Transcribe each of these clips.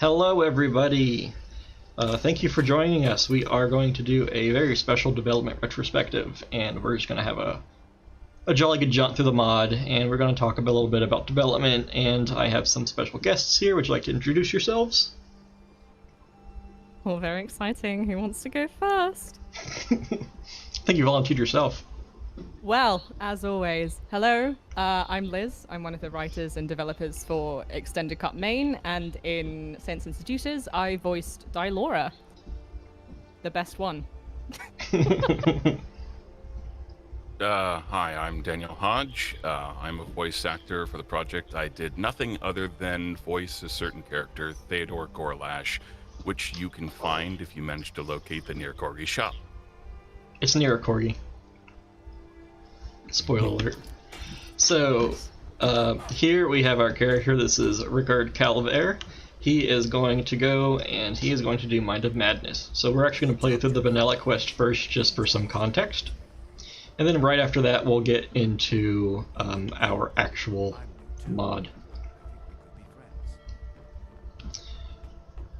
Hello, everybody. Thank you for joining us. We are going to do a very special development retrospective, and we're just going to have a jolly good jaunt through the mod, and we're going to talk a little bit about development, and I have some special guests here. Would you like to introduce yourselves? Well, very exciting. Who wants to go first? I think you volunteered yourself. Well, as always, hello, I'm Liz. I'm one of the writers and developers for Extended Cut Main, and in Saints and Seducers, I voiced Dylora. The best one. Hi, I'm Daniel Hodge. I'm a voice actor for the project. I did nothing other than voice a certain character, Theodore Gorlash, which you can find if you manage to locate the near Corgi shop. It's near a corgi. Spoiler alert. So, here we have our character. This is Ricard Calvaire. He is going to go and he is going to do Mind of Madness. So we're actually going to play through the vanilla quest first, just for some context. And then right after that, we'll get into our actual mod.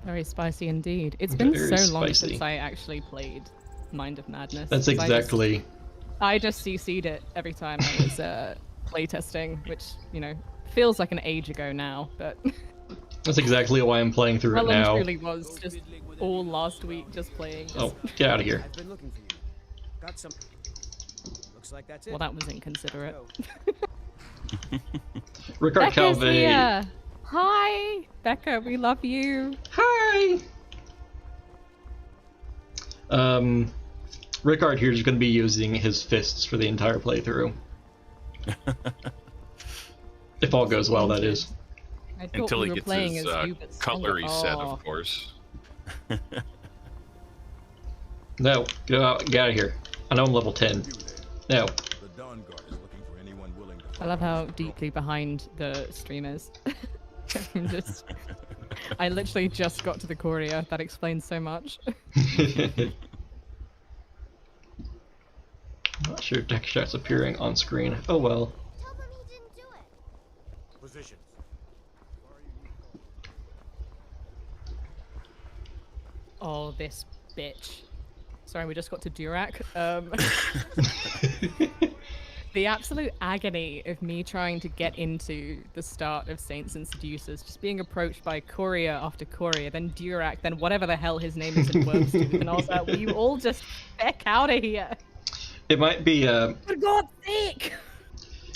Very spicy indeed. It's been Very so long spicy. since I actually played Mind of Madness. That's exactly... I just CC'd it every time I was playtesting, which, you know, feels like an age ago now, but... That's exactly why I'm playing through it now. It really was just all last week just playing. Oh, get out of here. I've been looking for you. Got something. Looks like that's it. Well, that was inconsiderate. Ricard Becca's Calvaire. here! Hi! Becca, we love you! Hi! Ricard here is going to be using his fists for the entire playthrough. If all goes well, that is. I thought Until we he were gets playing his as you, but cutlery set, oh. of course. No, get out of here. I know I'm level 10. No. The Dawn Guard is looking for anyone willing to I love how deeply behind the stream is. I literally just got to the courier. That explains so much. I'm not sure if deck shots appearing on screen. Oh well. Tell them he didn't do it. positions. Oh, this bitch. Sorry, we just got to Durac. The absolute agony of me trying to get into the start of Saints and Seducers, just being approached by courier after courier, then Durac, then whatever the hell his name is in Wormstooth, and I was like, will you all just heck out of here? It might be, For God's sake!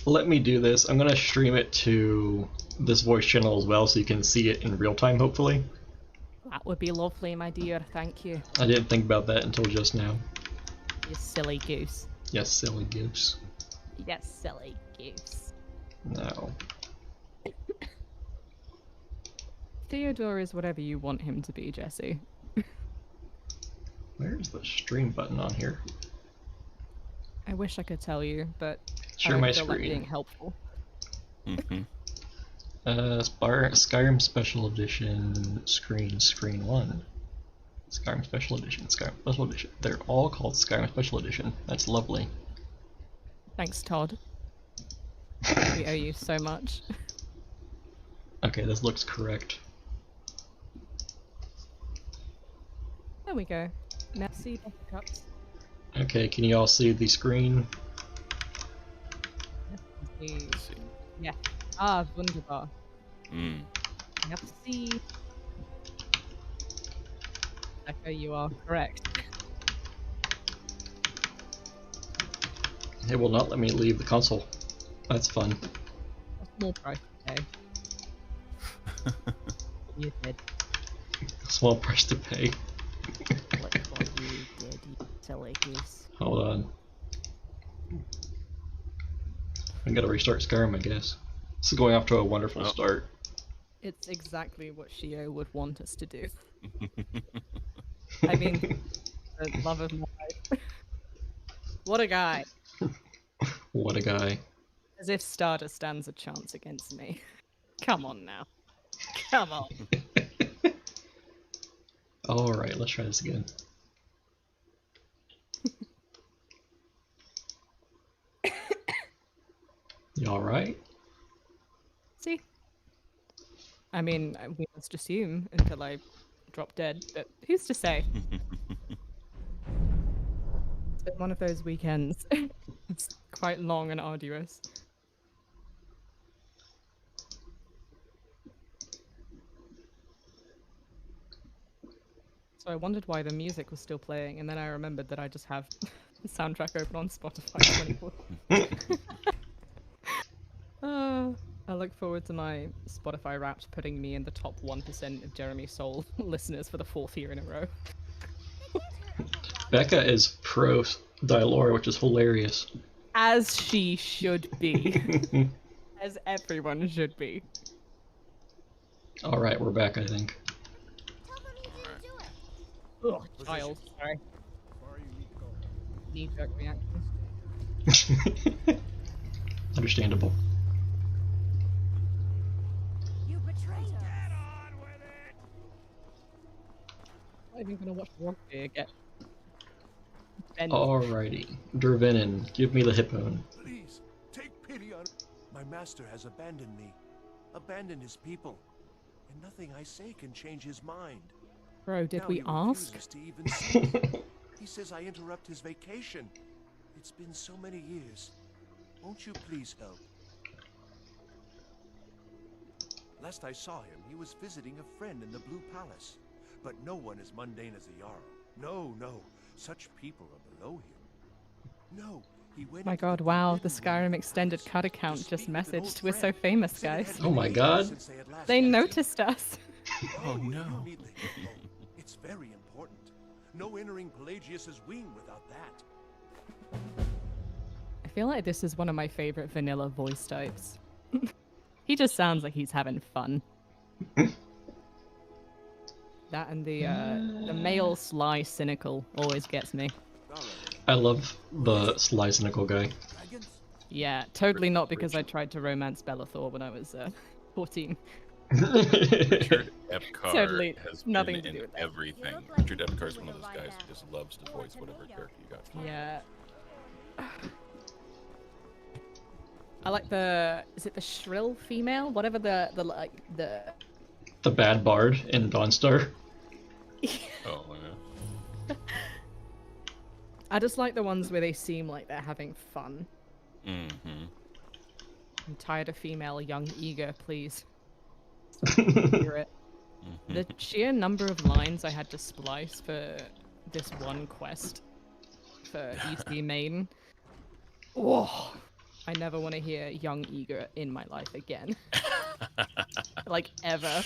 let me do this. I'm gonna stream it to this voice channel as well so you can see it in real time, hopefully. That would be lovely, my dear. Thank you. I didn't think about that until just now. You silly goose. Yes, silly goose. Yes, silly goose. No. Theodore is whatever you want him to be, Jesse. Where's the stream button on here? I wish I could tell you, but Share I don't my feel like screen. being helpful. Mm-hmm. Skyrim Special Edition Screen 1. Skyrim Special Edition, Skyrim Special Edition. They're all called Skyrim Special Edition. That's lovely. Thanks, Todd. We owe you so much. Okay, this looks correct. There we go. Merci, buttercups. Okay, can you all see the screen? Yeah. Ah, wunderbar. Mm. Merci. Echo, you are correct. It will not let me leave the console. That's fun. A small price to pay. You did. Small price to pay. What you did, you silly goose. Hold on. I gotta restart Skyrim, I guess. This is going off to a wonderful start. It's exactly what Shio would want us to do. I mean, the love of my life. What a guy. What a guy. As if Stardust stands a chance against me. Come on now. Come on. Alright, let's try this again. You alright? See? I mean, we must assume until I drop dead, but who's to say? It's been one of those weekends. It's quite long and arduous. So I wondered why the music was still playing, and then I remembered that I just have the soundtrack open on Spotify 24. I look forward to my Spotify Wrapped putting me in the top 1% of Jeremy Soule listeners for the 4th year in a row. Becca is pro Dylora, which is hilarious. As she should be. As everyone should be. Alright, we're back, I think. Tell them you didn't do it. Ugh, child. Sorry. Far you need to go. Knee-jerk reaction. Understandable. You betrayed us. Get on with it! I'm not even gonna watch rugby again. Ben, Alrighty. Dervinin, give me the hip bone. Please, take pity on... My master has abandoned me. Abandoned his people. And nothing I say can change his mind. bro, did Now we he ask? refuses to even see me. He says I interrupt his vacation. It's been so many years. Won't you please help? Last I saw him, he was visiting a friend in the Blue Palace. But no one as mundane as a Jarl. No. Such people are below him. No, he went My into god, the wow, the forbidden Skyrim room extended to cut account speak just with an old messaged. We're so friend. famous, Said it guys. had been Oh my years god. since they had last They met him. noticed us. Oh, no. You don't need the hip bone. It's very important. No entering Pelagius's wing without that. I feel like this is one of my favorite vanilla voice types. He just sounds like he's having fun. That and the male sly cynical always gets me. All right. I love the sly cynical guy. Dragons? Yeah, totally not because I tried to romance Bellathor when I was 14. Richard Epcar Totally has nothing been to do in with that. everything. You look like Richard you Epcar is could one of do those it right guys now. who just loves to voice whatever character you got. Yeah. I like the is it the shrill female? Whatever the The bad bard in Dawnstar. Oh, yeah. I just like the ones where they seem like they're having fun. Mm-hmm. I'm tired of female, young, eager, please. Hear it. The sheer number of lines I had to splice for this one quest for East Main. Oh, I never want to hear young, eager in my life again. Like, ever.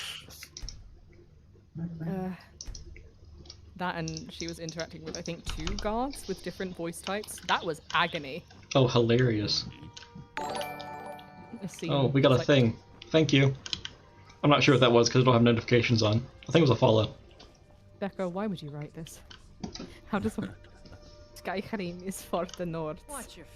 That and she was interacting with, I think, 2 guards with different voice types. That was agony. Oh, hilarious. A scene Oh, we got a was like- thing. Thank you. I'm not sure what that was because I don't have notifications on. I think it was a follow. Becca, why would you write this? How does a... Skyrim is for the North. Watch your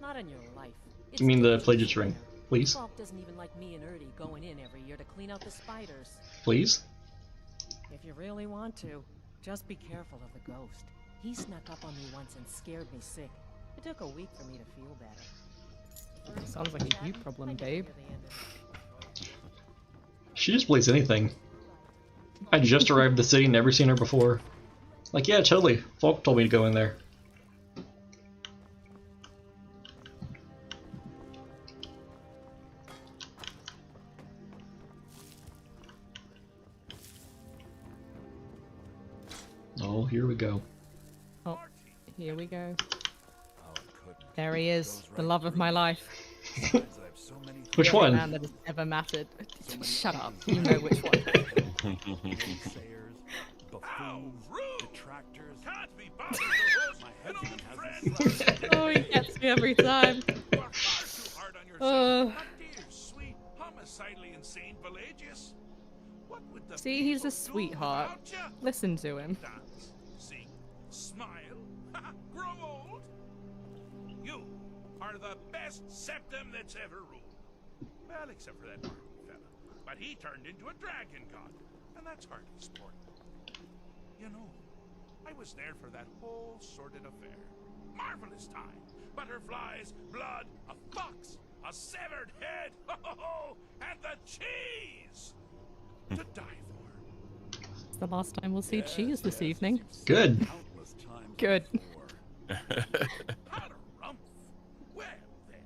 not in your life. It's You mean the dangerous Plagueis in ring, there. please? Falk doesn't even like me and Erdy going in every year to clean out the spiders. Please? If you really want to, just be careful of the ghost. He snuck up on me once and scared me sick. It took a week for me to feel better. Sounds like a you problem, I never babe. hear the end of it. She just plays anything. I just arrived at the city, never seen her before. Like, yeah, totally. Folk told me to go in there. Oh, here we go. Oh, here we go. Oh, it couldn't. There he is, Goes the right love of through my me. life. Besides, I have so many Which The only one? man that has ever mattered. Shut up, you know which one. naysayers, buffoons, detractors. Can't be bothered to My hold husband an old has friend. Oh, he gets me every time. You are far too hard on yourself. Uh, My dear, sweet, homicidally insane Pelagius. What would the See, he's a people do sweetheart. without ya? Listen to him. Dance, sing, smile, grow old. You are the best septum that's ever ruled. Well, except for that Martin fella. But he turned into a dragon god, and that's hardly sport. You know, I was there for that whole sordid affair. Marvelous time. Butterflies, blood, a fox, a severed head, and the cheese! to die for. It's the last time we'll see Cheese this evening. Good. Countless times Good. before. Harumph. Well then,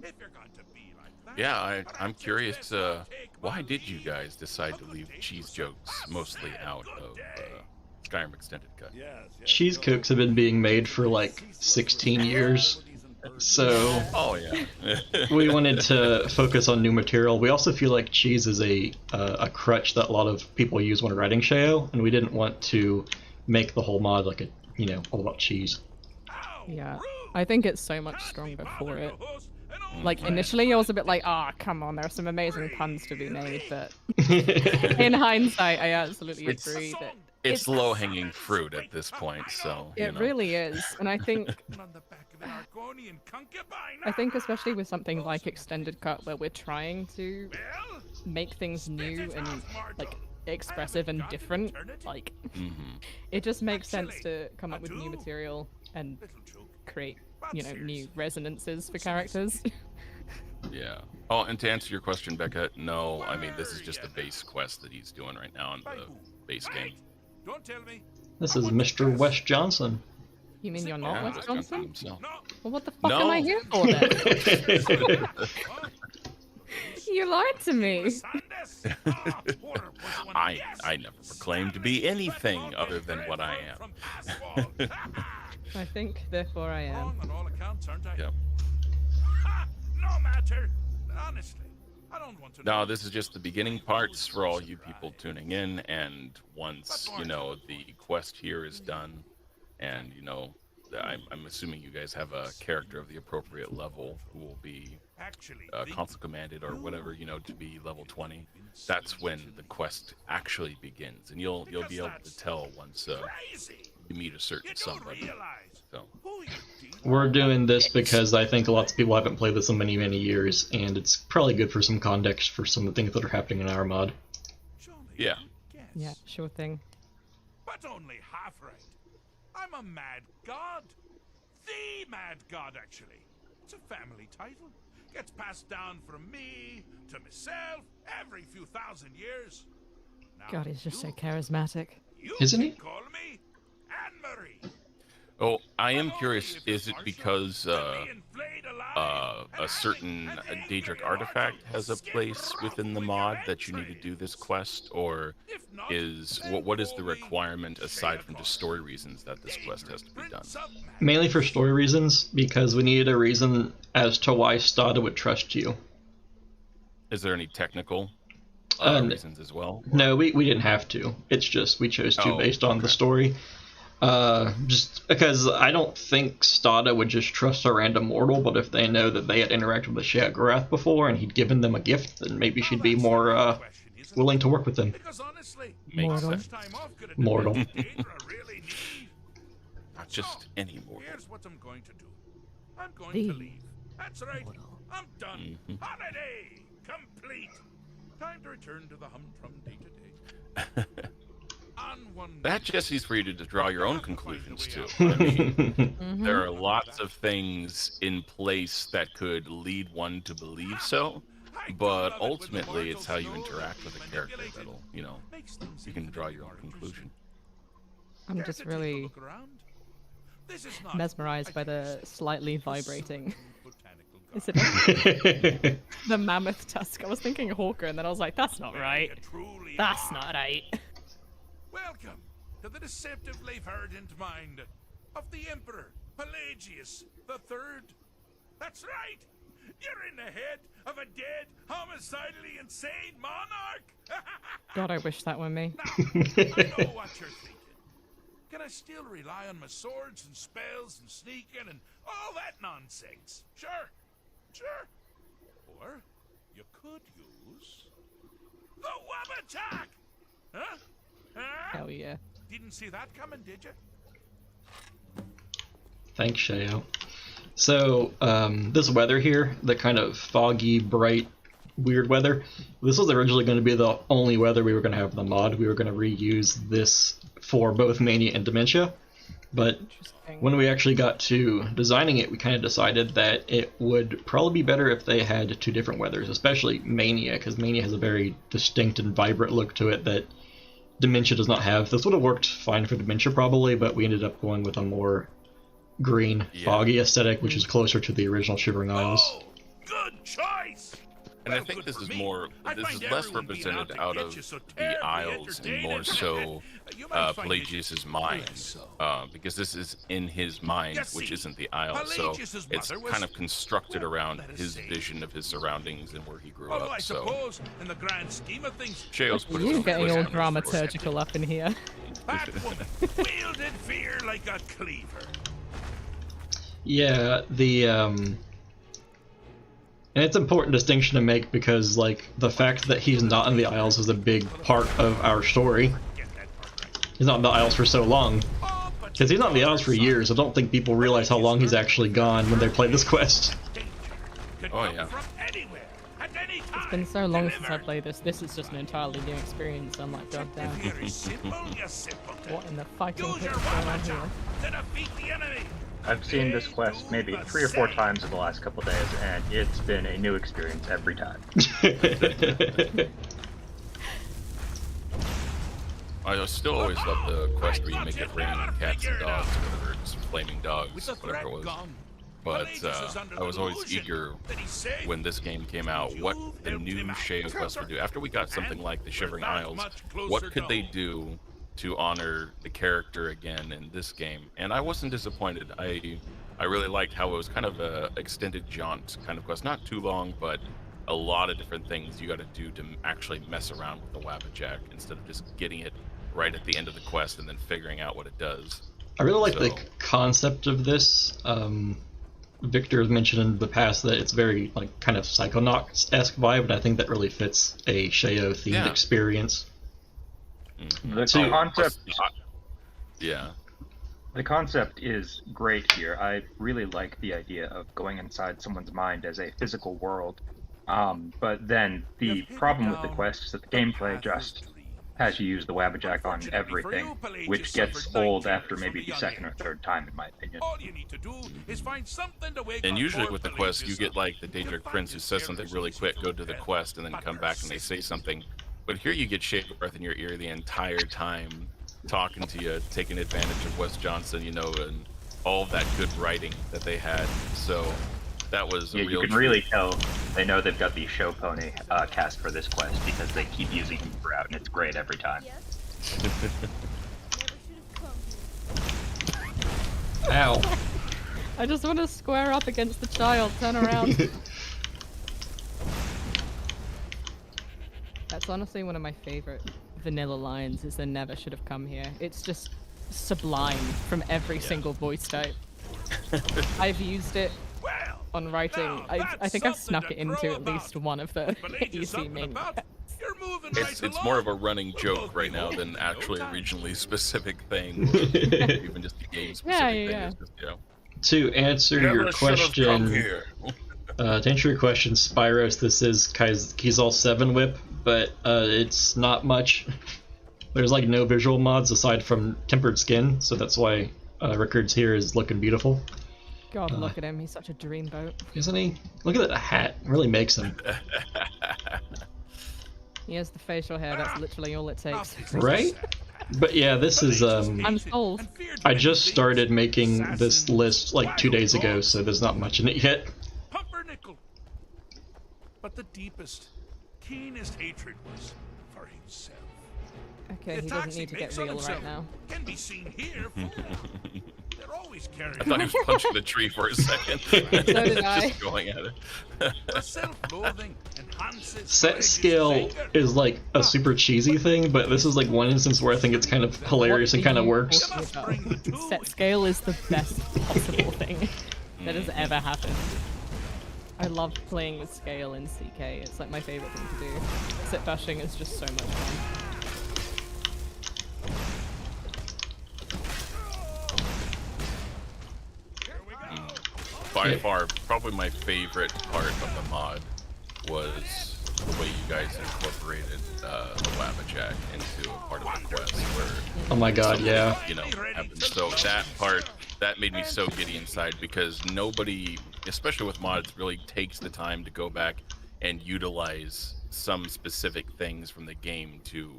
if you're going to be like that, Yeah, I'm perhaps curious. it's best to take Why my did you leave. guys decide A to good leave day cheese to jokes surpass mostly man. out Good of day. Skyrim Extended Cut? Yes, yes, Cheese go. cooks have been being made for like 16 years, so Oh yeah. we wanted to focus on new material. We also feel like cheese is a crutch that a lot of people use when writing Sheo, and we didn't want to make the whole mod like all about cheese. Ow, Yeah. rude. I think it's so much Can't be stronger for bothered it. to host an old Like, friend. initially I was a bit like, come on, there are some amazing puns to be made, but in hindsight, I absolutely It's- agree that It's low-hanging fruit at this point, so you it know. really is. And I think On the back of an Argonian concubine. I think especially with something like Extended Cut where we're trying to Well, make things new it and off, Martel. like I expressive haven't and got different, eternity. like Mhm. it just makes sense Actually, to come up I with new do. material and little joke. create, But new seriously, resonances for characters. Yeah. Oh, and to answer your question, Becca, no, I mean this is just the base quest that he's doing right now in By the who? base Right. game. Don't tell me. This I is want to Mr. guess. Wes Johnson. You mean you're Yeah, not Wes Wes Johnson Johnson? himself. No. Well, what the fuck No. am I here for then? What? You lied to me. Sanders? Ah, poor was one. I Yes. I never proclaimed to be anything other than what I am. From Passwall. I think, therefore I am. Wrong on all accounts, aren't I? Yep. Ha! No matter. Honestly, I don't want to know. No, this is just the beginning parts for all you people tuning in, and once the quest here is done, and I'm assuming you guys have a character of the appropriate level who will be Actually, console commanded or whatever, to be level 20. That's when the quest actually begins, and you'll be able to tell once crazy. you meet a certain You don't somebody. realize So who you're dealing We're doing this because I think lots of people haven't played this in many, many years, and it's probably good for some context for some of the things that are happening in our mod. Surely Yeah. you guess. Yeah, sure thing. But only half right. I'm a mad god. The mad god, actually. It's a family title. Gets passed down from me to myself every few thousand years. Now, God, he's just so you- charismatic. You Isn't can he? call me Anne-Marie. Oh, I am But only curious, if you're is it partial because to being flayed alive and a certain hanging Daedric and artifact has a skin place rough within the with mod your that you need to do entrails? this quest, or If not, is then what is the call me requirement aside from just Shayakon. story reasons that this quest has to be done? Prince of Magic. Mainly for story reasons, because we needed a reason as to why Stada would trust you. Is there any technical n- reasons as well? No, we didn't have to. It's just we chose to Oh, based on the okay. story. Just because I don't think Stada would just trust a random mortal, but if they know that they had interacted with Shadgorath before and he'd given them a gift, then maybe she'd be Now, that's more the real question, isn't it? willing to work with them. Because honestly, Makes Mortal. sense. time off could have Mortal. depended Daedra really need. Not just any mortal. Here's what I'm going to do. I'm going The to leave. That's right. I'm done. Mhm. Holiday complete. Time to return to the humdrum day to day. On one That just is for you to draw your own conclusions to. I I mean, Mhm. there are lots of things in place that could lead one to believe so, but ultimately it's how you interact with a character that'll, you can draw your own conclusion. I'm just really mesmerized by the slightly vibrating. Is it the mammoth tusk? I was thinking Hawker, and then I was like, that's not right. That's not right. Welcome to the deceptively verdant mind of the Emperor Pelagius III. That's right. You're in the head of a dead, homicidally insane monarch. God, I wish that were me. Now, I know what you're thinking. Can I still rely on my swords and spells and sneaking and all that nonsense? Sure. Or you could use the Wabatak. Huh? Hell yeah. Didn't see that coming, did you? Thanks, Sheo. So, this weather here, the kind of foggy, bright, weird weather, this was originally going to be the only weather we were going to have in the mod. We were going to reuse this for both Mania and Dementia. But Interesting. when we actually got to designing it, we kind of decided that it would probably be better if they had two different weathers, especially Mania, because Mania has a very distinct and vibrant look to it that Dementia does not have. This would have worked fine for Dementia probably, but we ended up going with a more green, foggy aesthetic, which is closer to the original Shivering Isles. Oh, good choice. And I think this is more, this is less represented out of the Isles and more so Pelagius's mind, because this is in his mind, which isn't the Isles, so it's kind of constructed around his vision of his surroundings and where he grew Although I up. So suppose, in the grand scheme of things, Shea's put his You're own getting twist all on it, of course. dramaturgical up in here. that woman wielded fear like a cleaver. Yeah, and it's an important distinction to make because, like, the fact that he's not in the Isles is a big part of our story. He's not in the Isles for so long. Because he's not in the Isles for years. I don't think people realize how long he's actually gone when they play this quest. Oh, yeah. It's been so long since I played this. This is just an entirely new experience. I'm like, god damn. What in the fighting pit is going on here? I've seen this quest maybe 3 or 4 times in the last couple days, and it's been a new experience every time. I still always love the quest where you make it rain cats and dogs, or it's flaming dogs, whatever it was. But I was always eager when this game came out, what the new Sheo quest would do. After we got something like the Shivering Isles, what could they do to honor the character again in this game? And I wasn't disappointed. I really liked how it was kind of a extended jaunt kind of quest. Not too long, but a lot of different things you got to do to actually mess around with the Wabbajack instead of just getting it right at the end of the quest and then figuring out what it does. I really like the concept of this. Victor has mentioned in the past that it's very, like, kind of Psychonauts-esque vibe, and I think that really fits a Sheo-themed experience. The concept, yeah. The concept is great here. I really like the idea of going inside someone's mind as a physical world. But then the problem with the quest is that the gameplay just has you use the Wabbajack on everything, which gets old after maybe the second or third time, in my opinion. And usually with the quest, you get like the Daedric Prince who says something really quick, go to the quest, and then come back and they say something. But here you get Shea Breath in your ear the entire time, talking to you, taking advantage of Wes Johnson, you know, and all of that good writing that they had. So that was a real you can really tell they know they've got the show pony cast for this quest because they keep using him throughout, and it's great every time. Ow. I just want to square up against the child. Turn around. That's honestly one of my favorite vanilla lines, is the never should have come here. It's just sublime from every single voice type. I've used it on writing. I think I've snuck it into at least one of the EC main quests. It's more of a running joke right now than actually a regionally specific thing, or even just a game specific thing. It's just, you know. To answer your question, Spyros, this is Kizal 7 whip, but it's not much. There's like no visual mods aside from tempered skin, so that's why Rickard's here is looking beautiful. God, look at him. He's such a dreamboat. Isn't he? Look at that hat. It really makes him. He has the facial hair. That's literally all it takes. Right? But yeah, this is I'm sold. I just started making this list like 2 days ago, so there's not much in it yet. Pumpernickel. But the deepest, keenest hatred was for himself. Okay, he doesn't need to get real right now. Can be seen here. They're always carrying. I thought he was punching the tree for a second. So did I. Just going at it. Self-loathing enhances Set scale is like a super cheesy thing, but this is like one instance where I think it's kind of hilarious and kind of works. Set scale is the best possible thing that has ever happened. I love playing with scale in CK. It's like my favorite thing to do. Set bashing is just so much fun. By far, probably my favorite part of the mod was the way you guys incorporated the Wabbajack into a part of the quest where Oh my god, yeah. you know, happens So that part, that made me so giddy inside because nobody, especially with mods, really takes the time to go back and utilize some specific things from the game to,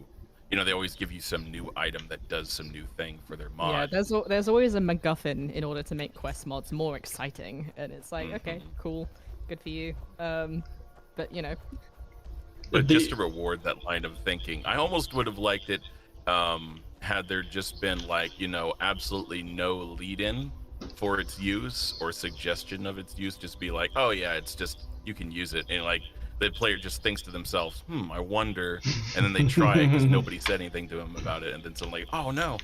you know, they always give you some new item that does some new thing for their mod. Yeah, there's always a MacGuffin in order to make quest mods more exciting, and it's like, okay, cool, good for you. But you know. But just to reward that line of thinking, I almost would have liked it had there just been like, you know, absolutely no lead-in for its use or suggestion of its use. Just be like, oh yeah, it's just, you can use it. And like, the player just thinks to themselves, I wonder. And then they try because nobody said anything to them about it. And then suddenly, oh no.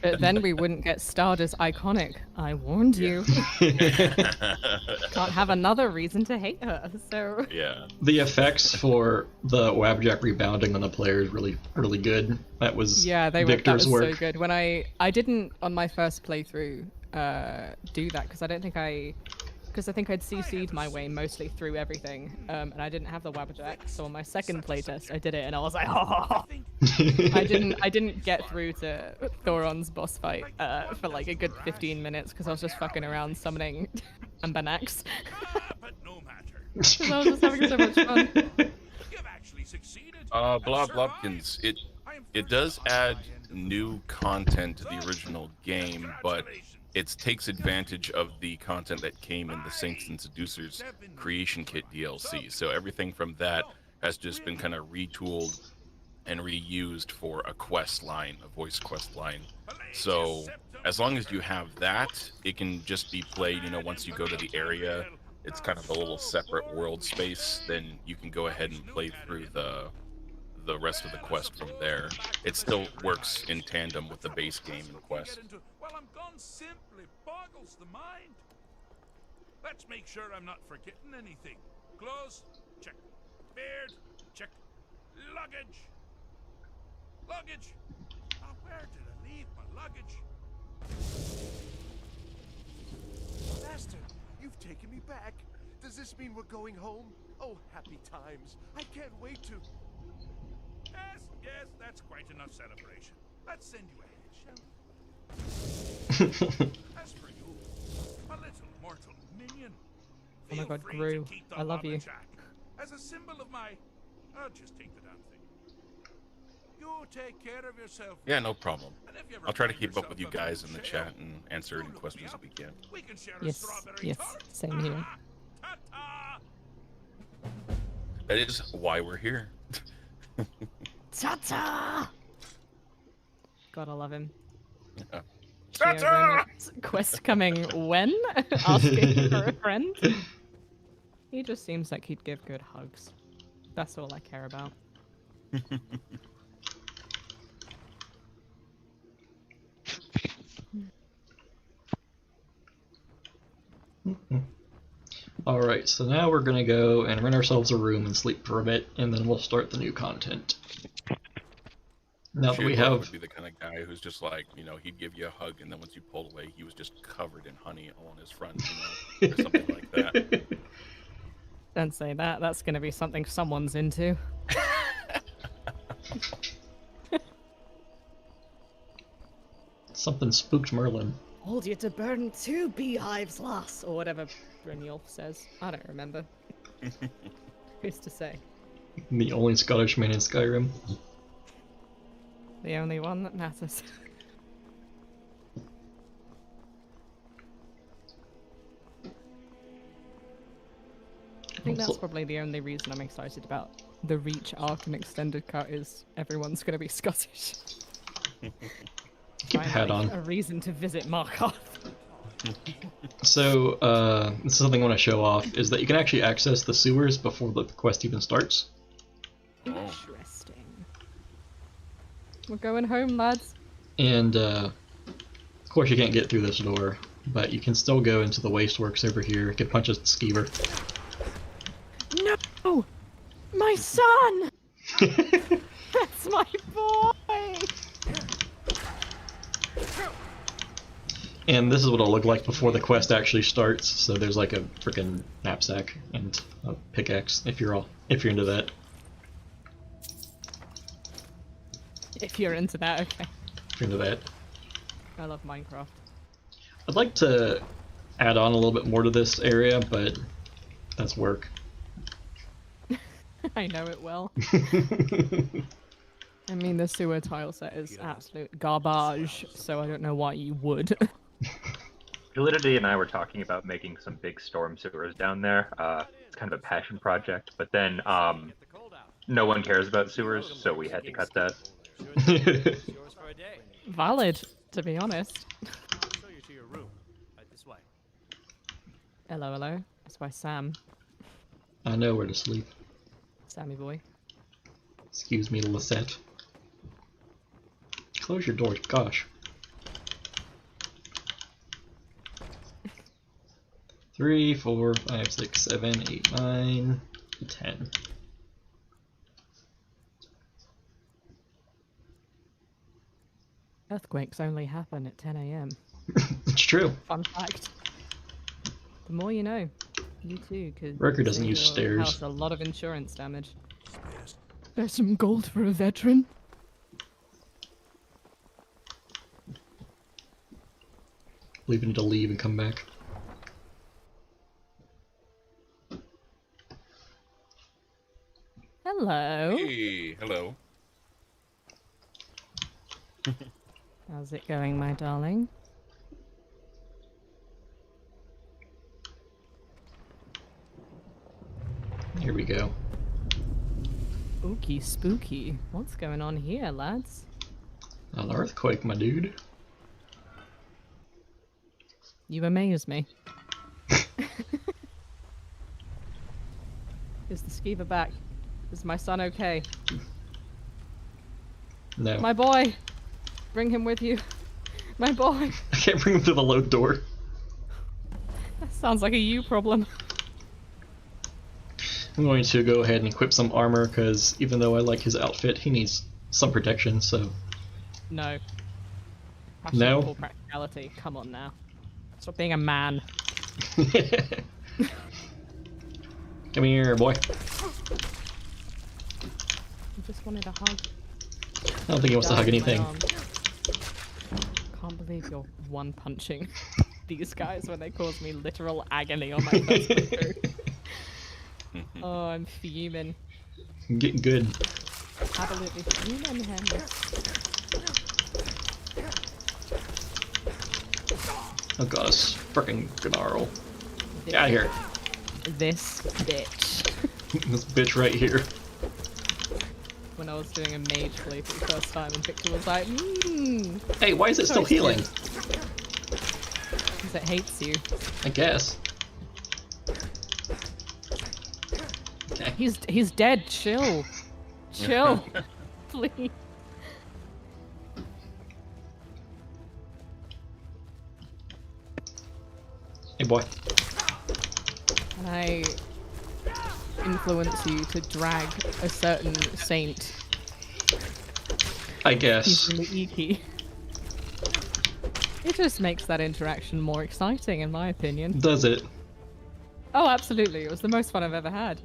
But then we wouldn't get starred as iconic. I warned you. Can't have another reason to hate her. So yeah. The effects for the Wabjack rebounding on the player is really, really good. That was Victor's that was work. so good. When I didn't on my first playthrough do that because I think I'd CC'd my way mostly through everything, and I didn't have the Wabbajack. So on my second playtest, I did it, and I was like, oh. I didn't get through to Thoron's boss fight for like a good 15 minutes because I was just fucking around summoning Ambanax. But no matter. Because I was just having so much fun. You've actually succeeded. Blobkins, it does add new content to the original game, but it takes advantage of the content that came in the Saints and Seducers Creation Kit DLC. So everything from that has just been kind of retooled and reused for a quest line, a voice quest line. So as long as you have that, it can just be played, you know, once you go to the area, it's kind of a little separate world space, then you can go ahead and play through the rest of the quest from there. It still works in tandem with the base game and quest. Well, I'm gone simply boggles the mind. Let's make sure I'm not forgetting anything. Clothes, check. Beard, check. Luggage. Luggage. Now, where did I leave my luggage? Master, you've taken me back. Does this mean we're going home? Oh, happy times. I can't wait to... Yes, that's quite enough celebration. Let's send you ahead, shall we? As for you, a little mortal minion. Oh my God, free Gru, to keep the I love you. Wabbajack as a symbol of my... I'll just take the damn thing. You take care of yourself. Yeah, no problem. And if you ever I'll try to find keep up yourself with you a guys in the shell, chat and answer any questions that we can. we can share Yes, a strawberry yes, tart. same here. Ta-ta! That is why we're here. Ta-ta! Gotta love him. Yeah. Ta-ta! Quest coming when? Asking for a friend? He just seems like he'd give good hugs. That's all I care about. Alright, so now we're gonna go and rent ourselves a room and sleep for a bit, and then we'll start the new content. Now that we have... would be the kind of guy who's just like, you know, he'd give you a hug, and then once you pulled away, he was just covered in honey all on his front, you know, or something like that. Don't say that. That's gonna be something someone's into. Something spooked Merlin. Hold you to burn 2 beehives, lass, or whatever Brynjolf says. I don't remember. Who's to say? The only Scottish man in Skyrim. The only one that matters. I think that's probably the only reason I'm excited about the Reach arc and extended cut is everyone's going to be Scottish. Keep your hat on. A reason to visit Markarth. So, this is something I want to show off, is that you can actually access the sewers before the quest even starts. Interesting. We're going home, lads. And, of course you can't get through this door, but you can still go into the wasteworks over here. You can punch a skeever. No! My son! That's my boy! And this is what it'll look like before the quest actually starts. So there's like a freaking knapsack and a pickaxe if you're into that. If you're into that, okay. If you're into that. I love Minecraft. I'd like to add on a little bit more to this area, but that's work. I know it well. I mean, the sewer tile set is absolute garbage, so I don't know why you would. Validity and I were talking about making some big storm sewers down there. It's kind of a passion project, but then no one cares about sewers, so we had to cut that. Valid, to be honest. Hello, hello. That's by Sam. I know where to sleep. Sammy boy. Excuse me, Lisette. Close your doors, gosh. 3, 4, 5, 6, 7, 8, 9, 10. Earthquakes only happen at 10 AM. It's true. Fun fact. The more you know. You too, because Wrecker doesn't use stairs. House a lot of insurance damage. There's some gold for a veteran. Leaving to leave and come back. Hello. Hey, hello. How's it going, my darling? Here we go. Spooky, spooky. What's going on here, lads? An earthquake, my dude. You amaze me. Is the skeever back? Is my son okay? No. My boy! Bring him with you. My boy! I can't bring him through the load door. That sounds like a you problem. I'm going to go ahead and equip some armor, because even though I like his outfit, he needs some protection, so... No. No? Full practicality. Come on now. Stop being a man. Come here, boy. I just wanted a hug. I don't think he wants to hug anything. Can't believe you're one-punching these guys when they cause me literal agony on my first playthrough. Oh, I'm fuming. I'm getting good. Absolutely fuming, Henry. Oh god, a frickin' gnarl. Get out of here. This bitch. This bitch right here. When I was doing a mage play for the first time and Victor was like, Hey, why is it still healing? because it hates you. I guess. Okay. He's dead, chill. Chill. Please. Hey, boy. Can I influence you to drag a certain saint? I He's guess. really eeky. It just makes that interaction more exciting, in my opinion. Does it? Oh, absolutely. It was the most fun I've ever had.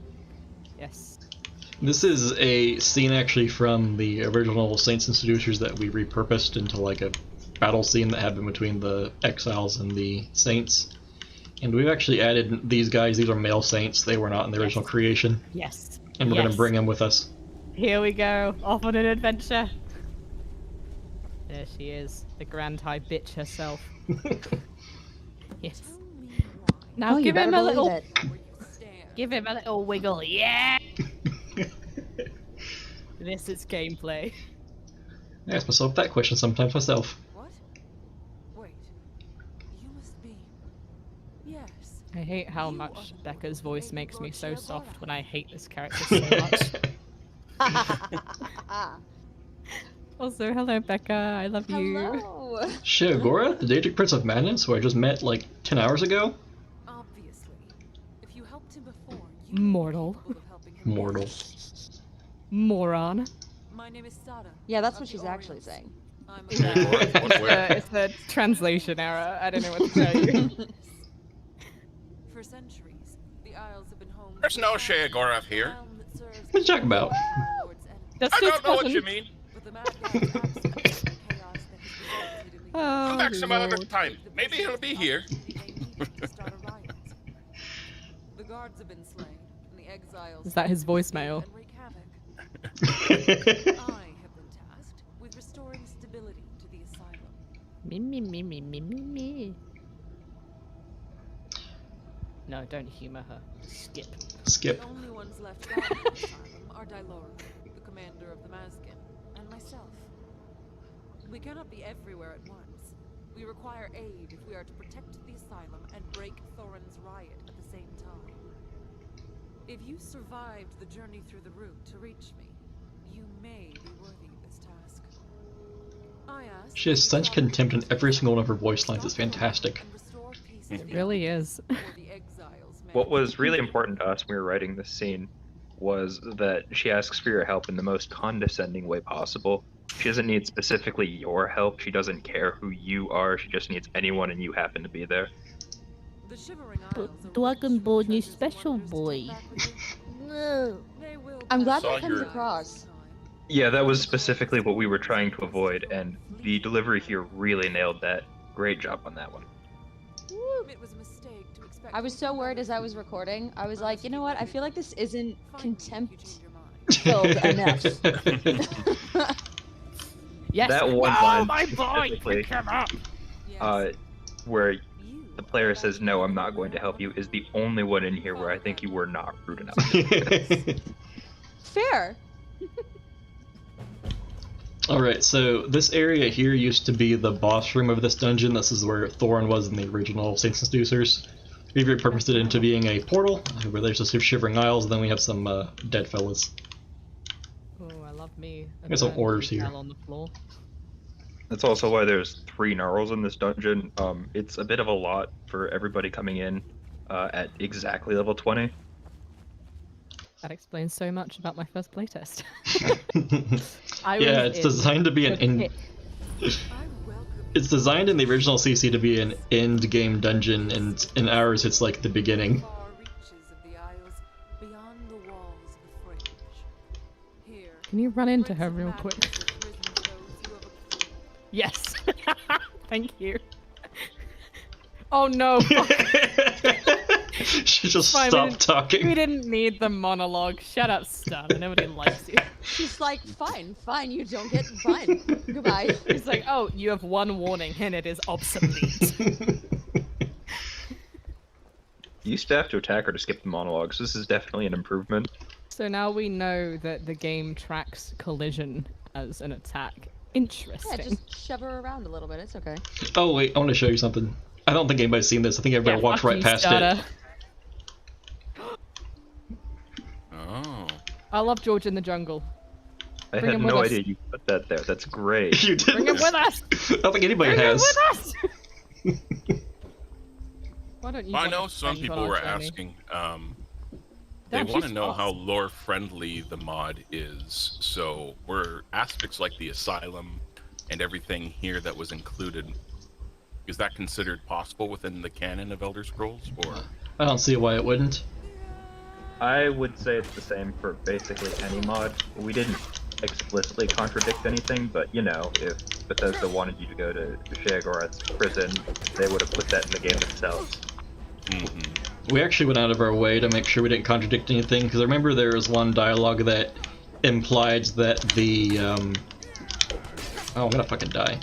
Yes. This is a scene actually from the original Saints and Seducers that we repurposed into like a battle scene that happened between the exiles and the saints. And we've actually added these guys. These are male saints. They were not in the original creation. Yes. And we're going to bring them with us. Here we go. Off on an adventure. There she is. The Grand High Bitch herself. Yes. Now give him a little... Give him a little wiggle. Yeah! This is gameplay. I ask myself that question sometimes myself. What? Wait. You must be... Yes. I hate how much Becca's voice makes me so soft when I hate this character so much. Also, hello Becca, I love you. Hello. Shiogora, the Daedric Prince of Madness, who I just met like 10 hours ago? Obviously. If you helped him before, you Mortal. would be capable of helping him Mortal. Moron. My name is Sada. Yeah, that's of what the she's actually Orients. saying. I'm It's a translation error. I don't know what to tell you. For centuries, the Isles have been home. There's no Sheogorath here. What are you talking about? That's I just don't know what cousin. you mean. But the mad guy's absence and chaos that has resulted in the Come back some other Lord. time. Maybe he'll be here. The guards have been slain, and the exiles Is that his voicemail? and wreak havoc. I have been tasked with restoring stability to the asylum. Me. No, don't humor her. Skip. Skip. The only ones left guarding the asylum are Dylora, the commander of the Mazkin, and myself. We cannot be everywhere at once. We require aid if we are to protect the asylum and break Thorin's riot at the same time. If you survived the journey through the route to reach me, you may be worthy of this task. I ask She has such contempt in every single one of her voice lines. It's fantastic. It really is. What was really important to us when we were writing this scene was that she asks for your help in the most condescending way possible. She doesn't need specifically your help. She doesn't care who you are. She just needs anyone, and you happen to be there. Dragon Ball new special boy. I'm glad Saw that comes your- across. Yeah, that was specifically what we were trying to avoid, and the delivery here really nailed that. Great job on that one. It was a mistake to expect I was so worried as I was recording. I was like, you know what? I feel like this isn't contempt filled enough. Yes. That one Oh, line my boy! specifically, Pick him up! where the player says, "No, I'm not going to help you," is the only one in here where I think you were not rude enough. Fair. Alright, so this area here used to be the boss room of this dungeon. This is where Thorin was in the original Saints and Seducers. We've repurposed it into being a portal, where there's just Shivering Isles, and then we have some dead fellas. Oh, I love me. Got some orders here. On the floor. That's also why there's 3 Gnarls in this dungeon. It's a bit of a lot for everybody coming in at exactly level 20. That explains so much about my first playtest. Yeah, it's designed to be an It's designed in the original CC to be an end game dungeon, and in ours it's like the beginning. far reaches of the Isles, beyond the walls of the fringe. Here, Can you run into Prince her of real Madness quick? has risen to those who have appealed. Yes. Thank you. Oh no. She just Fine, stopped We talking. didn't need the monologue. Shut up, Stunner. Nobody likes you. She's like, fine, you don't get fine. Goodbye. It's like, oh, you have one warning, and it is obsolete. You used to have to attack her to skip the monologues. This is definitely an improvement. So now we know that the game tracks collision as an attack. Interesting. Yeah, just shove her around a little bit. It's okay. Oh wait, I want to show you something. I don't think anybody's seen this. I think everybody walked fuck right you, past Starter. it. Oh. I love George in the Jungle. I Bring had him with no us. idea you put that there. That's great. You did. Bring him with us! I don't think anybody Bring him has. with us! Why don't you I want know a some friend on people our were journey? asking. They Damn, want to she's know fast. how lore friendly the mod is. So, were aspects like the asylum and everything here that was included, is that considered possible within the canon of Elder Scrolls, or? I don't see why it wouldn't. I would say it's the same for basically any mod. We didn't explicitly contradict anything, but you know, if Bethesda wanted you to go to Sheogorath's prison, they would have put that in the game themselves. Mm-hmm. We actually went out of our way to make sure we didn't contradict anything, because I remember there was one dialogue that implied that the, Oh, I'm gonna fucking die.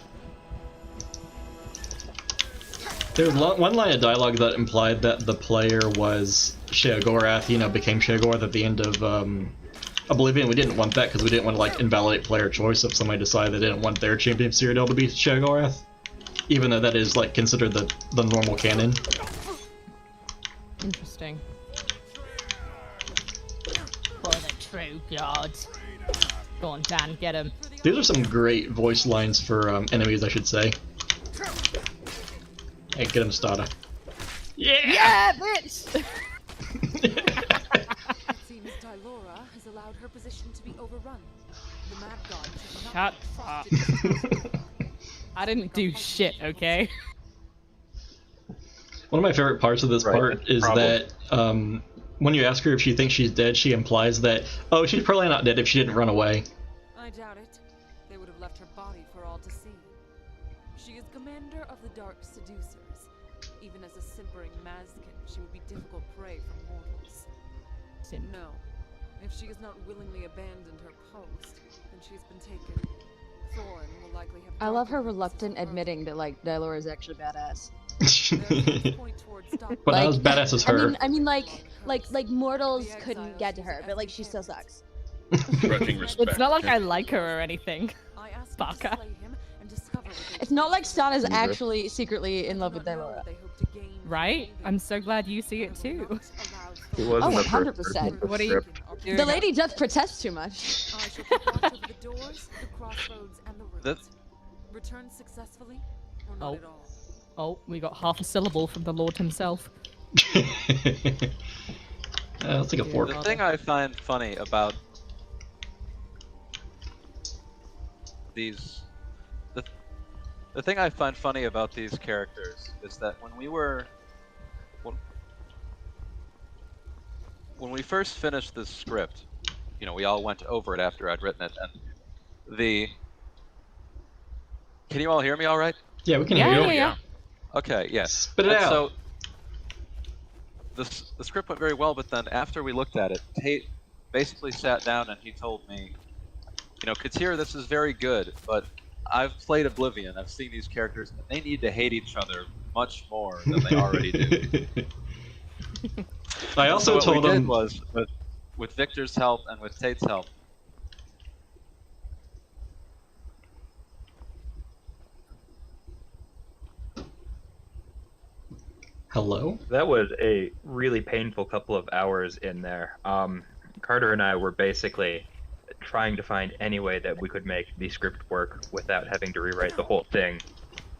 There was one line of dialogue that implied that the player was Sheogorath, you know, became Sheogorath at the end of, Oblivion. We didn't want that because we didn't want to, like, invalidate player choice if somebody decided they didn't want their champion Cyrodiil to be Sheogorath. Even though that is, like, considered the normal canon. Interesting. For the true gods. Go on, Dan, get him. These are some great voice lines for enemies, I should say. Hey, get him, Stada. Yeah, bitch! It seems Dylora has allowed her position to be overrun. The Mad God should not Shut be up. trusted. I didn't do shit, okay? One of my favorite parts of this Right, part that's the is problem. that when you ask her if she thinks she's dead, she implies that, oh, she's probably not dead if she didn't run away. I doubt it. They would have left her body for all to see. She is Commander of the Dark Seducers. Even as a simpering Mazkin, she would be difficult prey for mortals. No. If she has not willingly abandoned her post, then she's been taken. Thorin will likely have. I love her reluctant admitting that like Dylor is actually badass. But not as badass as her. I mean, like mortals couldn't get to her, but like she still sucks. Grudging respect. It's not like I like her or anything. Baka. It's not like Stan is actually secretly in love with Dylor. Right? I'm so glad you see it too. It wasn't Oh, the first 100%. What are you doing? The lady does protest too much. I shall keep watch over the doors, the crossroads, and the rooms. Return successfully, or not at all. Oh, we got half a syllable from the Lord himself. Let's take a fork. The thing I find funny about these, the thing I find funny about these characters is that when we first finished this script, you know, we all went over it after I'd written it, and can you all hear me all right? Yeah, we can hear you. Yeah. Okay, yeah. Spit it out. So the script went very well, but then after we looked at it, Tate basically sat down and he told me, you know, Katir, this is very good, but I've played Oblivion. I've seen these characters, and they need to hate each other much more than they already do. I also so what told we him did was, with Victor's help and with Tate's help, hello? That was a really painful couple of hours in there. Carter and I were basically trying to find any way that we could make the script work without having to rewrite the whole thing.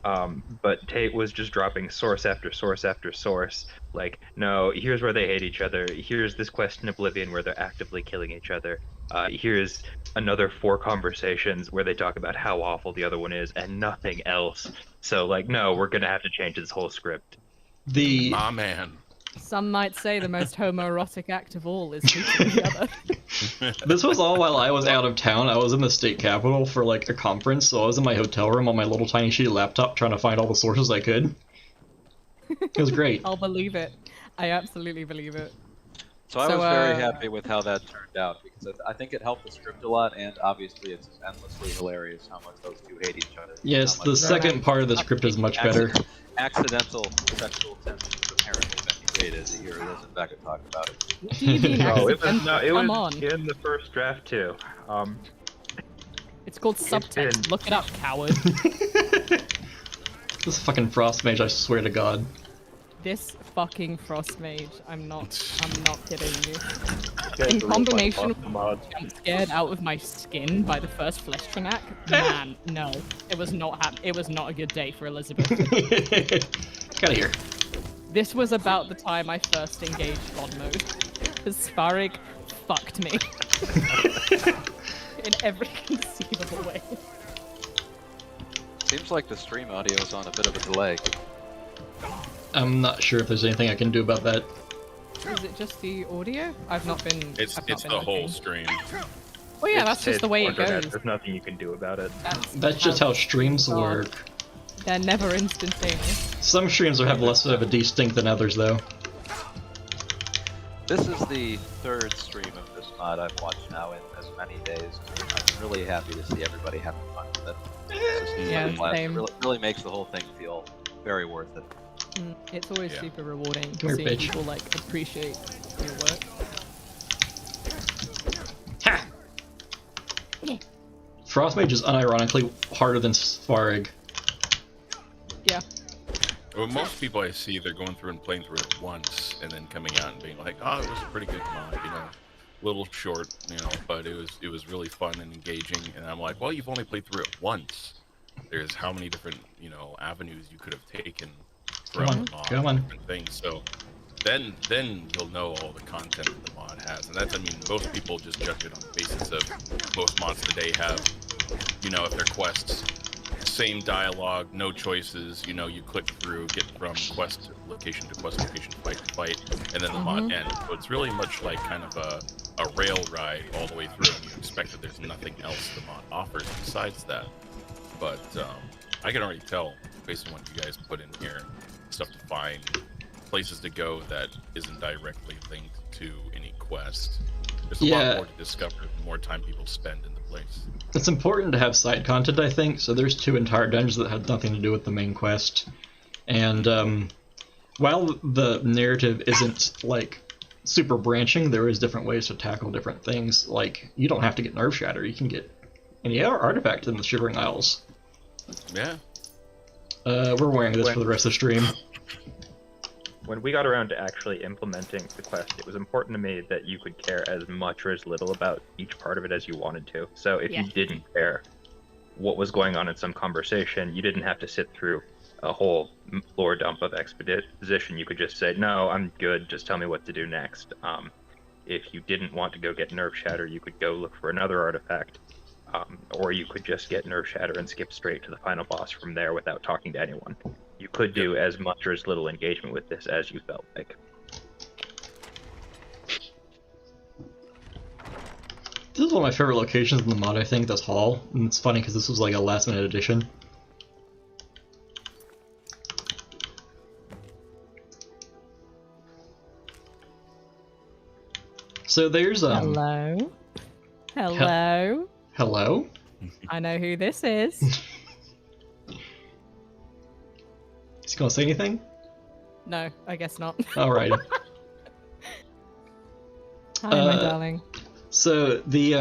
But Tate was just dropping source after source after source. Like, no, here's where they hate each other. Here's this quest in Oblivion where they're actively killing each other. Here's another 4 conversations where they talk about how awful the other one is and nothing else. So, like, no, we're gonna have to change this whole script. Ah, man. Some might say the most homoerotic act of all is hating the other. This was all while I was out of town. I was in the state capitol for like a conference, so I was in my hotel room on my little tiny shitty laptop trying to find all the sources I could. It was great. I'll believe it. I absolutely believe it. so I was very happy with how that turned out, because I think it helped the script a lot, and obviously it's endlessly hilarious how much those two hate each other. Yes, the second part of the script is much better. Accidental sexual tensions apparently that he hated. You hear Elizabeth Beckett talk about it. What do you mean? No, it was not. It Come was on. in the first draft too. It's called subtext. Look it up, coward. This fucking frost mage, I swear to God. This fucking frost mage. I'm not kidding you. In combination with jump scared out of my skin by the first flesh track, man, no. It was not a good day for Elizabeth. Get out of here. This was about the time I first engaged God mode. Because Svarig fucked me. In every conceivable way. Seems like the stream audio is on a bit of a delay. I'm not sure if there's anything I can do about that. Is it just the audio? I've not been. It's the whole stream. Well, yeah, that's just the way it goes. There's nothing you can do about it. That's just how streams work. They're never instantaneous. Some streams will have less of a distinct than others, though. This is the 3rd stream of this mod I've watched now in as many days. I'm really happy to see everybody having fun with it. Yeah, same. Really makes the whole thing feel very worth it. It's always super rewarding Come here, seeing bitch. people like appreciate your work. Ha! Frostmage is unironically harder than Svarig. Yeah. Well, most people I see, they're going through and playing through it once, and then coming out and being like, "Oh, it was a pretty good mod, you know, little short, you know, but it was really fun and engaging." And I'm like, "Well, you've only played through it once. There's how many different, you know, avenues you could have taken from the mod, different things. So then you'll know all the content that the mod has, and that's, I mean, most people just judge it on the basis of most mods today have, you know, if they're quests." Same dialogue, no choices, you know, you click through, get from quest location to quest location, fight to fight, and then the mod ends. So it's really much like kind of a rail ride all the way through, and you expect that there's nothing else the mod offers besides that. But I can already tell based on what you guys put in here, stuff to find, places to go that isn't directly linked to any quest. There's a lot more to discover the more time people spend in the place. It's important to have side content, I think. So there's 2 entire dungeons that had nothing to do with the main quest. And while the narrative isn't, like, super branching, there is different ways to tackle different things. Like, you don't have to get Nerve Shatter. You can get any other artifact in the Shivering Isles. Yeah. We're wearing this for the rest of the stream. When we got around to actually implementing the quest, it was important to me that you could care as much or as little about each part of it as you wanted to. So if you didn't care what was going on in some conversation, you didn't have to sit through a whole lore dump of exposition. You could just say, no, I'm good, just tell me what to do next. If you didn't want to go get Nerve Shatter, you could go look for another artifact. Or you could just get Nerve Shatter and skip straight to the final boss from there without talking to anyone. You could do as much or as little engagement with this as you felt like. This is one of my favorite locations in the mod, I think, this hall. And it's funny because this was like a last-minute addition. So there's Hello. Hello. Hello? I know who this is. Is he gonna say anything? No, I guess not. Alright. Hi, my darling. So the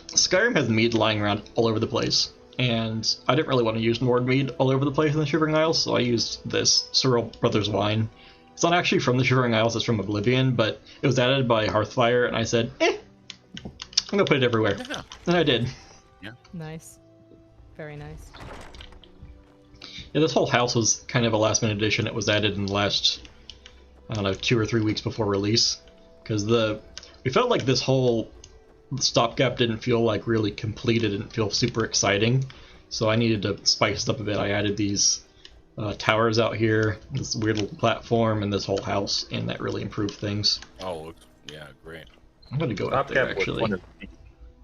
Skyrim has mead lying around all over the place, and I didn't really want to use more mead all over the place in the Shivering Isles, so I used this Cyril Brothers wine. It's not actually from the Shivering Isles, it's from Oblivion, but it was added by Hearthfire, and I said, I'm gonna put it everywhere. Yeah. And I did. Yeah. Nice. Very nice. Yeah, this whole house was kind of a last-minute addition. It was added in the last, I don't know, 2 or 3 weeks before release. Because we felt like this whole stopgap didn't feel like really complete. It didn't feel super exciting. So I needed to spice it up a bit. I added these towers out here, this weird little platform, and this whole house, and that really improved things. Oh, yeah, great. I'm going to go up there, actually. Was one of the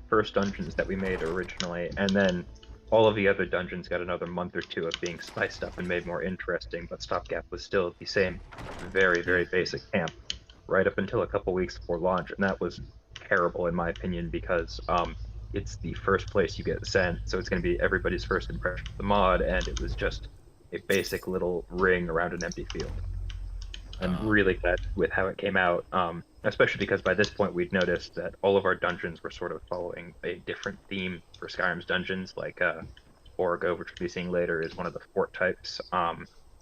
first dungeons that we made originally, and then all of the other dungeons got another month or 2 of being spiced up and made more interesting, but Stopgap was still the same very, very basic camp right up until a couple weeks before launch, and that was terrible in my opinion because it's the first place you get sent, so it's going to be everybody's first impression of the mod, and it was just a basic little ring around an empty field. I'm really glad with how it came out, especially because by this point we'd noticed that all of our dungeons were sort of following a different theme for Skyrim's dungeons, like Orgo, which we'll be seeing later, is one of the fort types.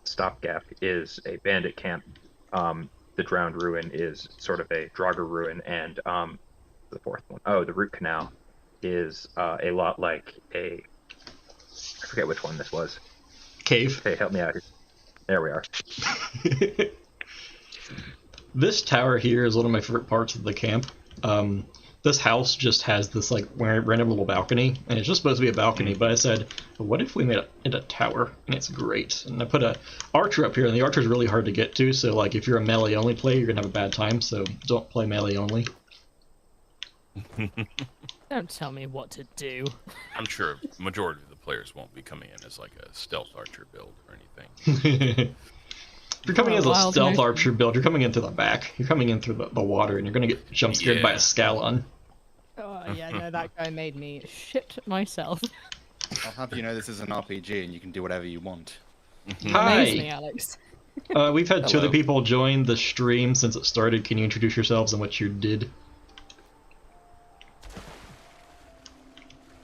Stopgap is a bandit camp. The Drowned Ruin is sort of a Draugr ruin, and the fourth one, the Root Canal, is a lot like I forget which one this was. Cave. Hey, help me out here. There we are. This tower here is one of my favorite parts of the camp. This house just has this like random little balcony, and it's just supposed to be a balcony, but I said, what if we made it a tower? And it's great. And I put a archer up here, and the archer is really hard to get to, so like if you're a melee only player, you're gonna have a bad time, so don't play melee only. Don't tell me what to do. I'm sure the majority of the players won't be coming in as like a stealth archer build or anything. If you're coming in as a stealth archer build, you're coming in through the back. You're coming in through the water, and you're going to get jump scared by a Scalon. Oh, yeah, no, that guy made me shit myself. I'll have you know this is an RPG, and you can do whatever you want. Hi! Amaze me, Alex. We've had 2 other people join the stream since it started. Can you introduce yourselves and what you did?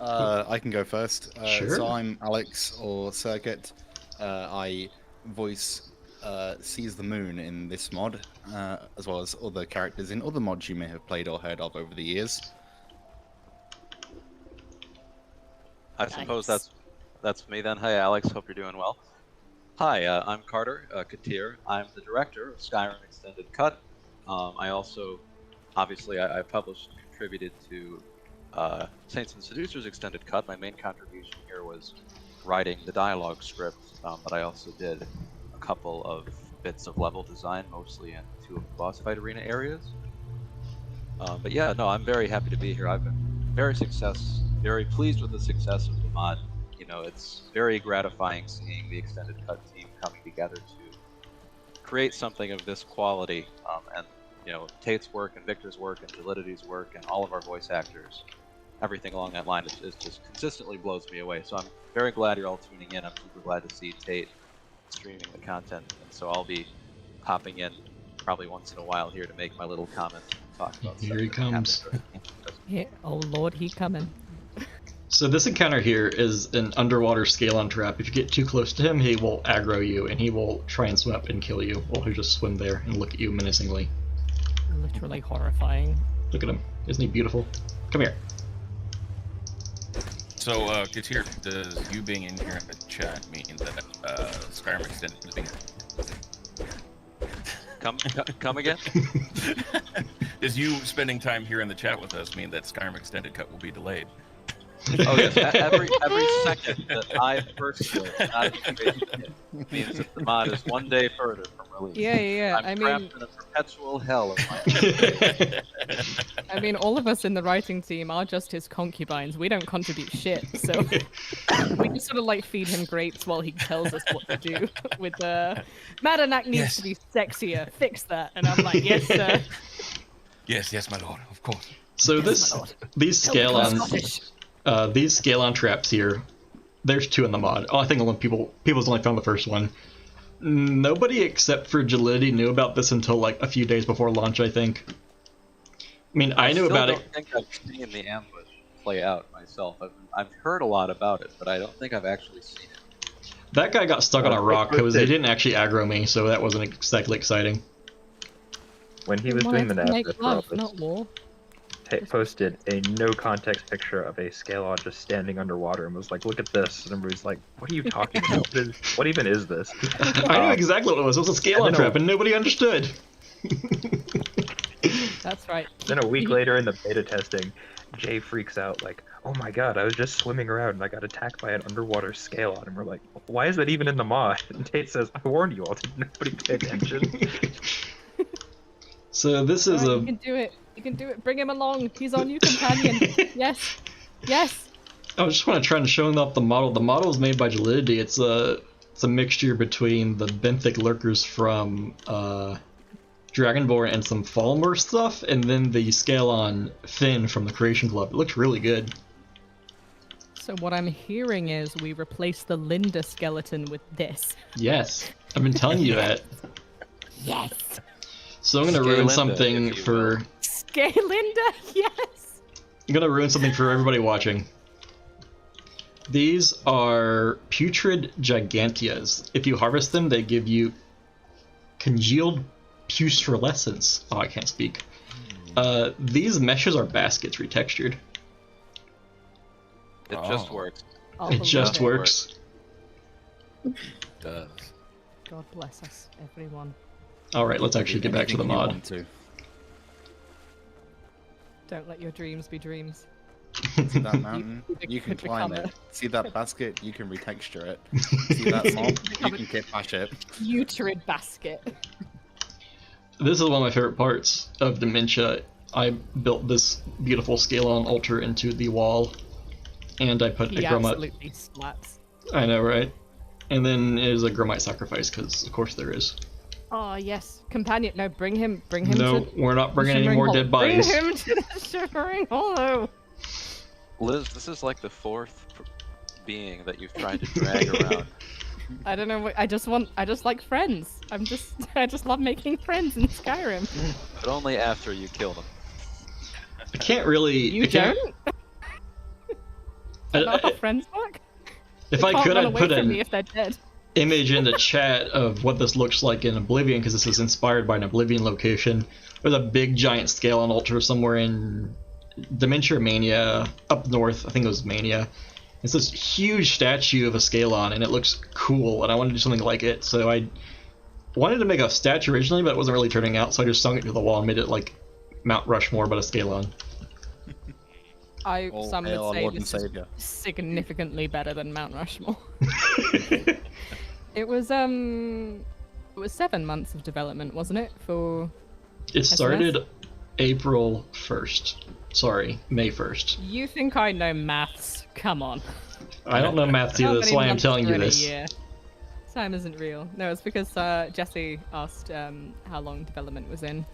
I can go first. Sure. So I'm Alex, or Circuit. I voice Seize the Moon in this mod, as well as other characters in other mods you may have played or heard of over the years. I suppose that's me then. Hi, Alex. Hope you're doing well. Hi, I'm Carter Katir. I'm the director of Skyrim Extended Cut. I also, obviously, I published and contributed to Saints and Seducers Extended Cut. My main contribution here was writing the dialogue script, but I also did a couple of bits of level design, mostly in 2 of the boss fight arena areas. But yeah, no, I'm very happy to be here. I've been very pleased with the success of the mod. you know, it's very gratifying seeing the extended cut team coming together to create something of this quality. And you know, Tate's work and Victor's work and Validity's work and all of our voice actors, everything along that line is just consistently blows me away. So I'm very glad you're all tuning in. I'm super glad to see Tate streaming the content, and so I'll be popping in probably once in a while here to make my little comments and talk about Here stuff he that comes. happened. Yeah. Oh lord, he coming. So this encounter here is an underwater scale-on trap. If you get too close to him, he will aggro you, and he will try and swim up and kill you, while he'll just swim there and look at you menacingly. Literally horrifying. Look at him. Isn't he beautiful? Come here. So, Katir, does you being in here in the chat mean that Skyrim Extended is being... Come again? Does you spending time here in the chat with us mean that Skyrim Extended Cut will be delayed? Oh yes, every second that I personally means that the mod is one day further from release. Yeah. I'm trapped in a perpetual hell of my I mean, all of us in the writing team are just his concubines. We don't contribute shit, so we can sort of like feed him grapes while he tells us what to do. With Madanak needs to be sexier. Fix that, and I'm like, yes, sir. Yes, my lord, of course. So these scale-on traps here, there's 2 in the mod. Oh, I think people's only found the first one. Nobody except for Gelidity knew about this until like a few days before launch, I think. I mean, I knew about it. I don't think I've seen the ambush play out myself. I've heard a lot about it, but I don't think I've actually seen it. That guy got stuck on a rock because they didn't actually aggro me, so that wasn't exactly exciting. When he was doing the nav, not war. Tate posted a no-context picture of a scale-on just standing underwater and was like, look at this. And everybody's like, what are you talking about? What even is this? I knew exactly what it was. It was a scale-on trap, and nobody understood. That's right. Then a week later in the beta testing, Jay freaks out like, oh my god, I was just swimming around and I got attacked by an underwater scale-on. And we're like, why is that even in the mod? And Tate says, I warned you all, did nobody pay attention? So this is You can do it. You can do it. Bring him along. He's on you, companion. Yes. I just want to try and show off the model. The model is made by Gelidity. It's a mixture between the benthic lurkers from Dragonborn and some Falmer stuff, and then the scale-on Finn from the Creation Club. It looks really good. So what I'm hearing is we replace the Linda skeleton with this. Yes, I've been telling you that. Yes. So I'm gonna ruin something for. Scalinda, yes. I'm gonna ruin something for everybody watching. These are putrid giganteas. If you harvest them, they give you congealed putrescence. Oh, I can't speak. These meshes are baskets retextured. It just works. It just works. It does. God bless us, everyone. Alright, let's actually get back to the mod. Don't let your dreams be dreams. See that mountain? You can climb it. See that basket? You can retexture it. See that mob? You can get bash it. Putrid basket. This is one of my favorite parts of Dementia. I built this beautiful scale-on altar into the wall, and I put a Gromite. Absolutely slaps. I know, right? And then it is a Gromite sacrifice, because of course there is. Oh yes, companion. No, bring him. No, to we're not bringing any more dead bodies. Bring him to the Shivering Hollow. Liz, this is like the 4th being that you've tried to drag around. I don't know. I just like friends. I just love making friends in Skyrim. But only after you kill them. I can't really. You don't? Not how friends work? If I could, I'd put me if they're dead. Image in the chat of what this looks like in Oblivion, because this is inspired by an Oblivion location. There's a big giant scale-on altar somewhere in Dementia Mania, up north. I think it was Mania. It's this huge statue of a scale-on, and it looks cool, and I wanted to do something like it, so I wanted to make a statue originally, but it wasn't really turning out, so I just sung it to the wall and made it like Mount Rushmore, but a scale-on. Some would say this is significantly better than Mount Rushmore. It was 7 months of development, wasn't it? For it started April 1st. Sorry, May 1st. You think I know maths? Come on. I don't know maths either, that's why I'm telling you this. Time isn't real. No, it's because Jesse asked how long development was in.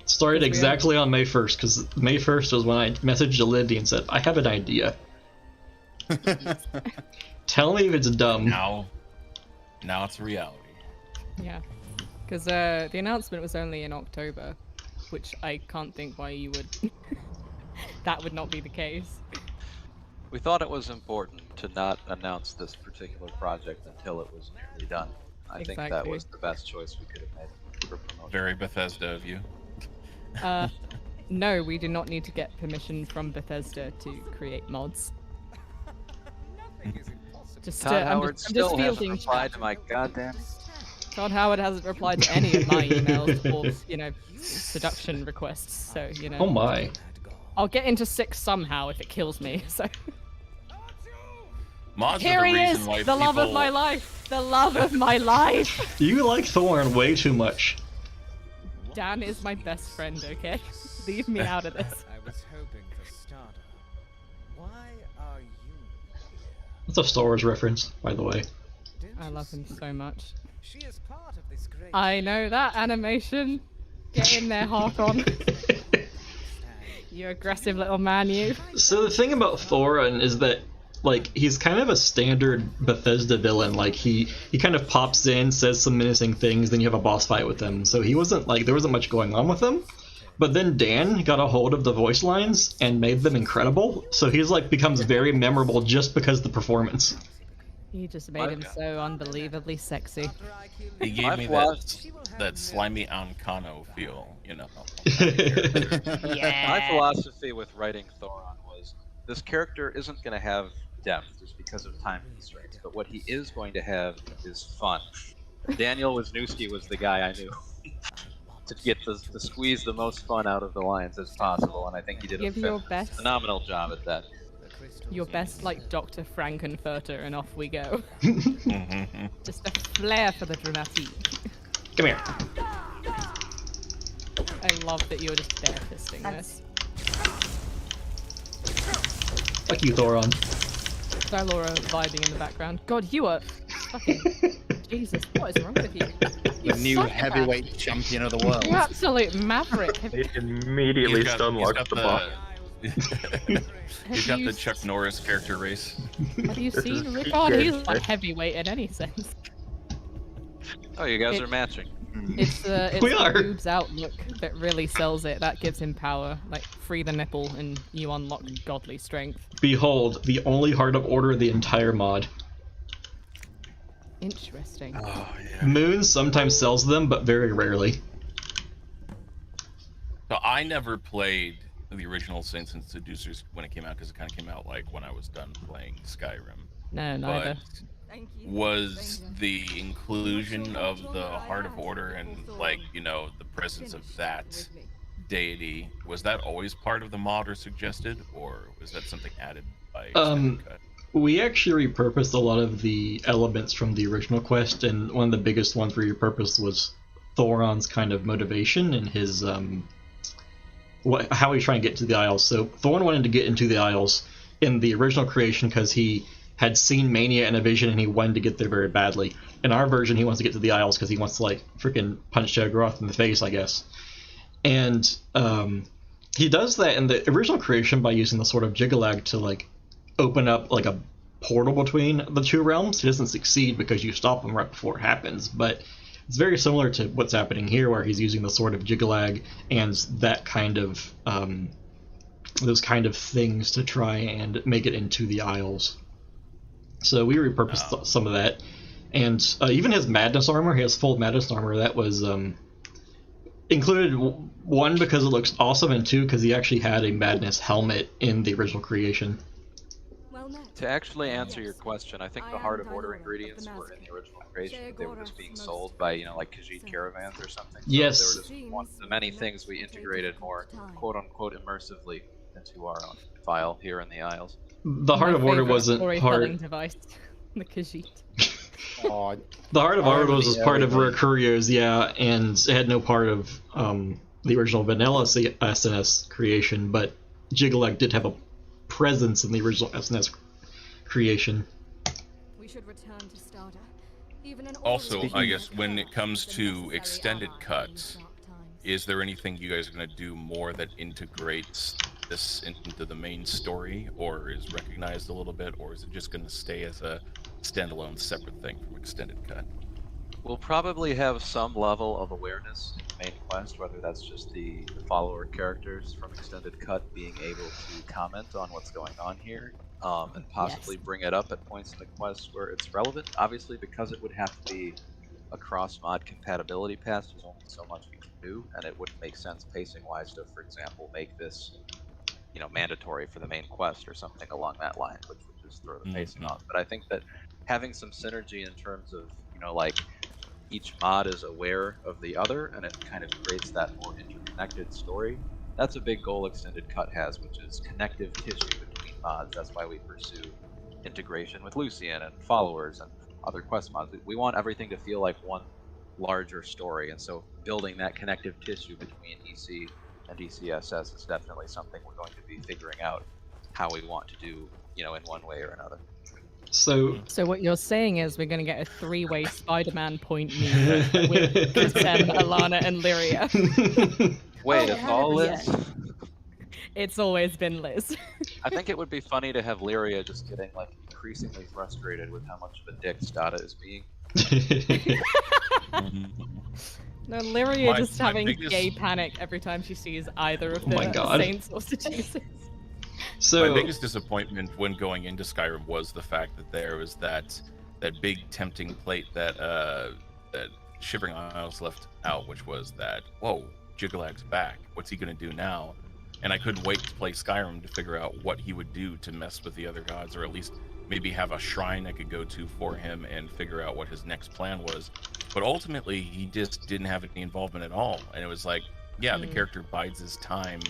Started exactly on May 1st, because May 1st was when I messaged Lindy and said, I have an idea. Tell me if it's dumb. Now it's reality. Yeah, because the announcement was only in October, which I can't think why you would... that would not be the case. We thought it was important to not announce this particular project until it was nearly done. I think that was the best choice we could have made for promotion. Very Bethesda of you. No, we do not need to get permission from Bethesda to create mods. Todd Howard still hasn't replied to my goddamn... Todd Howard hasn't replied to any of my emails or, you know, seduction requests, so, you know. Oh my. I'll get into 6 somehow if it kills me, so... Mods Here are he reason is! why The love of my life! The love of my life! You like Thorn way too much. Dan is my best friend, okay? Leave me out of this. I was hoping for starter. Why are you here? That's a Star Wars reference, by the way. I love him so much. She is part of this great... I know that animation. Get in there, Harkon. You aggressive little man, you. So the thing about Thorin is that, like, he's kind of a standard Bethesda villain. Like, he kind of pops in, says some menacing things, then you have a boss fight with him. So he wasn't, like, there wasn't much going on with him. But then Dan got a hold of the voice lines and made them incredible. So he's, like, becomes very memorable just because of the performance. He just made him so unbelievably sexy. He gave me that slimy Ancano feel, you know. Yeah. My philosophy with writing Thoron was, this character isn't going to have depth just because of time constraints, but what he is going to have is fun. Daniel Wisniewski was the guy I knew to get to squeeze the most fun out of the lines as possible, and I think he did a phenomenal job at that. Your best, like, Dr. Frankenfurter, and off we go. Just a flair for the dramatique. Come here. I love that you're just there fisting this. Fuck you, Thoron. Laura vibing in the background. God, you are fucking... Jesus, what is wrong with you? The new heavyweight champion of the world. You absolute maverick. It immediately stunlocks the boss. He's got the Chuck Norris character race. Have you seen Rickon? He's not heavyweight in any sense. Oh, you guys are matching. It's the boobs out look that really sells it. That gives him power. Like, free the nipple and you unlock godly strength. Behold, the only Heart of Order of the entire mod. Interesting. Oh, yeah. Moon sometimes sells them, but very rarely. So I never played the original Saints and Seducers when it came out, because it kind of came out like when I was done playing Skyrim. No, neither. But was the inclusion of the Heart of Order and, like, you know, the presence of that deity, was that always part of the mod or suggested, or was that something added by Extended Cut? We actually repurposed a lot of the elements from the original quest, and one of the biggest ones we repurposed was Thoron's kind of motivation and his how he's trying to get to the Isles. So Thorin wanted to get into the Isles in the original creation because he had seen Mania in a vision and he wanted to get there very badly. In our version, he wants to get to the Isles because he wants to, like, freaking punch Sheogorath in the face, I guess. And he does that in the original creation by using the Sword of Jiggalag to, like, open up, like, a portal between the two realms. He doesn't succeed because you stop him right before it happens, but it's very similar to what's happening here, where he's using the Sword of Jiggalag and that kind of those kind of things to try and make it into the Isles. So we repurposed some of that, and even his Madness armor, he has full Madness armor. That was included, one, because it looks awesome, and two, because he actually had a Madness helmet in the original creation. To actually answer your question, I think the Heart of Order ingredients were in the original creation, but they were just being sold by, you know, like Khajiit caravans or something. So yes. They were just one of the many things we integrated more quote-unquote immersively into our own file here in the Isles. The Heart of Order wasn't part... device, the Khajiit. The Heart of Order was part of Rare Couriers, yeah, and it had no part of the original vanilla SNS creation, but Jiggalag did have a presence in the original SNS creation. We should return to Starter. Even an Also, orderly I guess world when it comes is a to necessary extended ally in cuts, these dark times. is there anything you guys are going to do more that integrates this into the main story, or is recognized a little bit, or is it just going to stay as a standalone separate thing from extended cut? We'll probably have some level of awareness in the main quest, whether that's just the follower characters from Extended Cut being able to comment on what's going on here, and possibly bring it up at points in the quest where it's relevant. Obviously, because it would have to be a cross-mod compatibility pass, there's only so much we can do, and it wouldn't make sense pacing-wise to, for example, make this, you know, mandatory for the main quest or something along that line, which would just throw the pacing off. But I think that having some synergy in terms of, you know, like, each mod is aware of the other, and it kind of creates that more interconnected story. That's a big goal Extended Cut has, which is connective tissue between mods. That's why we pursue integration with Lucian and followers and other quest mods. We want everything to feel like one larger story, and so building that connective tissue between EC and ECSS is definitely something we're going to be figuring out how we want to do, you know, in one way or another. So what you're saying is we're going to get a three-way Spider-Man point me with Sam, Alana, and Lyria. Wait, it's all Liz? It's always been Liz. I think it would be funny to have Lyria just getting like increasingly frustrated with how much of a dick Stada is being. No, Lyria just my having biggest- gay panic every time she sees either of my the God. Saints or Seducers. So my biggest disappointment when going into Skyrim was the fact that there was that big tempting plate that that Shivering Isles left out, which was that, whoa, Jiggalag's back. What's he gonna do now? And I couldn't wait to play Skyrim to figure out what he would do to mess with the other gods, or at least maybe have a shrine I could go to for him and figure out what his next plan was. But ultimately, he just didn't have any involvement at all. And it was like, yeah, the character bides his time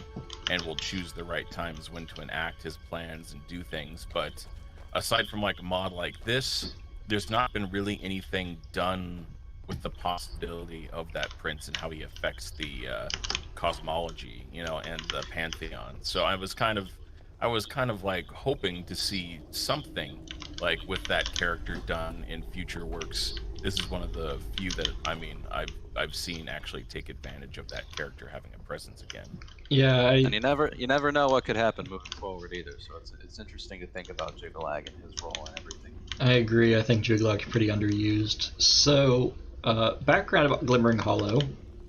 and will choose the right times when to enact his plans and do things. But aside from like a mod like this, there's not been really anything done with the possibility of that prince and how he affects the cosmology, you know, and the pantheon. So I was kind of like hoping to see something like with that character done in future works. This is one of the few that I've seen actually take advantage of that character having a presence again. yeah, And you never know what could happen moving forward either. So it's interesting to think about Jiggalag and his role and everything. I agree. I think Jiggalag's pretty underused. So, background about Glimmering Hollow,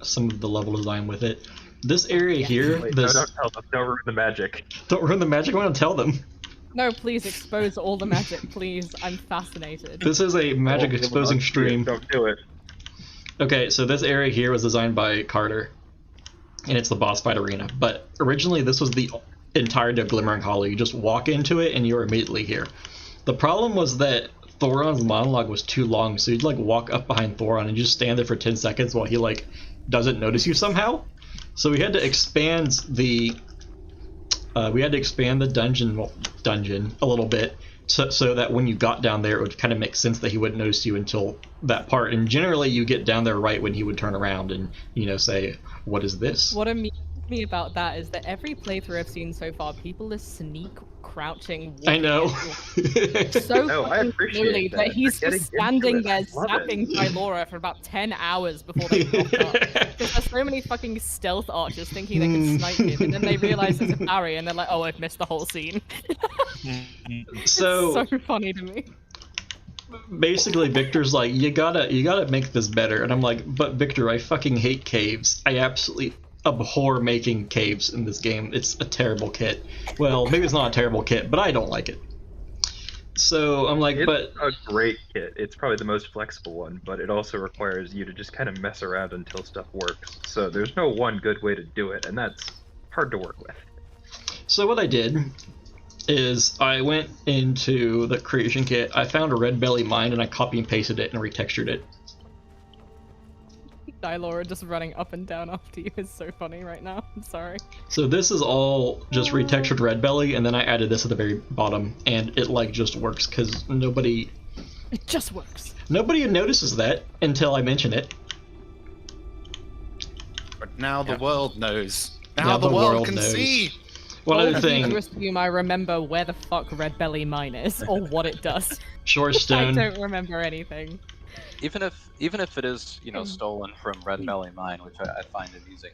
some of the level design with it. This area here, Wait, this... no, don't tell them. Don't ruin the magic. Don't ruin the magic. I want to tell them. No, please expose all the magic, please. I'm fascinated. This is a magic exposing stream. Don't do it. Okay, so this area here was designed by Carter, and it's the boss fight arena. But originally, this was the entirety of Glimmering Hollow. You just walk into it, and you're immediately here. The problem was that Thoron's monologue was too long, so you'd like walk up behind Thoron and just stand there for 10 seconds while he like doesn't notice you somehow. So we had to expand the dungeon a little bit so that when you got down there, it would kind of make sense that he wouldn't notice you until that part. And generally, you get down there right when he would turn around and, you know, say, "What is this?" What amused me about that is that every playthrough I've seen so far, people are crouching. I know. So No, I fucking appreciate slowly that. that he's You're just getting into standing it. there I love it. zapping Kylora for about 10 hours before they pop up. Because there's so many fucking stealth archers thinking they can snipe him, and then they realize it's a parry, and they're like, "Oh, I've missed the whole scene." So It's so funny to me. basically, Victor's like, you gotta make this better, and I'm like, but Victor, I fucking hate caves. I absolutely abhor making caves in this game. It's a terrible kit. Well, maybe it's not a terrible kit, but I don't like it. So I'm like, It's but a great kit. It's probably the most flexible one, but it also requires you to just kind of mess around until stuff works. So there's no one good way to do it, and that's hard to work with. So what I did is I went into the creation kit, I found a red belly mine, and I copy and pasted it and retextured it. Dylora just running up and down after you is so funny right now. I'm sorry. So this is all just retextured red belly, and then I added this at the very bottom, and it like just works because nobody just works. Nobody notices that until I mention it. But Now the world knows. Now Now the the world world can knows. see. One other Bold thing, futurist assume I remember where the fuck Red Belly Mine is or what it does. I Shorestone. don't remember anything. Even if it is, you know, stolen from Red Belly Mine, which I find amusing.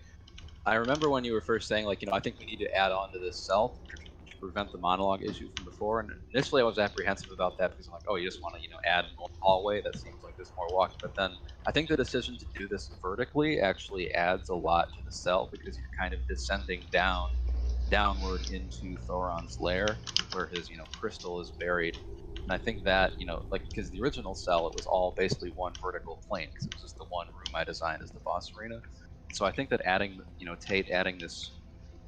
I remember when you were first saying, like, you know, I think we need to add on to this cell to prevent the monologue issue from before. And initially I was apprehensive about that because I'm like, oh, you just want to, you know, add more hallway. That seems like there's more walking. But then I think the decision to do this vertically actually adds a lot to the cell because you're kind of descending downward into Thoron's lair where his, you know, crystal is buried. And I think that, you know, like, because the original cell, it was all basically one vertical plane because it was just the one room I designed as the boss arena. So I think that adding, you know, Tate adding this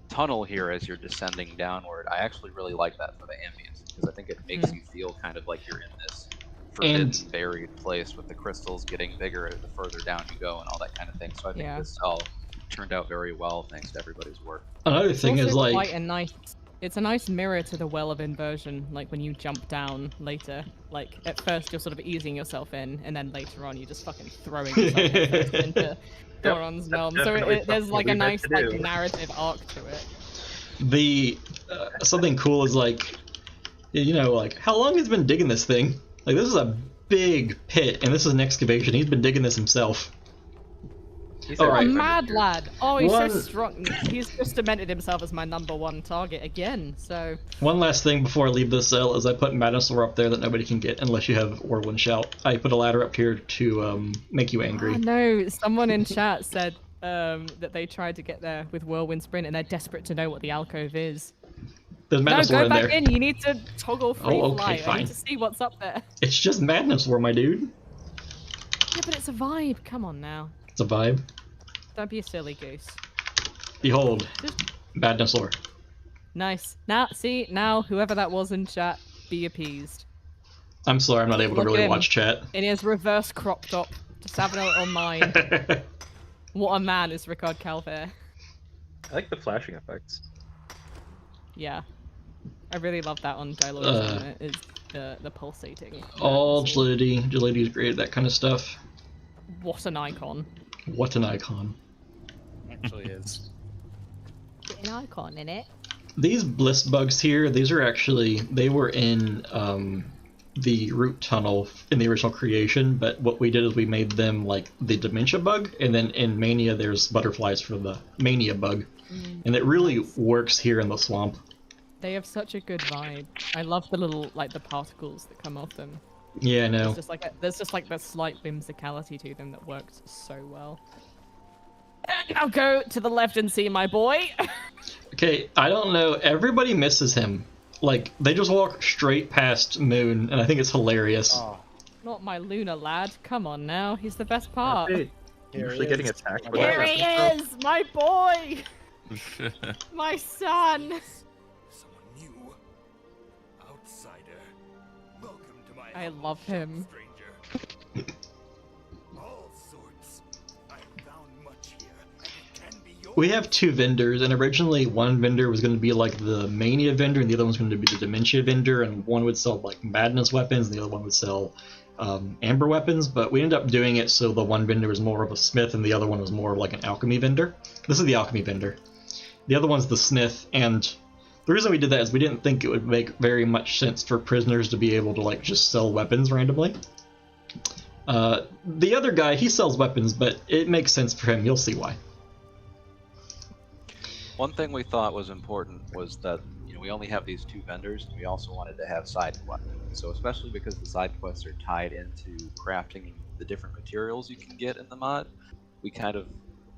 tunnel here as you're descending downward, I actually really like that for the ambience because I think it makes you feel kind of like you're in this forbidden, buried place with the crystals getting bigger the further down you go and all that kind of thing. So I think this all turned out very well thanks to everybody's work. Another thing is like quite a nice. It's a nice mirror to the Well of Inversion, like when you jump down later. Like, at first you're sort of easing yourself in, and then later on you're just fucking throwing yourself headfirst into Thoron's realm. So there's like a nice like narrative arc to it. The something cool is like, you know, like how long has he been digging this thing? Like this is a big pit, and this is an excavation. He's been digging this himself. He's a mad lad. Oh, he's so strong. He's just cemented himself as my #1 target again. So one last thing before I leave this cell is I put Madnessor up there that nobody can get unless you have Whirlwind Shout. I put a ladder up here to make you angry. Oh, no, someone in chat said that they tried to get there with Whirlwind Sprint and they're desperate to know what the alcove is. There's Madnessor no, go in back there. in. You need to toggle free okay, flight. fine. I need to see what's up there. It's just Madnessor, my dude. Yeah, but it's a vibe. Come on now. It's a vibe. Don't be a silly goose. Behold, Madnessor. Nice. Now, see, now whoever that was in chat, be appeased. I'm sorry, I'm not able to really watch chat. In his reverse crop top, just having a little mind. What a man is Ricard Calvaire. I like the flashing effects. Yeah. I really love that on Dylor's is the pulsating. All agility. Agility is great, that kind of stuff. What an icon. What an icon. Actually is. An icon in it. These bliss bugs here, these are actually, they were in the root tunnel in the original creation, but what we did is we made them like the dementia bug, and then in Mania there's butterflies for the mania bug. And it really works here in the swamp. They have such a good vibe. I love the little, like, the particles that come off them. Yeah, I know. There's just like that slight whimsicality to them that works so well. Now go to the left and see my boy. Okay, I don't know. Everybody misses him. Like, they just walk straight past Moon, and I think it's hilarious. Oh. Not my Luna lad. Come on now. He's the best part. Usually getting attacked. Here he is! My boy! My son! Someone new. Outsider. Welcome to my I love him. stranger. All sorts. I have found much here, and it can be yours. We have two vendors, and originally one vendor was going to be like the Mania vendor, and the other one's going to be the Dementia vendor, and one would sell like Madness weapons, and the other one would sell Amber weapons, but we ended up doing it so the one vendor was more of a smith, and the other one was more of like an alchemy vendor. This is the alchemy vendor. The other one's the smith, and the reason we did that is we didn't think it would make very much sense for prisoners to be able to like just sell weapons randomly. The other guy, he sells weapons, but it makes sense for him. You'll see why. One thing we thought was important was that, you know, we only have these two vendors, and we also wanted to have side quests. So especially because the side quests are tied into crafting the different materials you can get in the mod, we kind of,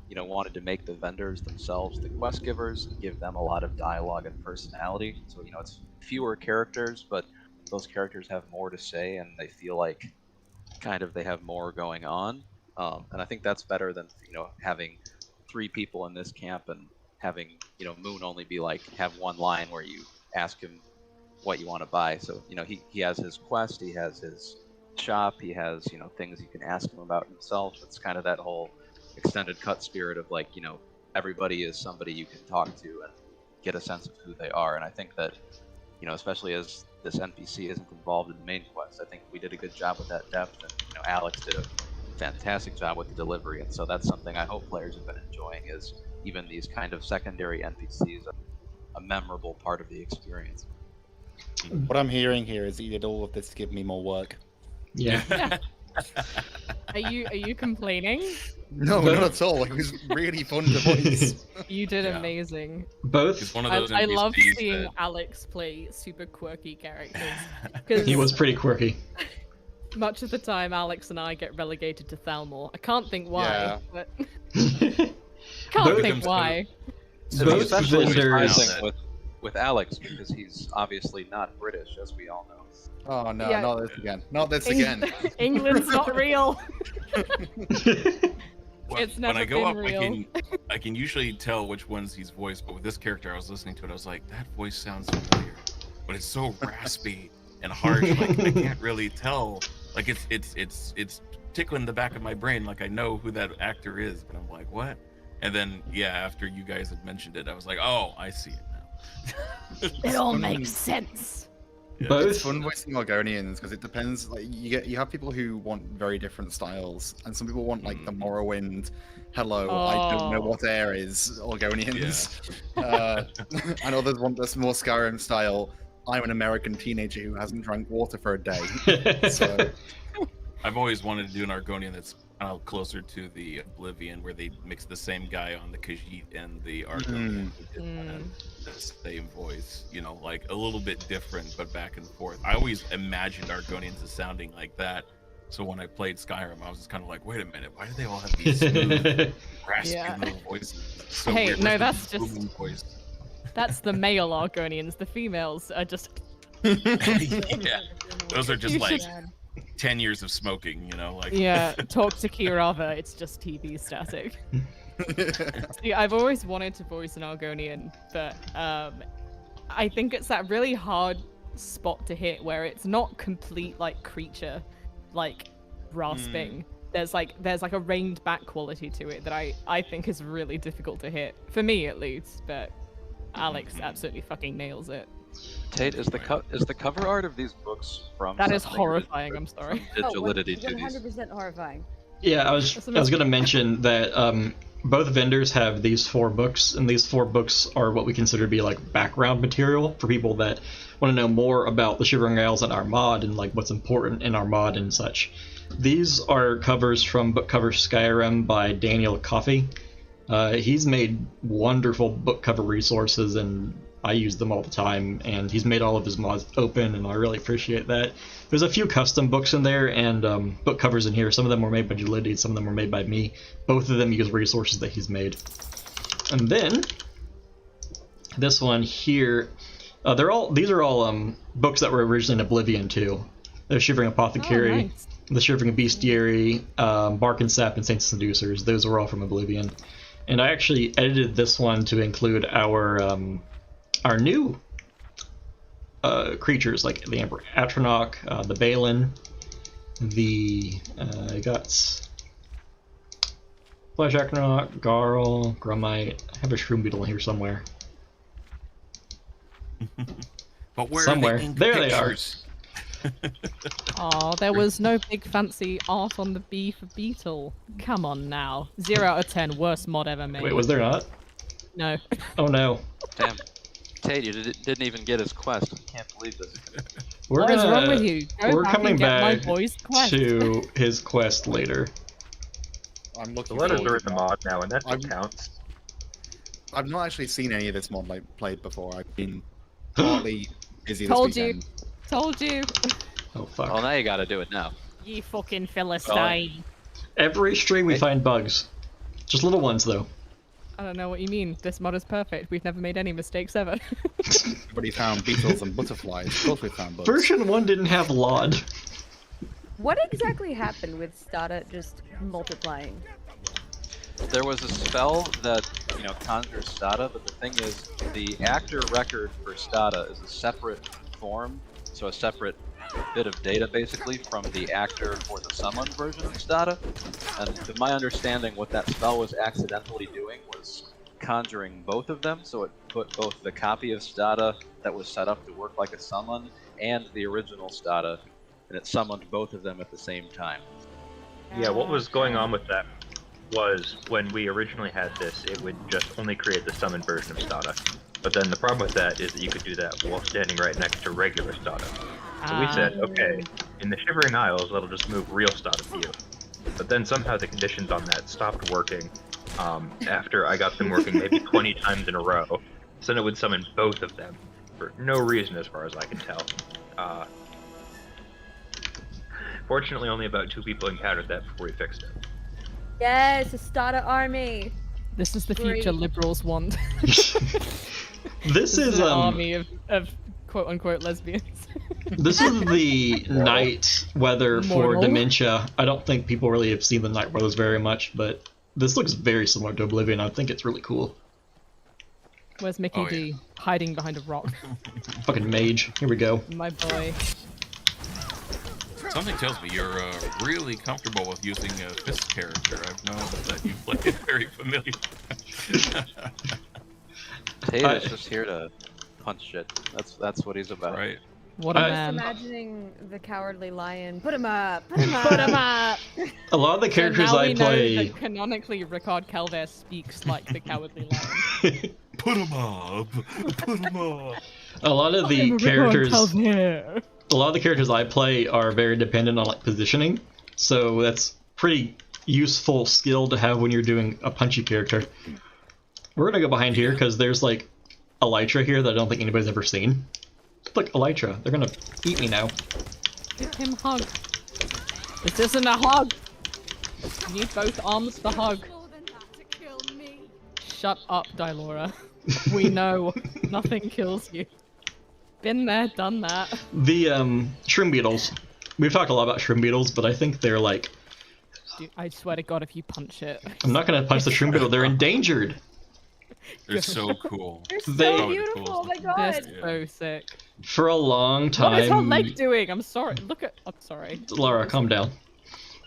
you know, wanted to make the vendors themselves the quest givers and give them a lot of dialogue and personality. So, you know, it's fewer characters, but those characters have more to say, and they feel like kind of they have more going on. And I think that's better than, you know, having 3 people in this camp and having, you know, Moon only be like, have one line where you ask him what you want to buy. So, you know, he has his quest, he has his shop, he has, you know, things you can ask him about himself. It's kind of that whole extended cut spirit of like, you know, everybody is somebody you can talk to and get a sense of who they are. And I think that, you know, especially as this NPC isn't involved in the main quest, I think we did a good job with that depth, and, you know, Alex did a fantastic job with the delivery, and so that's something I hope players have been enjoying. Is even these kind of secondary NPCs are a memorable part of the experience. What I'm hearing here is he did all of this to give me more work. Yeah. Are you complaining? No, not at all. It was really fun to voice. You did amazing. Both. He's one of those I love NPCs seeing that- Alex play super quirky characters. He was pretty quirky. Much of the time, Alex and I get relegated to Thalmor. I can't think why, Yeah. but Both can't think of them- why. It's Both especially vendors. surprising with Alex because he's obviously not British, as we all know. Oh no, Yeah. not this again. Not this again. England's not real. It's never when I go been up, real. I can usually tell which one's he's voiced, but with this character, I was listening to it, I was like, that voice sounds familiar, but it's so raspy and harsh, like I can't really tell. Like it's tickling the back of my brain, like I know who that actor is, but I'm like, what? And then after you guys had mentioned it, I was like, oh, I see it now. It all makes sense. Both. It's fun voicing Argonians because it depends. Like you have people who want very different styles, and some people want like the Morrowind. Hello, I don't know what air is Argonians. And others want this more Skyrim style. I'm an American teenager who hasn't drank water for a day. So I've always wanted to do an Argonian that's closer to the Oblivion, where they mix the same guy on the Khajiit and the Argonian. The same voice, like a little bit different, but back and forth. I always imagined Argonians as sounding like that. So when I played Skyrim, I was just kind of like, wait a minute, why do they all have these smooth, raspy little voices? It's so Hey, weird. no, Where's the that's just- booming voice? That's the male Argonians. The females are just. Yeah, those are just You like should- 10 years of smoking, like. Yeah, talk to Kirava, it's just TV static. See, I've always wanted to voice an Argonian, but I think it's that really hard spot to hit where it's not complete like creature, like rasping. There's like a reined back quality to it that I think is really difficult to hit for me at least. But Alex absolutely fucking nails it. Tate, is the cover art of these books from? That is something horrifying. I'm sorry. Did Validity do these? 100% horrifying. Yeah, I was going to mention that both vendors have these 4 books, and these 4 books are what we consider to be like background material for people that want to know more about the Shivering Isles and our mod and like what's important in our mod and such. These are covers from Book Cover Skyrim by Daniel Coffey. He's made wonderful book cover resources, and I use them all the time, and he's made all of his mods open, and I really appreciate that. There's a few custom books in there and book covers in here. Some of them were made by Gelidity, some of them were made by me. Both of them use resources that he's made. And then this one here, these are all books that were originally in Oblivion too. The Shivering Apothecary, Oh, nice. The Shivering Bestiary, Bark and Sap, and Saints Seducers. Those were all from Oblivion. And I actually edited this one to include our new creatures, like the Emperor Atronach, the Balin, I got Flash Atronach, Garl, Grumite. I have a Shroom Beetle in here somewhere. But where Somewhere. are the ink There pictures? Oh, there was no big fancy art on the B for Beetle. Come on now. 0 out of 10, worst mod ever made. Wait, was there not? No. Oh no. Damn. Tate, you didn't even get his quest. I can't believe this. What is wrong with you? Go We're back coming and get my back boy's quest. to his quest later. I'm looking. The letters forward are to in the mod now, and that I'm- counts. I've not actually seen any of this mod like played before. I've been partly busy this Told you. weekend. Told you. Oh fuck. Well, now you got to do it now. You fucking Philistine. Every stream we find bugs. Just little ones though. I don't know what you mean. This mod is perfect. We've never made any mistakes ever. Everybody found beetles and butterflies. Of course we found bugs. Version 1 didn't have LOD. What exactly happened with Starter just multiplying? There was a spell that, conjures Stada, but the thing is, the actor record for Stada is a separate form, so a separate bit of data, basically, from the actor for the summoned version of Stada. And to my understanding, what that spell was accidentally doing was conjuring both of them, so it put both the copy of Stada that was set up to work like a summon, and the original Stada, and it summoned both of them at the same time. Yeah, what was going on with that was when we originally had this, it would just only create the summoned version of Stada. But then the problem with that is that you could do that while standing right next to regular Stada. So we said, okay, in the Shivering Isles, that'll just move real Stada to you. But then somehow the conditions on that stopped working after I got them working maybe 20 times in a row. So then it would summon both of them for no reason as far as I can tell. Fortunately, only about 2 people encountered that before we fixed it. Yes, a Stada army. This is the future liberals want. This is an army of quote unquote lesbians. This is the night weather for Mortal. dementia. I don't think people really have seen the night weathers very much, but this looks very similar to Oblivion. I think it's really cool. Where's Mickey D? Hiding behind a rock. Fucking mage. Here we go. My boy. Something tells me you're really comfortable with using a fist character. I've known that you play it very familiar. Tate is just here to punch shit. That's what he's about. Right. What a I'm man. just imagining the Cowardly Lion. Put him up! Put him up! Put him up! A lot of the characters so now I we play. know that canonically, Ricard Calver speaks like the Cowardly Lion. Put him up. Put him up. A lot of the I'm characters. Ricard Calver. A lot of the characters I play are very dependent on like positioning, so that's pretty useful skill to have when you're doing a punchy character. We're gonna go behind here because there's like Elytra here that I don't think anybody's ever seen. Look, Elytra, they're gonna eat me now. Give him a hug. This isn't a hug. You need both arms to hug. Shut up, Dylora. We know nothing kills you. Been there, done that. The shroom beetles. We've talked a lot about shroom beetles, but I think they're like. Dude, I swear to God, if you punch it. I'm not gonna punch the shroom beetle. They're endangered. They're so cool. They're so They- beautiful, oh my god! They're so sick. For a long time. What is her leg doing? I'm sorry. Look at. I'm sorry. Laura, calm down.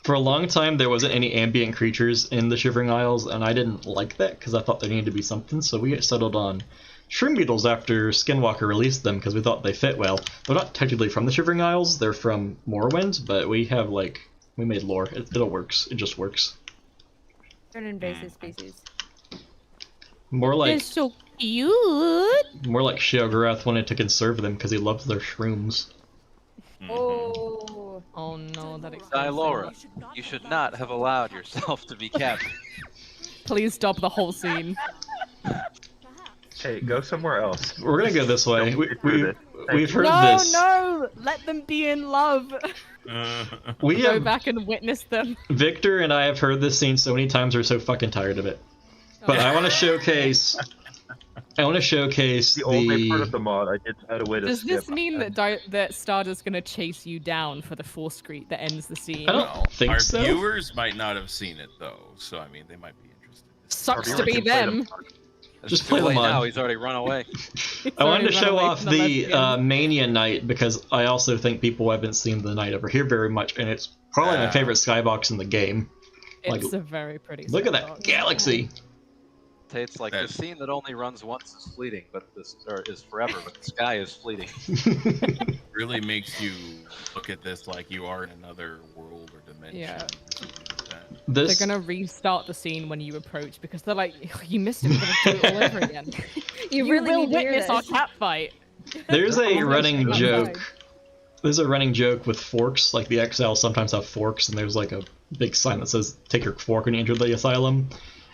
For a long time, there wasn't any ambient creatures in the Shivering Isles, and I didn't like that because I thought there needed to be something. So we settled on shroom beetles after Skinwalker released them because we thought they fit well. They're not technically from the Shivering Isles; they're from Morrowind, but we have we made lore. It works. It just works. They're an invasive species. More like They're so cute. more like Sheogorath wanted to conserve them because he loves their shrooms. Oh. Oh no, that explains. Dylora, you should not have allowed yourself to be captured. Please stop the whole scene. Hey, go somewhere else. We're gonna go this way. We've heard No, this. no! Let them be in love. We Go have back and witness them. Victor and I have heard this scene so many times. We're so fucking tired of it. But I want to showcase. I want to showcase the only part of the mod I did had a way to Does skip. this mean that that Stardust gonna chase you down for the Force-Crete that ends the scene? I don't think Our so. viewers might not have seen it though, so I mean they might be interested. Sucks to be them. Just It's play too the late mod. now. He's already run away. I wanted to Sorry, show run away off from the the lesbian. Mania Night because I also think people haven't seen the night over here very much, and it's probably my favorite skybox in the game. It's a very pretty. Look at skybox. that galaxy. Tate's like the scene that only runs once is fleeting, but is forever, but the sky is fleeting. Really makes you look at this like you are in another world or dimension. Yeah. Or something like that. This They're gonna restart the scene when you approach because they're like, you missed it. We're gonna do it all over again. You really will need to hear witness our this. cat fight. there's a running outside. joke. There's a running joke with forks. Like the exiles sometimes have forks, and there's like a big sign that says "Take your fork when you enter the asylum."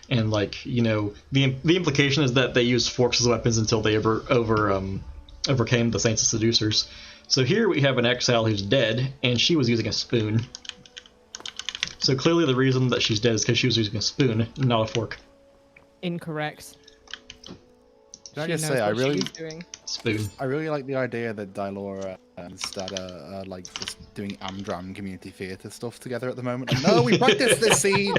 And like the implication is that they used forks as weapons until they overcame the Saints of Seducers. So here we have an exile who's dead, and she was using a spoon. So clearly the reason that she's dead is because she was using a spoon, not a fork. Incorrect. Can I She just knows say, I what really, she's doing. Spoon. I really like the idea that Dylora and Stada are like just doing Amdram community theater stuff together at the moment. Like, no, we practiced this scene.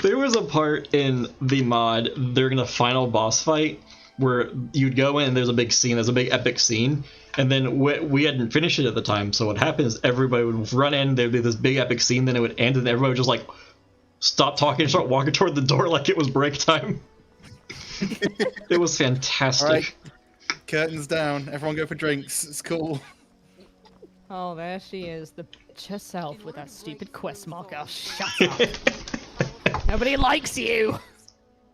There was a part in the mod during the final boss fight where you'd go in and there's a big scene, there's a big epic scene, and then we hadn't finished it at the time, so what happens is everybody would run in, there'd be this big epic scene, then it would end, and everybody would just like stop talking and start walking toward the door like it was break time. It was fantastic. All right, curtains down. Everyone go for drinks. It's cool. Oh, there she is, the bitch herself with that stupid quest marker. Shut up. Nobody likes you.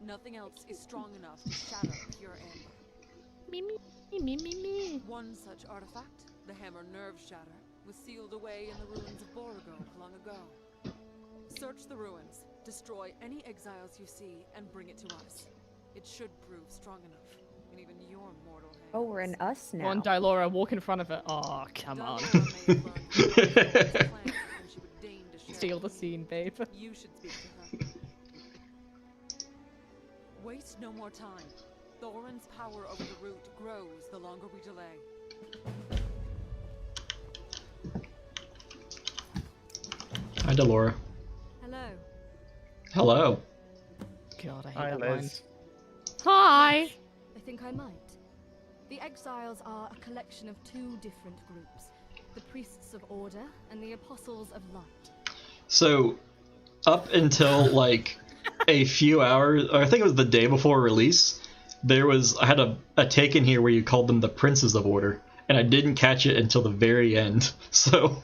Nothing else is strong enough to shatter pure amber. Me. One such artifact, the Hammer Nerve Shatter, was sealed away in the ruins of Borrego long ago. Search the ruins, destroy any exiles you see, and bring it to us. It should prove strong enough in even your mortal hands. Oh, we're in us now. One Dylora, walk in front of her. Oh, come on. Steal the scene, babe. You should speak to her. Waste no more time. Thorin's power over the root grows the longer we delay. Hi, Delora. Hello. Hello. God, I hate Hi, that Liz. line. Hi! I think I might. The Exiles are a collection of two different groups. The Priests of Order and the Apostles of Light. So, up until like a few hours, or I think it was the day before release, I had a take in here where you called them the Princes of Order, and I didn't catch it until the very end. So,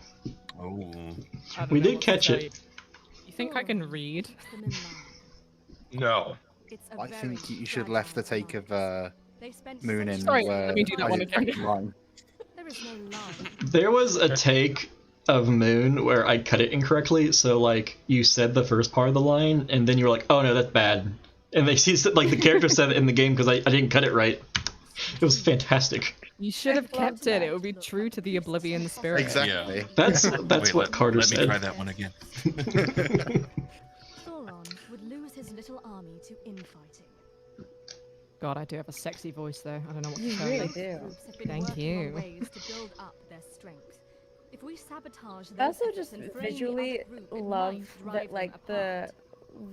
we did catch it. You think I can read? No. I think you should have left the take of Moon in. Sorry, let me do that one again. There is no line. There was a take of Moon where I cut it incorrectly, so like you said the first part of the line, and then you were like, "Oh no, that's bad," and they see like the character said it in the game because I didn't cut it right. It was fantastic. You should have kept it. It would be true to the Oblivion spirit. Exactly. Yeah. That's Wait, what Carter let said. me try that one again. Thoron would lose his little army to infighting. God, I do have a sexy voice though. I don't know what to You tell really you. do. Groups have been Thank working you. on ways to build up their strength. If we sabotage I those also efforts just and frame the visually other group, it love might drive that them like the apart.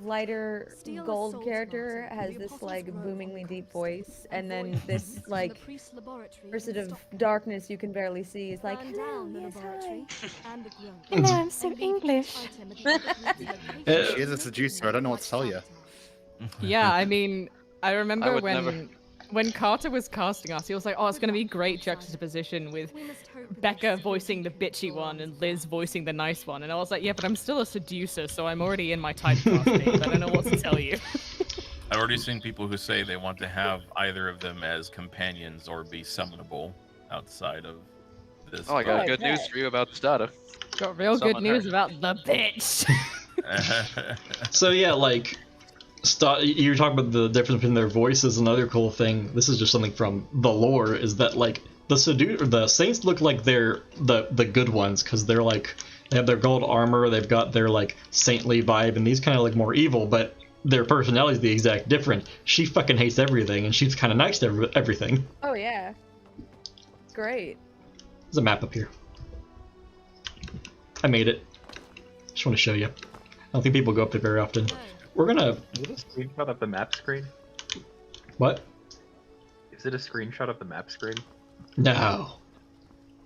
lighter Steal a gold soul's character martyr, has the this Apostles' like Grove boomingly on deep coast, voice, and then void this from like the priest's laboratory person can of stop them. darkness you can barely see is like, Burn hello, down the yes, laboratory hi. and the grove. Hello, I'm so And leave each English. item at the other group's location. She is a seducer. I don't know what to tell you. Yeah, I mean, I remember would when never- when Carter was casting us, he was like, "Oh, it's going to be great juxtaposition with Becca voicing the bitchy one and Liz voicing the nice one." And I was like, "Yeah, but I'm still a seducer, so I'm already in my typecast phase. I don't know what to tell you." I've already seen people who say they want to have either of them as companions or be summonable outside of this. Oh, I got good news for you about the starter. Got real good Summon her. news about the bitch. So yeah, like, you're talking about the difference between their voices. Another cool thing, this is just something from the lore, is that like the Saints look like they're the good ones because they're like they have their gold armor, they've got their like saintly vibe, and these kind of look more evil, but their personality is the exact different. She fucking hates everything, and she's kind of nice to everything. Oh yeah, great. There's a map up here. I made it. Just want to show you. I don't think people go up there very often. We're gonna. Is it a screenshot of the map screen? What? Is it a screenshot of the map screen? No.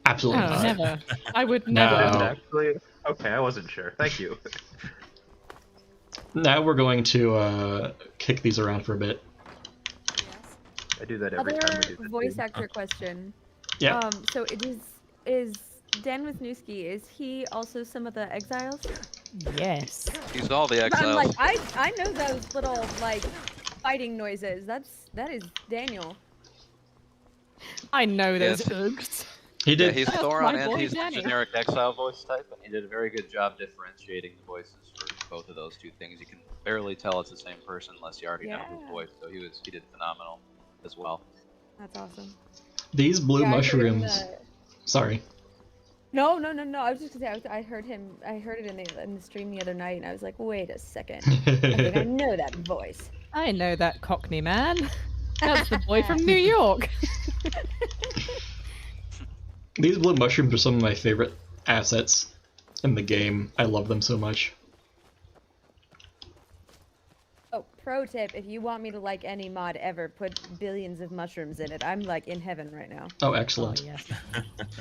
Absolutely Oh, not. never. I would No. never. Is it actually? Okay, I wasn't sure. Thank you. Now we're going to kick these around for a bit. I do that every time we do Other this. voice actor question. Yeah. So it is Dan Wisniewski, is he also some of the Exiles? Yes. He's all the I'm exiles. like, I know those little like fighting noises. That is Daniel. I know those Yes. oogs. He Yeah, did. he's That's Thoron my and boy, he's the Danny. generic exile voice type, and he did a very good job differentiating the voices for both of those two things. You can barely tell it's the same person unless you already know his Yeah. voice. So he did phenomenal as well. That's awesome. These blue Yeah, I heard him, mushrooms. Sorry. No. I was just gonna say I heard him. I heard it in the stream the other night, and I was like, wait a second. I think I know that voice. I know that Cockney man. That's the boy from New York. These blue mushrooms are some of my favorite assets in the game. I love them so much. Oh, pro tip: if you want me to like any mod ever, put billions of mushrooms in it. I'm like in heaven right now. Oh, excellent. Oh, yes.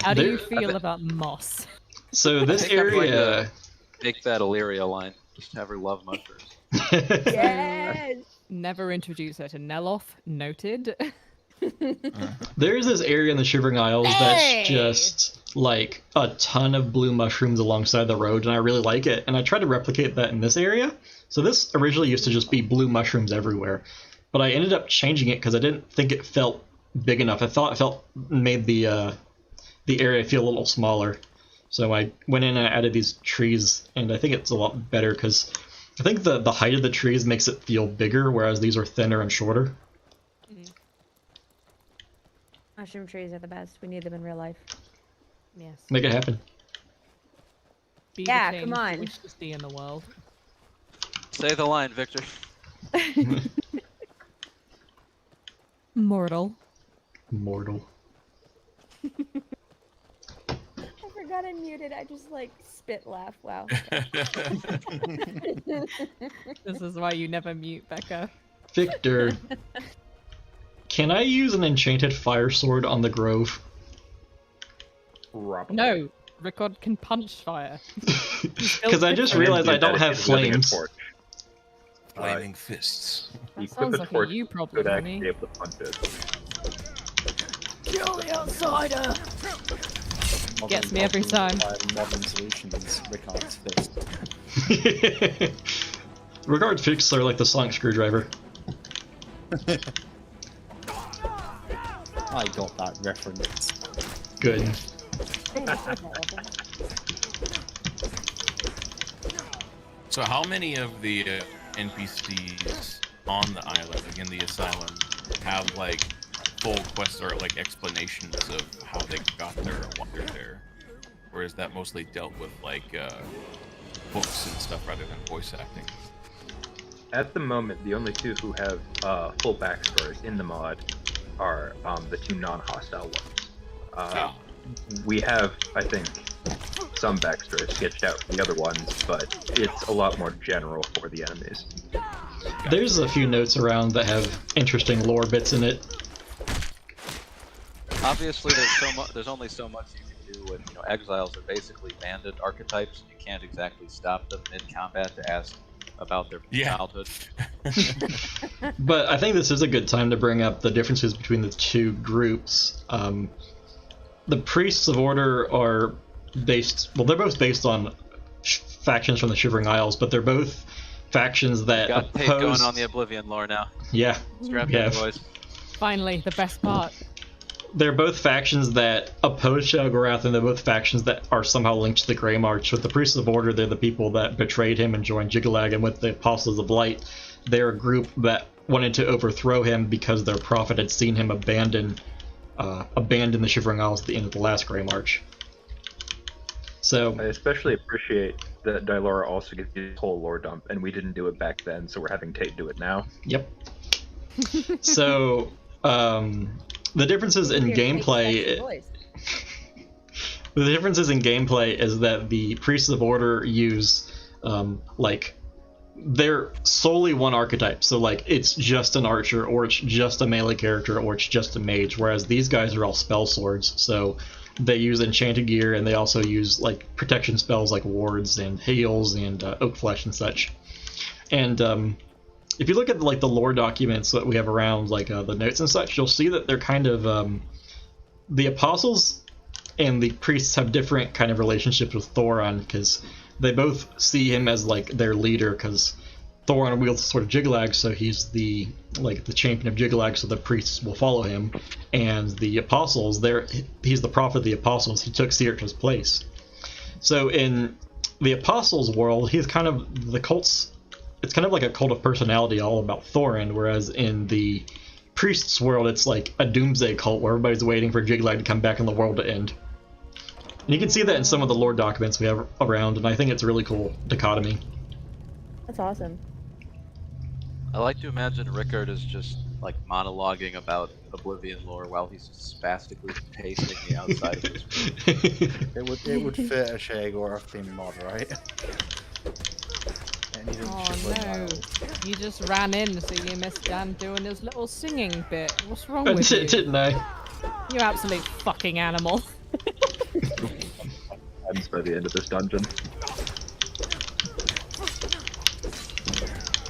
How do you There- feel about moss? So this I think I'm going area. to make that Illyria line. Just have her love mushrooms. Yes. Never introduce her to Neloth. Noted. There's this area in the Shivering Isles Hey! that's just like a ton of blue mushrooms alongside the road, and I really like it. And I tried to replicate that in this area. So this originally used to just be blue mushrooms everywhere, but I ended up changing it because I didn't think it felt big enough. I thought it made the area feel a little smaller. So I went in and I added these trees, and I think it's a lot better because I think the height of the trees makes it feel bigger, whereas these are thinner and shorter. Mushroom trees are the best. We need them in real life. Yes. Make it happen. Be Yeah, the come change on. we wish to see in the world. Say the line, Victor. Mortal. Mortal. I forgot I muted. I just like spit laugh. Wow. This is why you never mute, Becca. Victor, can I use an enchanted fire sword on the grove? Probably. No, Rickard can punch fire. Because I just realized I don't have flames. Flaming fists. That sounds like a you problem could for actually me. be able to punch it. Kill the outsider! Gets me every time. Modern solutions, Rickard's fist. Rickard's fists are like the sonic screwdriver. I got that reference. Good. So how many of the NPCs on the island, like in the asylum, have like full quests or like explanations of how they got there or why they're there? Or is that mostly dealt with like books and stuff rather than voice acting? At the moment, the only two who have full backstories in the mod are the two non-hostile ones. We have, I think, some backstory sketched out for the other ones, but it's a lot more general for the enemies. There's a few notes around that have interesting lore bits in it. Obviously, there's only so much you can do with, exiles are basically bandit archetypes, and you can't exactly stop them mid-combat to ask about their childhood. But I think this is a good time to bring up the differences between the two groups. The Priests of Order are based, well, they're both based on factions from the Shivering Isles, but they're both factions that Got oppose... Tate going on the Oblivion lore now. Yeah. Strap Yeah. in, boys. Finally, the best part. They're both factions that oppose Shelgorath, and they're both factions that are somehow linked to the Grey March. With the Priests of Order, they're the people that betrayed him and joined Jiggalag, and with the Apostles of Light, they're a group that wanted to overthrow him because their prophet had seen him abandon the Shivering Isles at the end of the last Grey March. So I especially appreciate that Dylora also gets this whole lore dump, and we didn't do it back then, so we're having Tate do it now. Yep. So, the differences in gameplay... The differences in gameplay is that the Priests of Order use, they're solely one archetype. So, it's just an archer, or it's just a melee character, or it's just a mage, whereas these guys are all spell swords. So, they use enchanted gear, and they also use, protection spells like wards and heals and oak flesh and such. And, if you look at, the lore documents that we have around, the notes and such, you'll see that they're kind of, the Apostles and the Priests have different kind of relationships with Thoron, because they both see him as, their leader, because Thoron wields the Sword of Jiggalag, so he's the champion of Jiggalag, so the Priests will follow him. And the Apostles, he's the prophet of the Apostles, he took Sirta's place. So in the Apostles' world, he's kind of the cult's, it's kind of like a cult of personality all about Thorin, whereas in the Priest's world, it's like a doomsday cult where everybody's waiting for Jiggalag to come back and the world to end. And you can see that in some of the lore documents we have around, and I think it's a really cool dichotomy. That's awesome. I like to imagine Rickard is just monologuing about Oblivion lore while he's just spastically pacing the outside of his room. It would fit a Shagor theme mod, right? Oh no, you just ran in so you missed Dan doing his little singing bit. What's wrong with you? Didn't I? You absolute fucking animal. Ends by the end of this dungeon.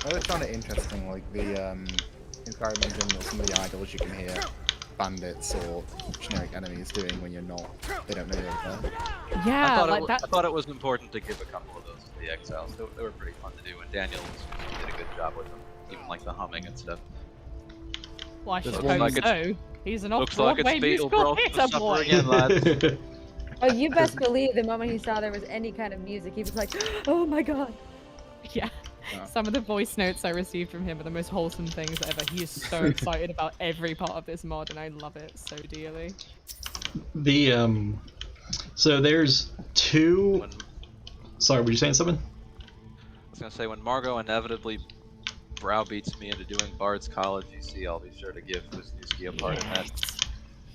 I always found it interesting, in Skyrim in general, some of the idols you can hear bandits or generic enemies doing when you're not. They don't know you're there. Yeah, I thought it was important to give a couple of those to the exiles. They were pretty fun to do, and Daniel did a good job with them, even like the humming and stuff. Well, I Looks suppose like it's- so. He's an Looks like off-Broadway it's fatal musical growth theatre to suffer boy. again, lads. Oh, you best believe the moment he saw there was any kind of music, he was like, "Oh my god!" Yeah. Some of the voice notes I received from him are the most wholesome things ever. He is so excited about every part of this mod, and I love it so dearly. So there's two. Sorry, were you saying something? I was gonna say, when Margot inevitably browbeats me into doing Bard's College UC, I'll be sure to give Wisniewski a part in that.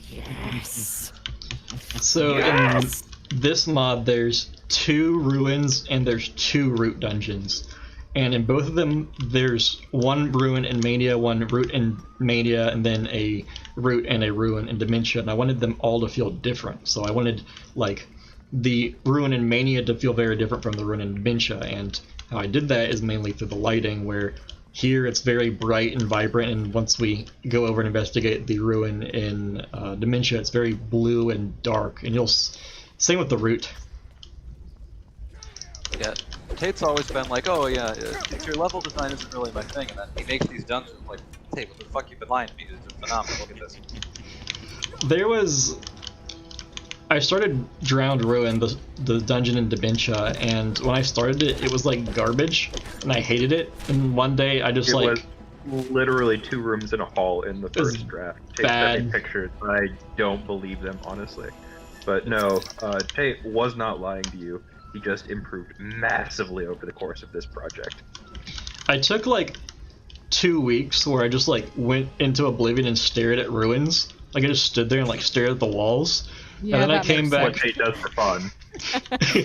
Yes. So in this mod, there's 2 ruins and there's 2 root dungeons. And in both of them, there's 1 ruin in Mania, 1 root in Mania, and then a root and a ruin in Dementia. And I wanted them all to feel different. So I wanted, like, the ruin in Mania to feel very different from the ruin in Dementia. And how I did that is mainly through the lighting, where here it's very bright and vibrant, and once we go over and investigate the ruin in Dementia, it's very blue and dark. And same with the root. Yeah, Tate's always been like, oh yeah, your level design isn't really my thing, and then he makes these dungeons like, Tate, what the fuck you been lying to me? It's phenomenal, look at this. I started Drowned Ruin, the dungeon in Dementia, and when I started it, it was like garbage, and I hated it, and one day I just it was literally 2 rooms in a hall in the first draft. Tate sent me pictures, and I don't believe them, honestly. But no, Tate was not lying to you. He just improved massively over the course of this project. I took like 2 weeks where I just like went into Oblivion and stared at ruins. Like I just stood there and like stared at the walls. Yeah, and then I came back. What Tate does for fun.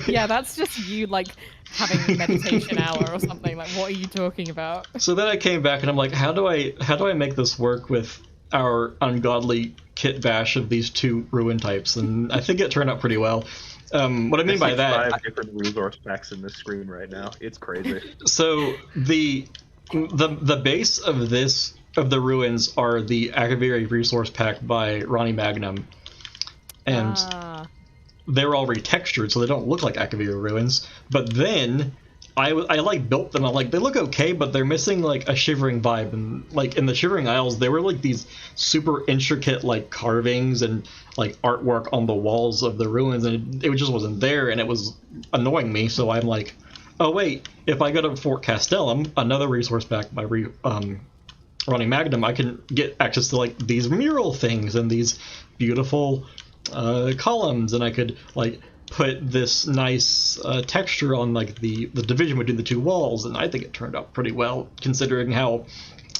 Yeah, that's just you like having a meditation hour or something. Like, what are you talking about? So then I came back and I'm like, how do I make this work with our ungodly kit bash of these 2 ruin types? And I think it turned out pretty well. What I mean by that, 5 different resource packs in this screen right now. It's crazy. So the base of the ruins are the Akaviri resource pack by Ronnie Magnum, and they're all retextured, so they don't look like Akaviri ruins. But then I like built them. I'm like, they look okay, but they're missing like a Shivering vibe. And like in the Shivering Isles, there were like these super intricate like carvings and like artwork on the walls of the ruins, and it just wasn't there, and it was annoying me. So I'm like, oh wait, if I go to Fort Castellum, another resource pack by Ronnie Magnum, I can get access to like these mural things and these beautiful columns, and I could like put this nice texture on like the division between the 2 walls, and I think it turned out pretty well considering how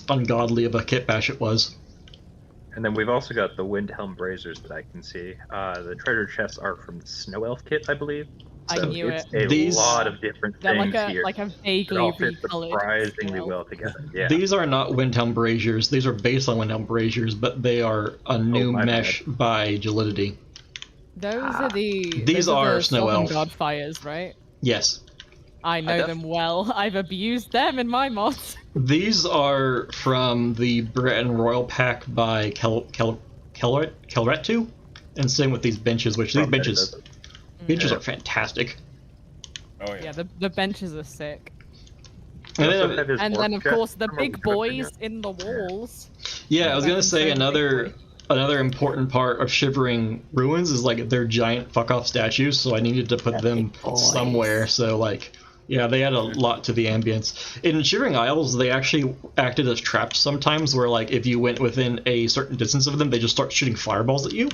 ungodly of a kit bash it was. And then we've also got the Windhelm Braziers that I can see. The treasure chests are from the Snow Elf kit, I believe. So I knew it's it. a lot of different things here. Like a vaguely that all fit recolored surprisingly well together. Yeah. These are not Windhelm Braziers. These are based on Windhelm Braziers, but they are a new mesh by Gelidity. Those are These those are the Snow Elf. God fires, right? Yes. I know them well. I've abused them in my mods. These are from the Breton Royal pack by Kelretu, and same with these benches, which these benches are fantastic. Oh yeah. Yeah, the benches are sick. And then of course the big boys in the walls. Yeah, I was gonna say another important part of Shivering Ruins is like their giant fuck off statues, so I needed to put them somewhere. So like, yeah, they add a lot to the ambience. In Shivering Isles, they actually acted as traps sometimes, where like if you went within a certain distance of them, they just start shooting fireballs at you.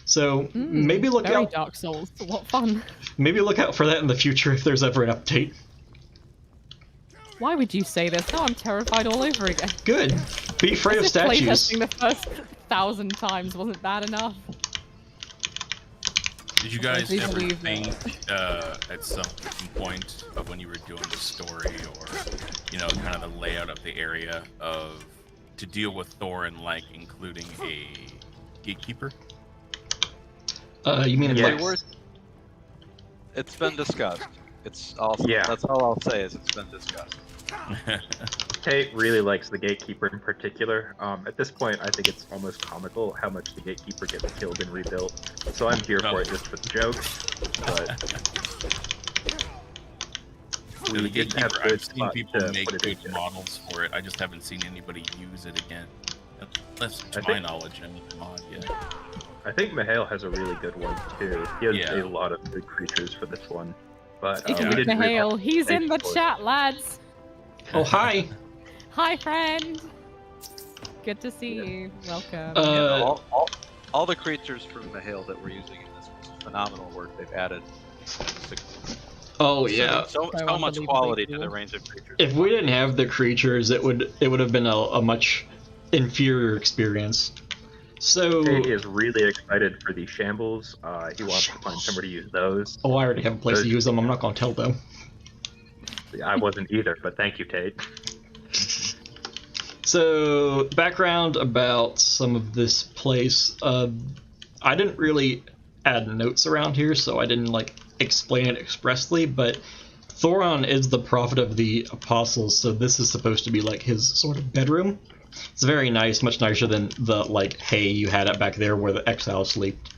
So maybe look very out. Dark Souls. What fun! Maybe look out for that in the future if there's ever an update. Why would you say this? Now I'm terrified all over again. Good. Be afraid of statues. Playtesting the first 1,000 times wasn't bad enough. Did you guys ever think at some point of when you were doing the story, or kind of the layout of the area, to deal with Thorin, like including a gatekeeper? You mean It's been discussed. That's all I'll say is it's been discussed. Tate really likes the Gatekeeper in particular. At this point, I think it's almost comical how much the Gatekeeper gets killed and rebuilt. So I'm here for it just for the jokes. But The Gatekeeper, I've seen people make put it good in. models for it. I just haven't seen anybody use it again. That's to my knowledge in the mod yet. I think Mihail has a really good one too. He has Yeah. a lot of good creatures for this one. But Speaking we of didn't Mihail, he's in the for it. chat, lads. Oh, hi. Hi, friend. Good to see you. Welcome. All the creatures from Mihail that we're using in this was phenomenal work they've added. Oh yeah. So much quality to the range of creatures. If we didn't have the creatures, it would have been a much inferior experience. So Tate is really excited for the shambles. He wants to find somewhere to use those. Oh, I already have a place to use them. I'm not going to tell them. I wasn't either, but thank you, Tate. So, background about some of this place. I didn't really add notes around here, so I didn't explain it expressly, but Thoron is the prophet of the apostles, so this is supposed to be his sort of bedroom. It's very nice, much nicer than the hay you had it back there where the exiles slept.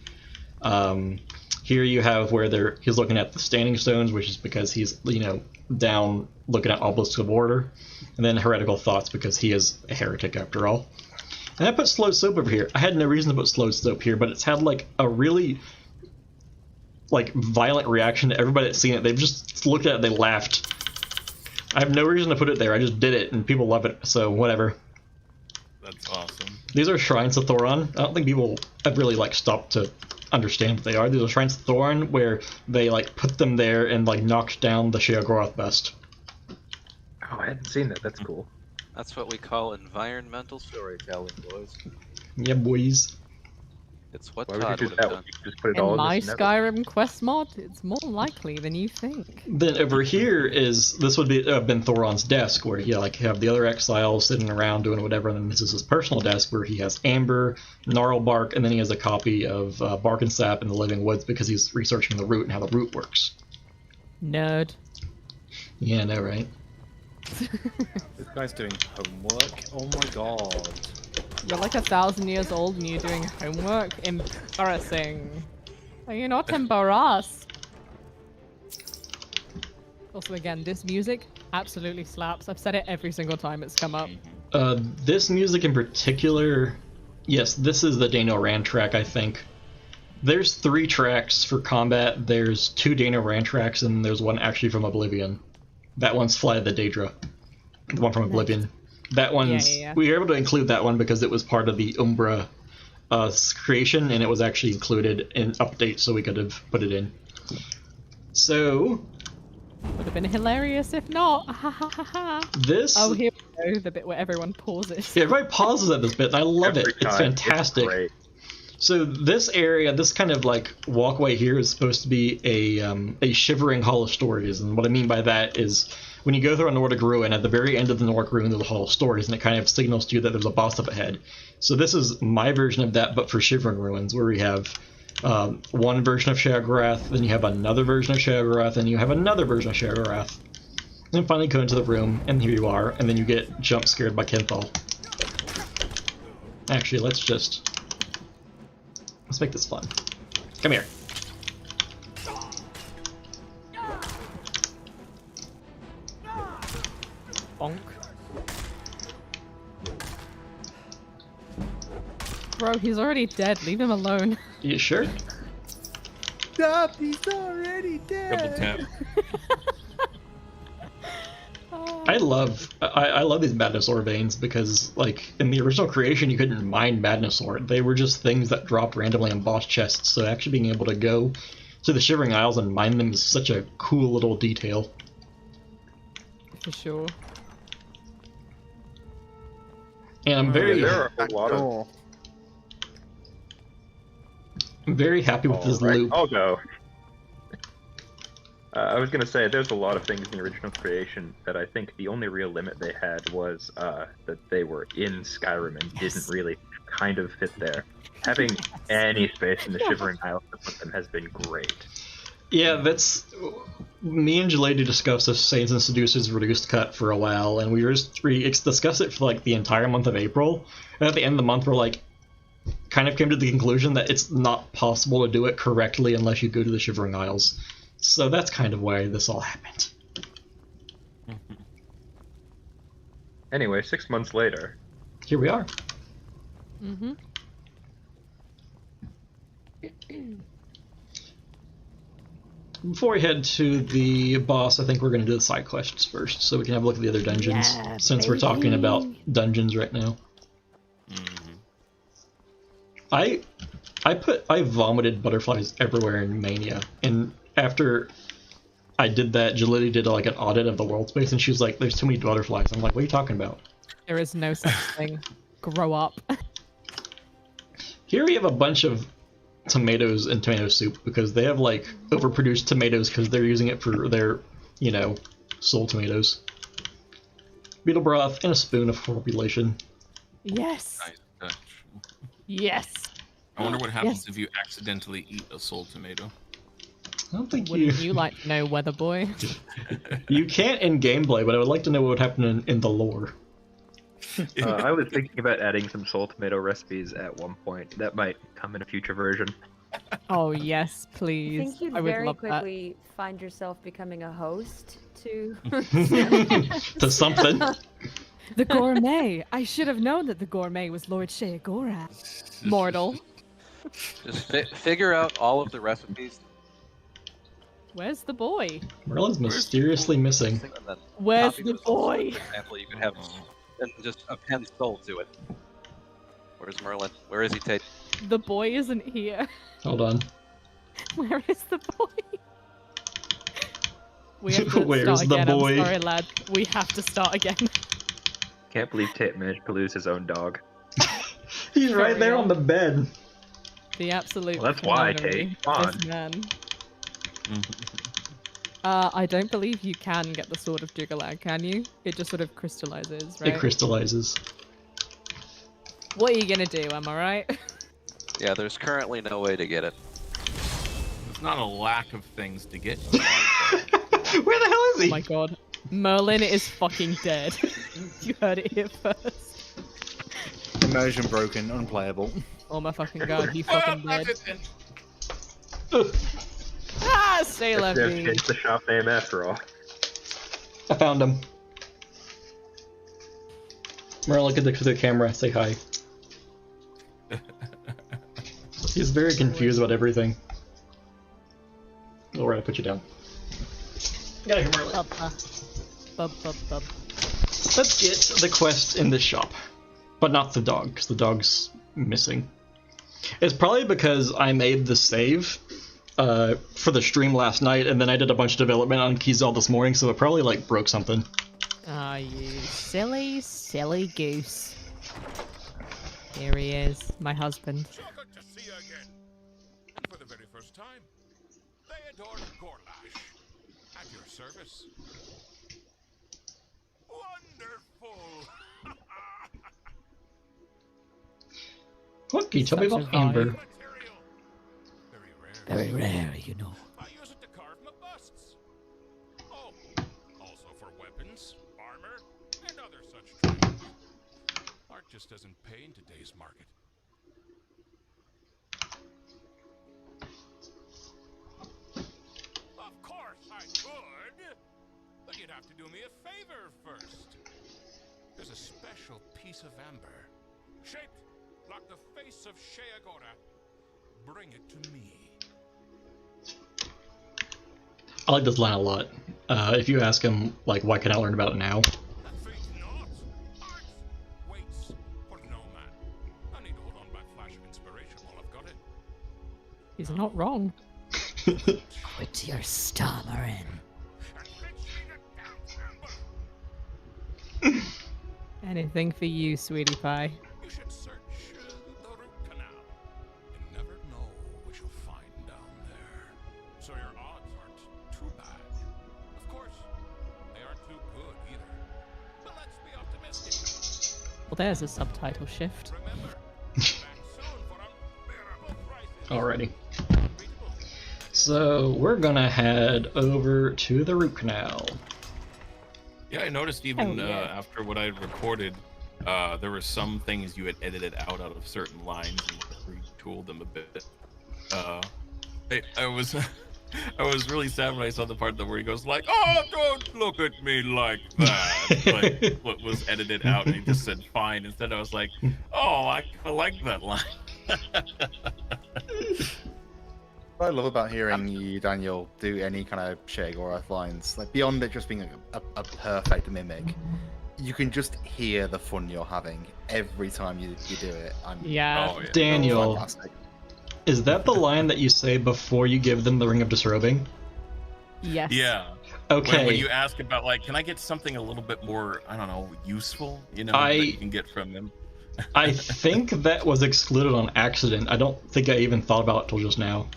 Here you have where he's looking at the standing stones, which is because he's down looking at obelisks of order, and then heretical thoughts because he is a heretic after all. And I put slow soap over here. I had no reason to put slow soap here, but it's had a really violent reaction to everybody that's seen it. They've just looked at it, they laughed. I have no reason to put it there. I just did it, and people love it, so whatever. That's awesome. These are shrines to Thoron. I don't think people have really stopped to understand what they are. These are shrines to Thoron where they put them there and knocked down the Sheogorath best. Oh, I hadn't seen that. That's cool. That's what we call environmental storytelling, boys. Yeah, boys. It's what Why would Todd you would do have that? done. You just put it In all my in this Skyrim quest mod, it's more likely than you think. Then over here this would be been Thoron's desk, where you have the other exiles sitting around doing whatever, and then this is his personal desk where he has Amber, Gnarlbark, and then he has a copy of Bark and Sap in the Living Woods because he's researching the root and how the root works. Nerd. Yeah, I know, right? This guy's doing homework? Oh my god. You're 1,000 years old and you're doing homework? Embarrassing. Are you not embarrassed? Also, again, this music absolutely slaps. I've said it every single time it's come up. This music in particular, yes, this is the Dano Rand track, I think. There's 3 tracks for combat. There's 2 Dano Rand tracks, and there's one actually from Oblivion. That one's Flight of the Daedra. The one from Oblivion. That one's... Yeah. We were able to include that one because it was part of the Umbra creation, and it was actually included in updates, so we could have put it in. So... Would have been hilarious if not. Ha ha ha ha. This... Oh, here we go. The bit where everyone pauses. Yeah, everybody pauses at this bit, and I love it. It's fantastic. It's great. So this area, this kind of walkway here is supposed to be a shivering hall of stories, and what I mean by that is when you go through a Nordic ruin, at the very end of the Nordic ruin there's a hall of stories, and it kind of signals to you that there's a boss up ahead. So this is my version of that, but for shivering ruins, where we have one version of Sheogorath, then you have another version of Sheogorath, and you have another version of Sheogorath. And then finally go into the room, and here you are, and then you get jump scared by Kenthal. Actually, let's make this fun. Come here. Bonk. Bro, he's already dead. Leave him alone. You sure? Stop! He's already dead! Double tap. I love these Madness Ore veins because, in the original creation, you couldn't mine Madness Ore. They were just things that dropped randomly in boss chests, so actually being able to go to the Shivering Isles and mine them is such a cool little detail. For sure. And I'm very... there are a lot of... I'm very happy with this loop. I'll go. I was going to say, there's a lot of things in the original creation that I think the only real limit they had was that they were in Skyrim and didn't really kind of fit there. Having any space in the Shivering Isles to put them has been great. Yeah, that's... Me and Jalady discussed the Saints and Seducers reduced cut for a while, and we discussed it for like the entire month of April. And at the end of the month, we're like, kind of came to the conclusion that it's not possible to do it correctly unless you go to the Shivering Isles. So that's kind of why this all happened. Anyway, 6 months later. Here we are. Mm-hmm. Before we head to the boss, I think we're going to do the side quests first, so we can have a look at the other dungeons, since we're talking about dungeons right now. I vomited butterflies everywhere in Mania, and after I did that, Jalili did like an audit of the world space, and she was like, "There's too many butterflies." I'm like, "What are you talking about?" There is no such thing. Grow up. Here we have a bunch of tomatoes and tomato soup because they have like overproduced tomatoes because they're using it for their, you know, soul tomatoes. Beetle broth and a spoon of formulation. Yes. Nice touch. Yes. I wonder what happens if you accidentally eat a soul tomato. I don't think Wouldn't you like to know, Weather Boy? You can't in gameplay, but I would like to know what would happen in the lore. I was thinking about adding some soul tomato recipes at one point. That might come in a future version. Oh yes, I please. think you'd I would very love quickly find yourself becoming a host to to something. The gourmet. I should have known that the gourmet was Lord Sheagorath. Mortal. Just figure out all of the recipes. Where's the boy? Merlin's mysteriously missing. And then Where's copy the those boy? For example, you could have and just append soul to it. Where's Merlin? Where is he, Tate? The boy isn't here. Hold on. Where is the boy? We have to Where's start the again. boy? I'm sorry, lad. We have to start again. Can't believe Tate managed to lose his own dog. He's right there on the bed. The absolute. Well, that's why, clownery Tate. Come on. of this man. I don't believe you can get the Sword of Jiggalag, can you? It just sort of crystallizes, right? It crystallizes. What are you gonna do, am I right? Yeah, there's currently no way to get it. It's not a lack of things to get. Where the hell is he? Oh my god. Merlin is fucking dead. You heard it here first. Immersion broken, unplayable. Oh my fucking god, he fucking dead. Ah, stay left me. It's the shop name after all. I found him. Merlin, look at the camera. Say hi. He's very confused about everything. Oh, right, I put you down. Get out of here, Merlin. Let's get the quest in this shop. But not the dog, because the dog's missing. It's probably because I made the save for the stream last night, and then I did a bunch of development on Keyzal this morning, so it probably, like, broke something. Ah, you silly, silly goose. Here he is, my husband. So good to see you again. And for the very first time, Theodore Gorlash. At your service. Wonderful! What? Can you tell me Such about a Amber? vibe. Very Very rare, you know. I use it to carve my busts. Oh, also for weapons, armor, and other such trinkets. Art just doesn't pay in today's market. Of course I could, but you'd have to do me a favor first. There's a special piece of amber, shaped like the face of Sheagora. Bring it to me. I like this line a lot. If you ask him, like, why can I learn about it now? He's not wrong. Quit your stammering. Anything for you, sweetie pie. You should search the root canal. You never know what you'll find down there. So your odds aren't too bad. Of course, they aren't too good either. But let's be optimistic. Well, there's a subtitle shift. Alrighty. So we're gonna head over to the root canal. Yeah, I noticed even after what I had recorded, there were some things you had edited out of certain lines and retooled them a bit. I was I was really sad when I saw the part where he goes like, "Oh, don't look at me like that." Like what was edited out, and he just said "fine." Instead, I was like, "Oh, I like that line." What I love about hearing you, Daniel, do any kind of Sheogorath lines, like beyond it just being a perfect mimic, you can just hear the fun you're having every time you do it. Daniel, fantastic. Is that the line that you say before you give them the Ring of Disrobing? Yes. Yeah. Okay. When you ask about like, can I get something a little bit more, I don't know, useful, that you can get from them? I think that was excluded on accident. I don't think I even thought about it till just now.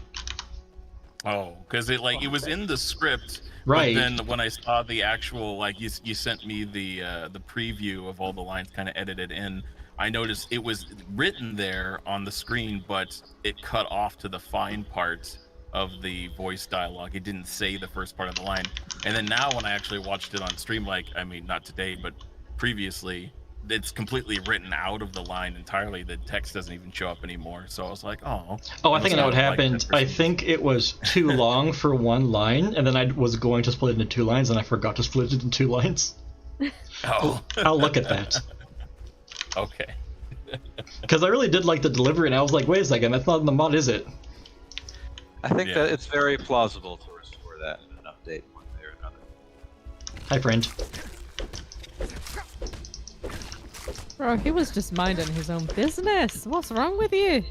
Oh, because it was in the script, right? But then when I saw the actual, like you sent me the preview of all the lines kind of edited in, I noticed it was written there on the screen, but it cut off to the fine part of the voice dialogue. It didn't say the first part of the line. And then now when I actually watched it on stream, not today, but previously, it's completely written out of the line entirely. The text doesn't even show up anymore. So I was like, oh. Oh, I think I know what happened. I think it was too long for one line, and then I was going to split it into two lines, and I forgot to split it into two lines. Oh. I'll look at that. Okay. Because I really did like the delivery, and I was like, wait a second, that's not in the mod, is it? I think that it's very plausible to restore that in an update one way or another. Hi, friend. Bro, he was just minding his own business. What's wrong with you?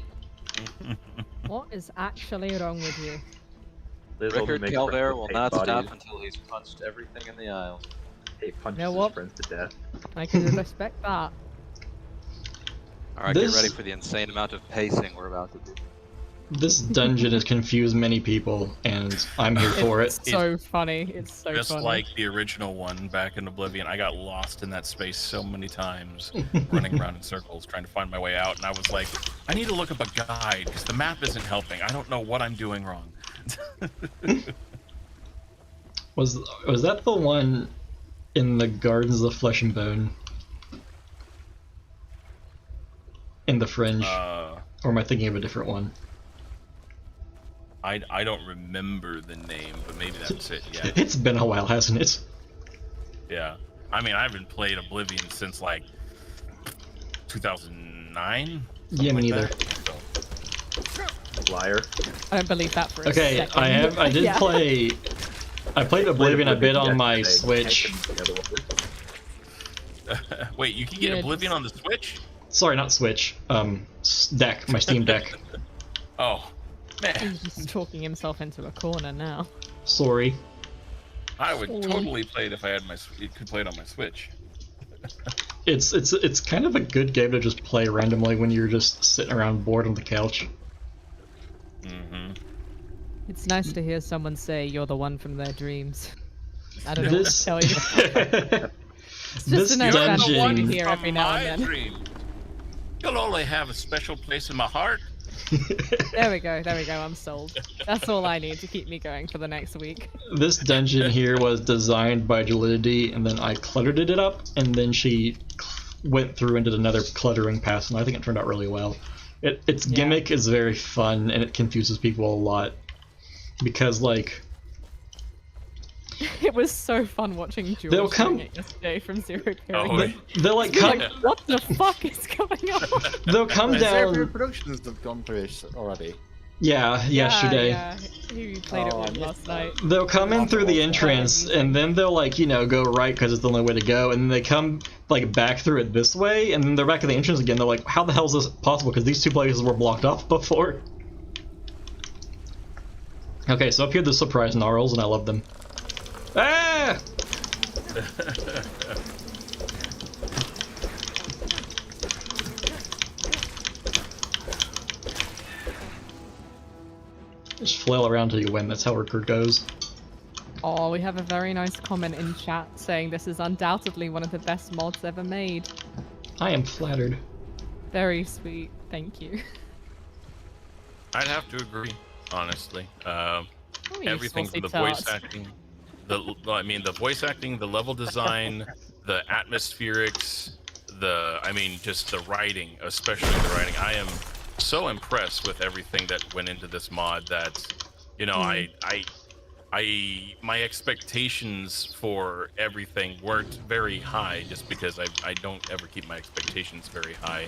What is actually wrong with you? Rickard Calvert will not stop until he's punched everything in the aisle. He punches You know what? his friends to death. I can respect that. Alright, get ready for the insane amount of pacing we're about to do. This dungeon has confused many people, and I'm here for it. It's so funny. It's so Just funny. like the original one back in Oblivion, I got lost in that space so many times, running around in circles trying to find my way out, and I was like, I need to look up a guide, because the map isn't helping. I don't know what I'm doing wrong. Was that the one in the Gardens of Flesh and Bone? In the Fringe? Or am I thinking of a different one? I don't remember the name, but maybe that's it, yeah. It's been a while, hasn't it? Yeah. I mean, I haven't played Oblivion since, 2009? Yeah, me neither. Liar. I don't believe that for a Okay, second. I did play... I played Oblivion a bit on my Switch. Wait, you can get Oblivion on the Switch? Sorry, not Switch. Deck, my Steam Deck. Oh, man. He's just talking himself into a corner now. Sorry. I would totally play it if I had could play it on my Switch. It's kind of a good game to just play randomly when you're just sitting around bored on the couch. Mm-hmm. It's nice to hear someone say you're the one from their dreams. I don't know what to tell you. It's just a nice dungeon to hear every now and then. Dream. You'll only have a special place in my heart. There we go, I'm sold. That's all I need to keep me going for the next week. This dungeon here was designed by Validity, and then I cluttered it up, and then she went through and did another cluttering pass, and I think it turned out really well. Its gimmick is very fun, and it confuses people a lot. Because, it was so fun watching Jules they'll come it yesterday from Zero Oh, Period. They'll come. What the fuck is going on? They'll come down. Zero Productions have gone through it already. Yeah, yesterday. Yeah, he played it with last night. They'll come in through the entrance, and then they'll go right because it's the only way to go, and then they come back through it this way, and then they're back at the entrance again. They're like, how the hell is this possible? Because these two places were blocked off before. Okay, so up here there's surprise gnarls, and I love them. Ah! Just flail around till you win, that's how Rickard goes. Oh, we have a very nice comment in chat saying this is undoubtedly one of the best mods ever made. I am flattered. Very sweet, thank you. I'd have to agree, honestly. Oh, you everything from the saucy voice tart. acting, the voice acting, the level design, the atmospherics, just the writing, especially the writing. I am so impressed with everything that went into this mod that, my expectations for everything weren't very high, just because I don't ever keep my expectations very high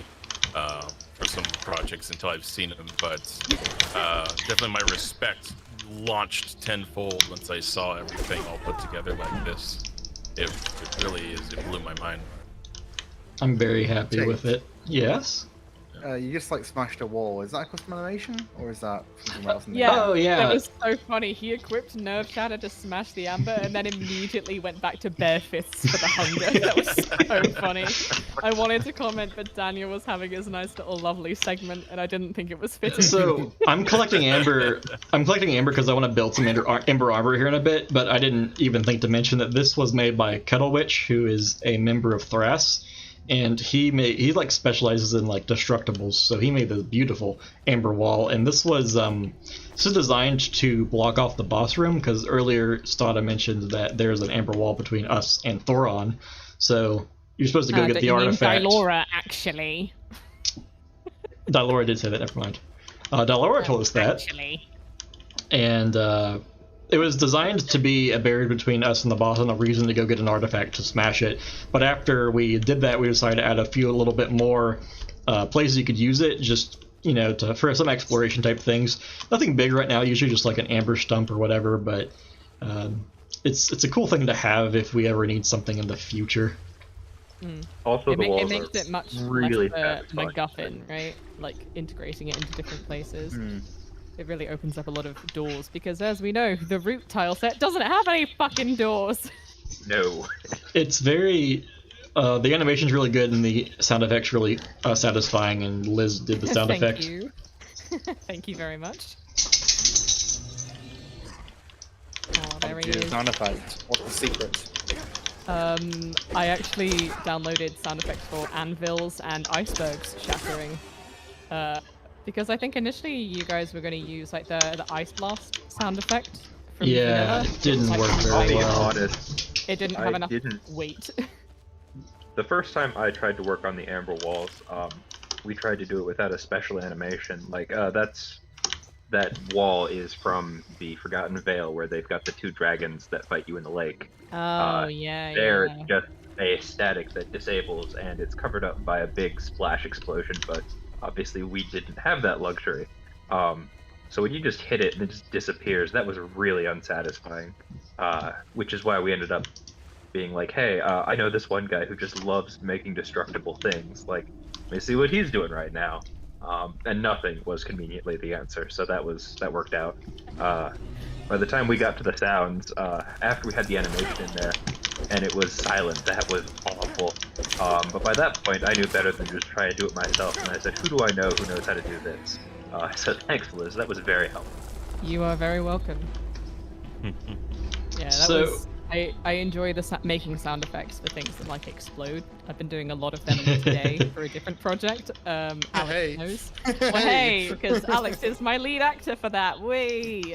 for some projects until I've seen them. But definitely my respect launched tenfold once I saw everything all put together like this. It really is. It blew my mind. I'm very happy with it. Yes. You just like smashed a wall. Is that a custom animation, or is that something else? In the Yeah. game? Oh yeah. That was so funny. He equipped Nerve Shatter to smash the amber, and then immediately went back to bare fists for the hunger. That was so funny. I wanted to comment, but Daniel was having his nice little lovely segment, and I didn't think it was fitting. So I'm collecting amber. I'm collecting amber because I want to build some amber armor here in a bit. But I didn't even think to mention that this was made by Kettle Witch, who is a member of Thras. And he like specializes in like destructibles, so he made this beautiful amber wall. And this was designed to block off the boss room, because earlier Stada mentioned that there's an amber wall between us and Thoron. So you're supposed to go get the artifact. Dylora, actually. Dylora did say that. Never mind. Dylora told us that. Actually. And it was designed to be a barrier between us and the boss, and a reason to go get an artifact to smash it. But after we did that, we decided to add a little bit more places you could use it, just for some exploration type things. Nothing big right now, usually just like an amber stump or whatever. But it's a cool thing to have if we ever need something in the future. Also, the walls it makes it much really less MacGuffin, right? Like integrating it into different places. It really opens up a lot of doors, because as we know, the root tile set doesn't have any fucking doors. No. It's very... the animation's really good, and the sound effects really satisfying, and Liz did the sound effect. Thank you. Thank you very much. Oh, there he is. Sound effect. What's the secret? I actually downloaded sound effects for anvils and icebergs shattering. Because I think initially you guys were going to use like the ice blast sound effect from Yeah, vanilla. it didn't work very I'll be well. honest. It didn't have enough weight. The first time I tried to work on the amber walls, we tried to do it without a special animation. Like that wall is from the Forgotten Vale, where they've got the two dragons that fight you in the lake. Oh yeah. There, yeah. it's just a static that disables, and it's covered up by a big splash explosion. But obviously, we didn't have that luxury. So when you just hit it and it just disappears, that was really unsatisfying. Which is why we ended up being like, hey, I know this one guy who just loves making destructible things. Like, let me see what he's doing right now. And nothing was conveniently the answer, so that worked out. By the time we got to the sounds, after we had the animation in there, and it was silent, that was awful. But by that point, I knew better than just try to do it myself, and I said, who do I know who knows how to do this? So thanks, Liz, that was very helpful. You are very welcome. Yeah, that was... I enjoy making sound effects for things that like explode. I've been doing a lot of them today for a different project. Alex knows. Well, hey, because Alex is my lead actor for that. Whee!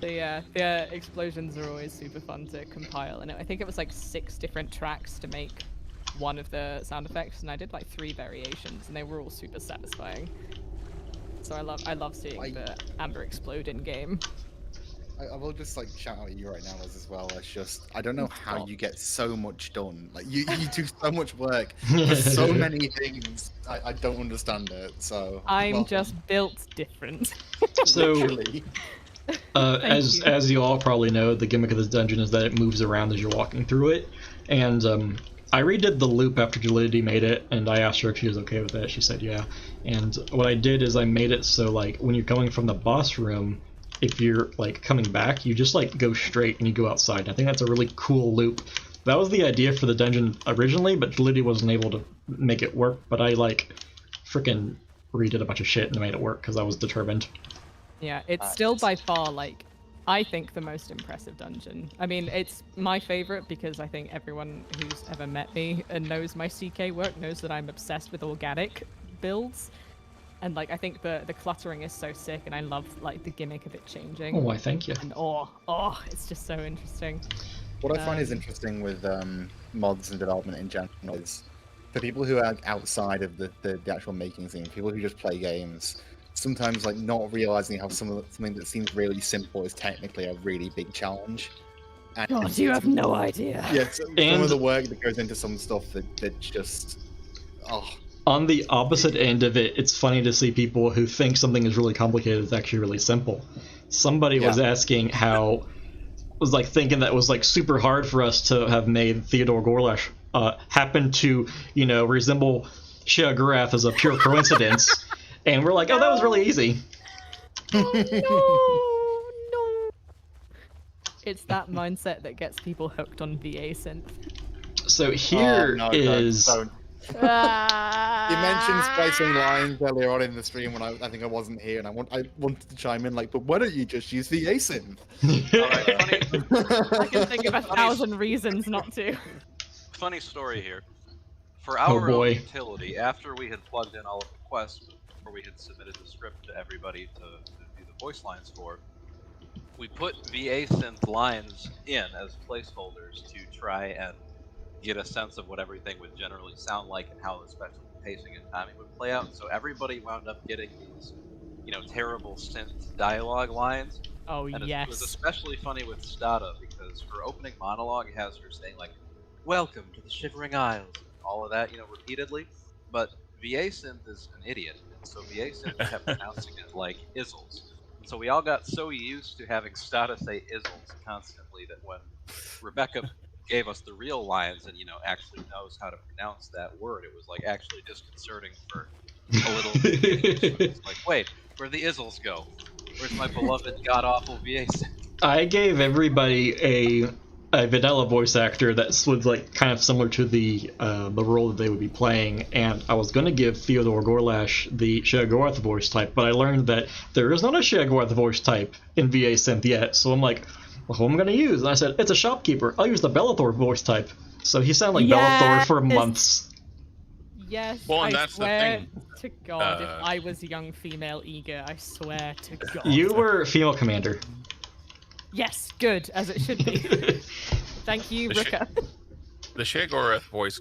The explosions are always super fun to compile, and I think it was like 6 different tracks to make one of the sound effects, and I did like 3 variations, and they were all super satisfying. So I love seeing the amber explode in game. I will just like shout out at you right now, Liz, as well. It's just I don't know how you get so much done. Like you do so much work for so many things. I don't understand it. So I'm just built different. So as you all probably know, the gimmick of this dungeon is that it moves around as you're walking through it. And I redid the loop after Validity made it, and I asked her if she was okay with it. She said yeah. And what I did is I made it so like when you're coming from the boss room, if you're like coming back, you just like go straight and you go outside. I think that's a really cool loop. That was the idea for the dungeon originally, but Validity wasn't able to make it work. But I like freaking redid a bunch of shit and made it work because I was determined. Yeah, it's still by far like I think the most impressive dungeon. I mean, it's my favorite because I think everyone who's ever met me and knows my CK work knows that I'm obsessed with organic builds. And like I think the cluttering is so sick, and I love like the gimmick of it changing. Oh, why? Thank you. And it's just so interesting. What I find is interesting with mods and development in general is for people who are outside of the actual making scene, people who just play games, sometimes like not realizing how something that seems really simple is technically a really big challenge. And God, you have no idea. Yes, some of the work that goes into some stuff that just On the opposite end of it, it's funny to see people who think something is really complicated is actually really simple. Somebody was asking was like thinking that it was like super hard for us to have made Theodore Gorlash happen to, resemble Shea Gorath as a pure coincidence. And we're like, oh, that was really easy. Oh, no. It's that mindset that gets people hooked on VA synth. So here is... You mentioned splicing lines earlier on in the stream when I think I wasn't here, and I wanted to chime in like, but why don't you just use the asynth? I can think of 1,000 reasons not to. Funny story here. For our boy. own utility, after we had plugged in all of the quests, before we had submitted the script to everybody to do the voice lines for, we put VA synth lines in as placeholders to try and get a sense of what everything would generally sound like and how especially pacing and timing would play out. So everybody wound up getting these, terrible synth dialogue lines. Oh, and yes. It was especially funny with Stada because her opening monologue has her saying like, "Welcome to the Shivering Isles," all of that, repeatedly. But VA synth is an idiot, and so VA synth kept pronouncing it like Izzles. And so we all got so used to having Stada say Izzles constantly that when Rebecca gave us the real lines and actually knows how to pronounce that word, it was like actually disconcerting for a little bit. It's like, wait, where'd the Izzles go? Where's my beloved god-awful VA synth? I gave everybody a vanilla voice actor that was like kind of similar to the role that they would be playing, and I was going to give Theodore Gorlash the Shea Gorath voice type, but I learned that there is not a Shea Gorath voice type in VA Synth yet, so I'm like, well, who am I going to use? And I said, it's a shopkeeper. I'll use the Bellathor voice type. So he sounded like Bellathor for months. Yes, well, and I that's swear the thing. to God, if I was young female Eager, I swear to God. You were female commander. Yes, good, as it should be. Thank you, Rika. The Shea Gorath voice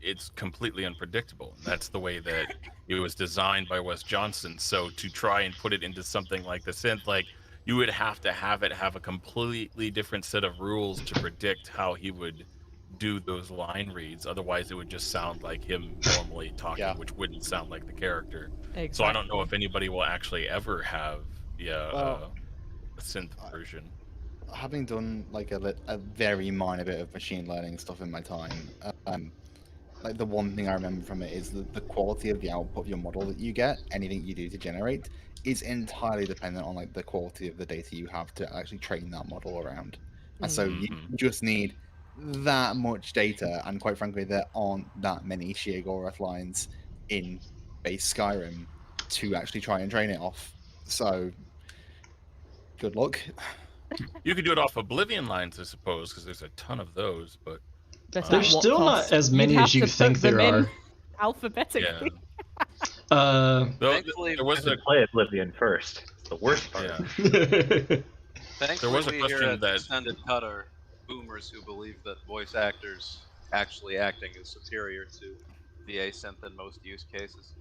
it's completely unpredictable. That's the way that it was designed by Wes Johnson. So to try and put it into something like the synth, like, you would have to have a completely different set of rules to predict how he would do those line reads. Otherwise, it would just sound like him normally talking, which wouldn't sound like the character. Exactly. So I don't know if anybody will actually ever have a synth version. Having done like a very minor bit of machine learning stuff in my time, like the one thing I remember from it is the quality of the output of your model that you get, anything you do to generate, is entirely dependent on like the quality of the data you have to actually train that model around. And so you just need that much data, and quite frankly, there aren't that many Shea Gorath lines in base Skyrim to actually try and train it off. So, good luck. You could do it off Oblivion lines, I suppose, because there's a ton of those, but... There's still not as many as you think there are. Alphabetically. Thankfully, there was to play Oblivion first. It's the worst part. Thankfully, there was a we question here at that Extended Cut are boomers who believe that voice actors actually acting is superior to VA synth in most use cases.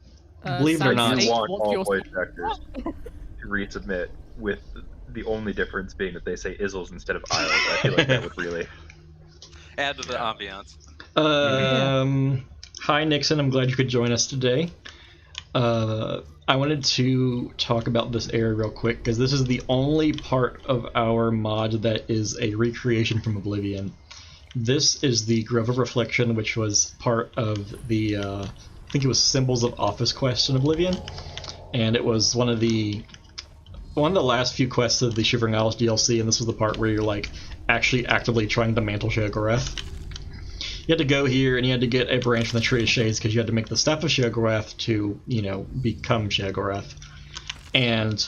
Believe it or not, you want all voice actors to resubmit with the only difference being that they say Izzles instead of Isles. I feel like that would really add to the ambiance. Hi Nixon, I'm glad you could join us today. I wanted to talk about this area real quick because this is the only part of our mod that is a recreation from Oblivion. This is the Grove of Reflection, which was part of the, I think it was Symbols of Office quest in Oblivion, and it was one of the last few quests of the Shivering Isles DLC, and this was the part where you're like actually actively trying to mantle Shea Gorath. You had to go here and you had to get a branch from the Tree of Shades because you had to make the Staff of Shea Gorath to, become Shea Gorath. And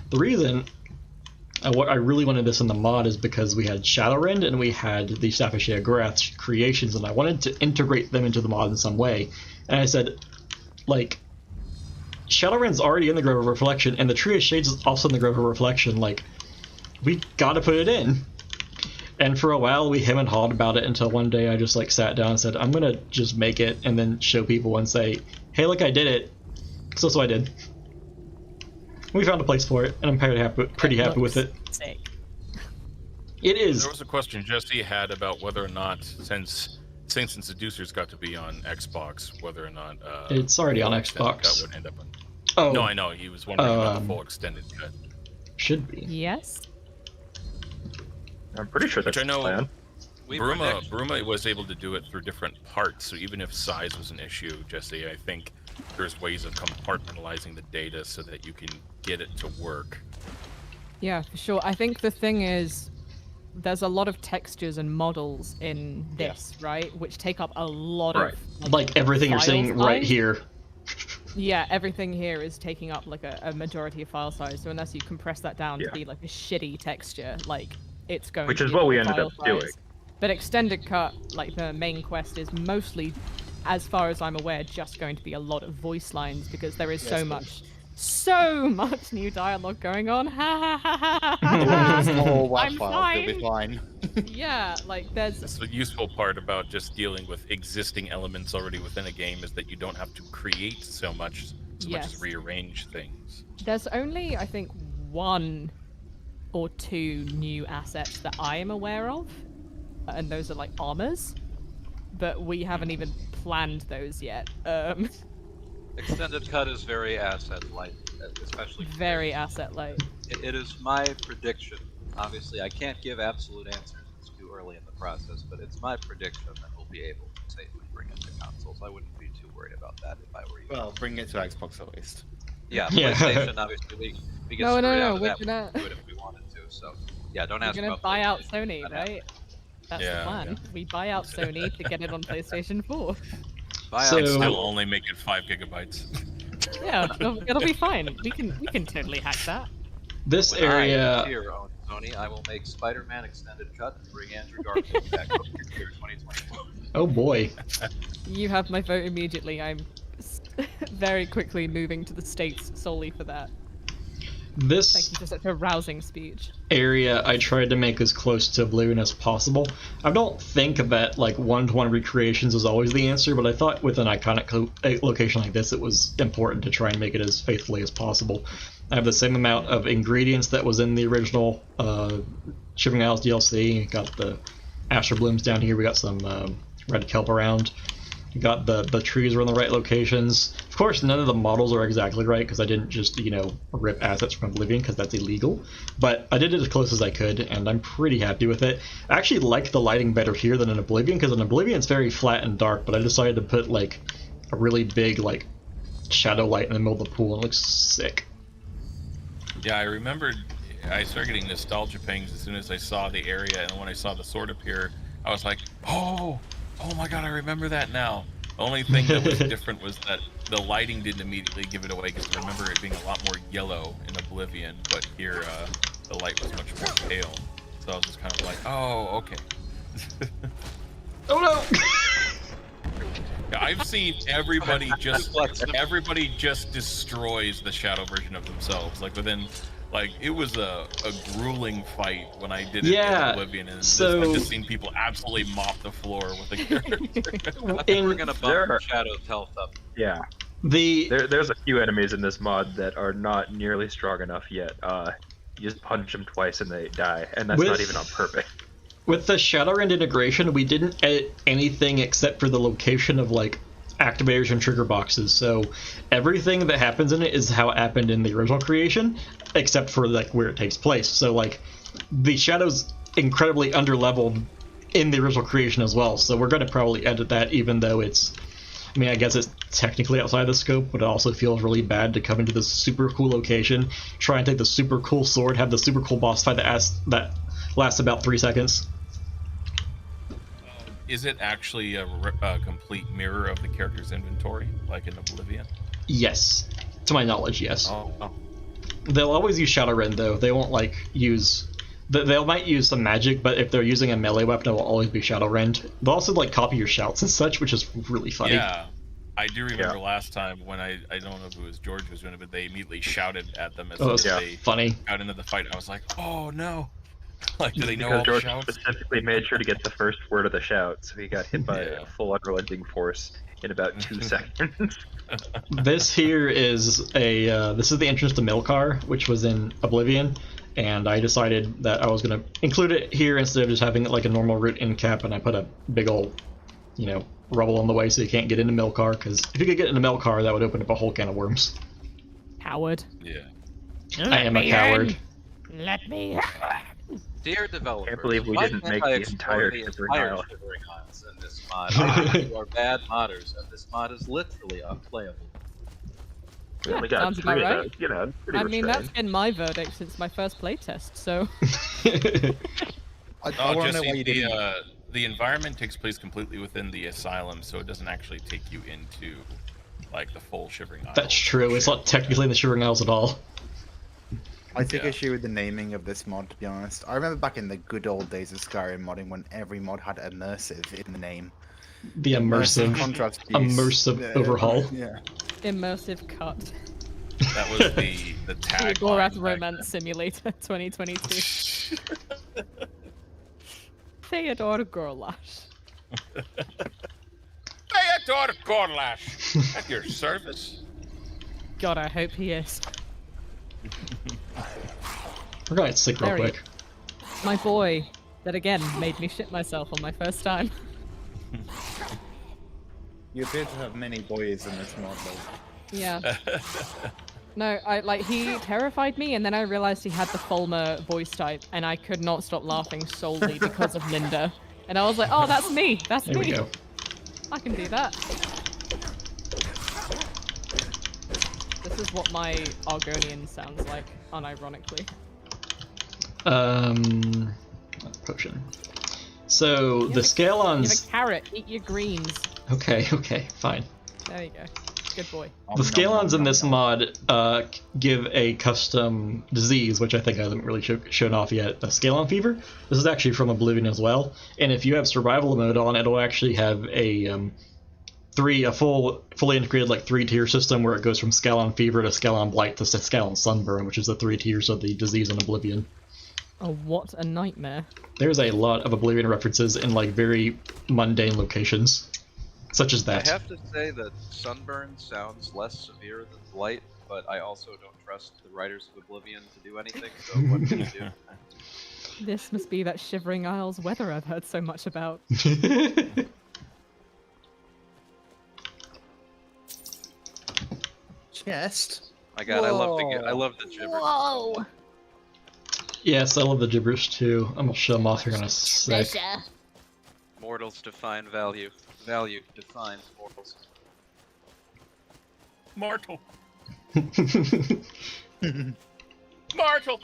the reason what I really wanted this in the mod is because we had Shadowrend and we had the Staff of Shea Gorath creations, and I wanted to integrate them into the mod in some way. And I said, like, Shadowrun's already in the Grove of Reflection, and the Tree of Shades is also in the Grove of Reflection. Like, we gotta put it in. And for a while, we hem and hawed about it until one day I just like sat down and said, I'm gonna just make it and then show people and say, hey, look, I did it. So I did. We found a place for it, and I'm pretty happy with it. Sick. It is. There was a question Jesse had about whether or not, since Saints and Seducers got to be on Xbox, whether or not it's already on Xbox. That would end up on... Oh. No, I know. He was wondering about the full extended cut. Should be. Yes. I'm pretty sure that's Which I know the plan. Bruma was able to do it through different parts, so even if size was an issue, Jesse, I think there's ways of compartmentalizing the data so that you can get it to work. Yeah, for sure. I think the thing is, there's a lot of textures and models in this, right? Which take up a lot of... Like everything you're seeing right here. Yeah, everything here is taking up like a majority of file size, so unless you compress that down to be like a shitty texture, like it's going Which to is be what a we file ended up size. doing. But extended cut, like the main quest, is mostly, as far as I'm aware, just going to be a lot of voice lines because there is so much new dialogue going on. Ha ha ha ha. WAV file, it'll be fine. Yeah, like there's... That's the useful part about just dealing with existing elements already within a game is that you don't have to create so much as rearrange things. There's only, I think, 1 or 2 new assets that I am aware of, and those are like armors, but we haven't even planned those yet. Extended cut is very asset light, especially very asset light. It is my prediction. Obviously, I can't give absolute answers. It's too early in the process, but it's my prediction that we'll be able to safely bring it to consoles. I wouldn't be too worried about that if I were you. Well, bring it to Xbox at least. Yeah, PlayStation, obviously, we get screwed out of that. We could do it if we wanted to. So, yeah, don't ask We're gonna about buy out Sony, right? That's Yeah, the plan. We buy out Sony to get it on PlayStation 4. I'd still only make it 5 gigabytes. Yeah, it'll be fine. We can totally hack that. This When area. I here, Sony, I will make Spider-Man extended cut and bring Andrew Garfield back up here 2024. Oh boy. You have my vote immediately. I'm very quickly moving to the States solely for that. This Thank you for such a rousing speech. area I tried to make as close to Oblivion as possible. I don't think that like one-to-one recreations is always the answer, but I thought with an iconic location like this, it was important to try and make it as faithfully as possible. I have the same amount of ingredients that was in the original Shivering Isles DLC. Got the Astral Blooms down here. We got some red kelp around. We got the trees are in the right locations. Of course, none of the models are exactly right because I didn't just, rip assets from Oblivion because that's illegal. But I did it as close as I could, and I'm pretty happy with it. I actually like the lighting better here than in Oblivion because in Oblivion it's very flat and dark, but I decided to put like a really big like shadow light in the middle of the pool and it looks sick. Yeah, I remembered I started getting nostalgia pangs as soon as I saw the area, and when I saw the sword appear, I was like, oh my god, I remember that now. The only thing that was different was that the lighting didn't immediately give it away, because I remember it being a lot more yellow in Oblivion, but here the light was much more pale. So I was just kind of like, oh, okay. Oh no! I've seen everybody just destroys the shadow version of themselves. Like it was a grueling fight when I did it in Oblivion, and I've just seen people absolutely mop the floor with the character. I think we're gonna bump Shadow's health up. Yeah. There's a few enemies in this mod that are not nearly strong enough yet. You just punch them twice and they die, and that's not even on purpose. With the Shadowrun integration, we didn't edit anything except for the location of like activators and trigger boxes. So everything that happens in it is how it happened in the original creation, except for like where it takes place. So like the Shadow's incredibly underleveled in the original creation as well. So we're going to probably edit that, even though it's, I mean, I guess it's technically outside the scope, but it also feels really bad to come into this super cool location, try and take the super cool sword, have the super cool boss fight that lasts about 3 seconds. Is it actually a complete mirror of the character's inventory, like in Oblivion? Yes. To my knowledge, yes. Oh. They'll always use Shadowrun, though. They won't, like, use... They might use some magic, but if they're using a melee weapon, it will always be Shadowrun. They'll also, like, copy your shouts and such, which is really funny. Yeah. I do remember last time when I don't know if it was George who was doing it, but they immediately shouted at them as soon as they funny. got into the fight. I was like, oh no. Like, do they know because all George the shouts? specifically made sure to get the first word of the shout, so he got hit by a full unrelenting force in about 2 seconds. This here is this is the entrance to Milcar, which was in Oblivion, and I decided that I was going to include it here instead of just having it like a normal route in cap, and I put a big old, rubble on the way so you can't get into Milcar, because if you could get into Milcar, that would open up a whole can of worms. Coward. Yeah. I am a coward. Let me Dear developers, Can't believe we why didn't can't make I the explore entire Shivering Isle? Shivering Isles in this mod? I think you are bad modders, and this mod is literally unplayable. We only got sounds 3 about of right. those, pretty I mean, that's restrained. been my verdict since my first playtest, so... Oh, Jesse, the environment takes place completely within the asylum, so it doesn't actually take you into, like, the full Shivering Isles. That's true, it's not technically in the Shivering Isles at all. I take issue with the naming of this mod, to be honest. I remember back in the good old days of Skyrim modding when every mod had immersive in the name. The immersive overhaul. Yeah. Immersive cut. That was the tag. Gorath Romance Simulator 2022. Theodore Gorlash. Theodore Gorlash, at your service. God, I hope he is. We're going sick real quick. My boy, that again made me shit myself on my first time. You appear to have many boys in this mod, though. Yeah. No, he terrified me, and then I realized he had the Fulmer voice type, and I could not stop laughing solely because of Linda. And I was like, oh, that's me! That's there me! We go. I can do that. This is what my Argonian sounds like, unironically. Potion. So, the Scalons... You have a carrot, eat your greens. Okay, fine. There you go. Good boy. The Scalons in this mod give a custom disease, which I think I haven't really shown off yet, a Scalon fever. This is actually from Oblivion as well, and if you have survival mode on, it'll actually have a fully integrated 3-tier system where it goes from Scalon fever to Scalon blight to Scalon sunburn, which is the 3 tiers of the disease in Oblivion. Oh, what a nightmare. There's a lot of Oblivion references in very mundane locations. Such as that. I have to say that sunburn sounds less severe than blight, but I also don't trust the writers of Oblivion to do anything, so what can you do? This must be that Shivering Isles weather I've heard so much about. Chest? My god, I love the gibberish. Whoa! Yes, I love the gibberish too. I'm gonna shut them off here in a sec. Mortals define value. Value defines mortals. Mortal. Mortal.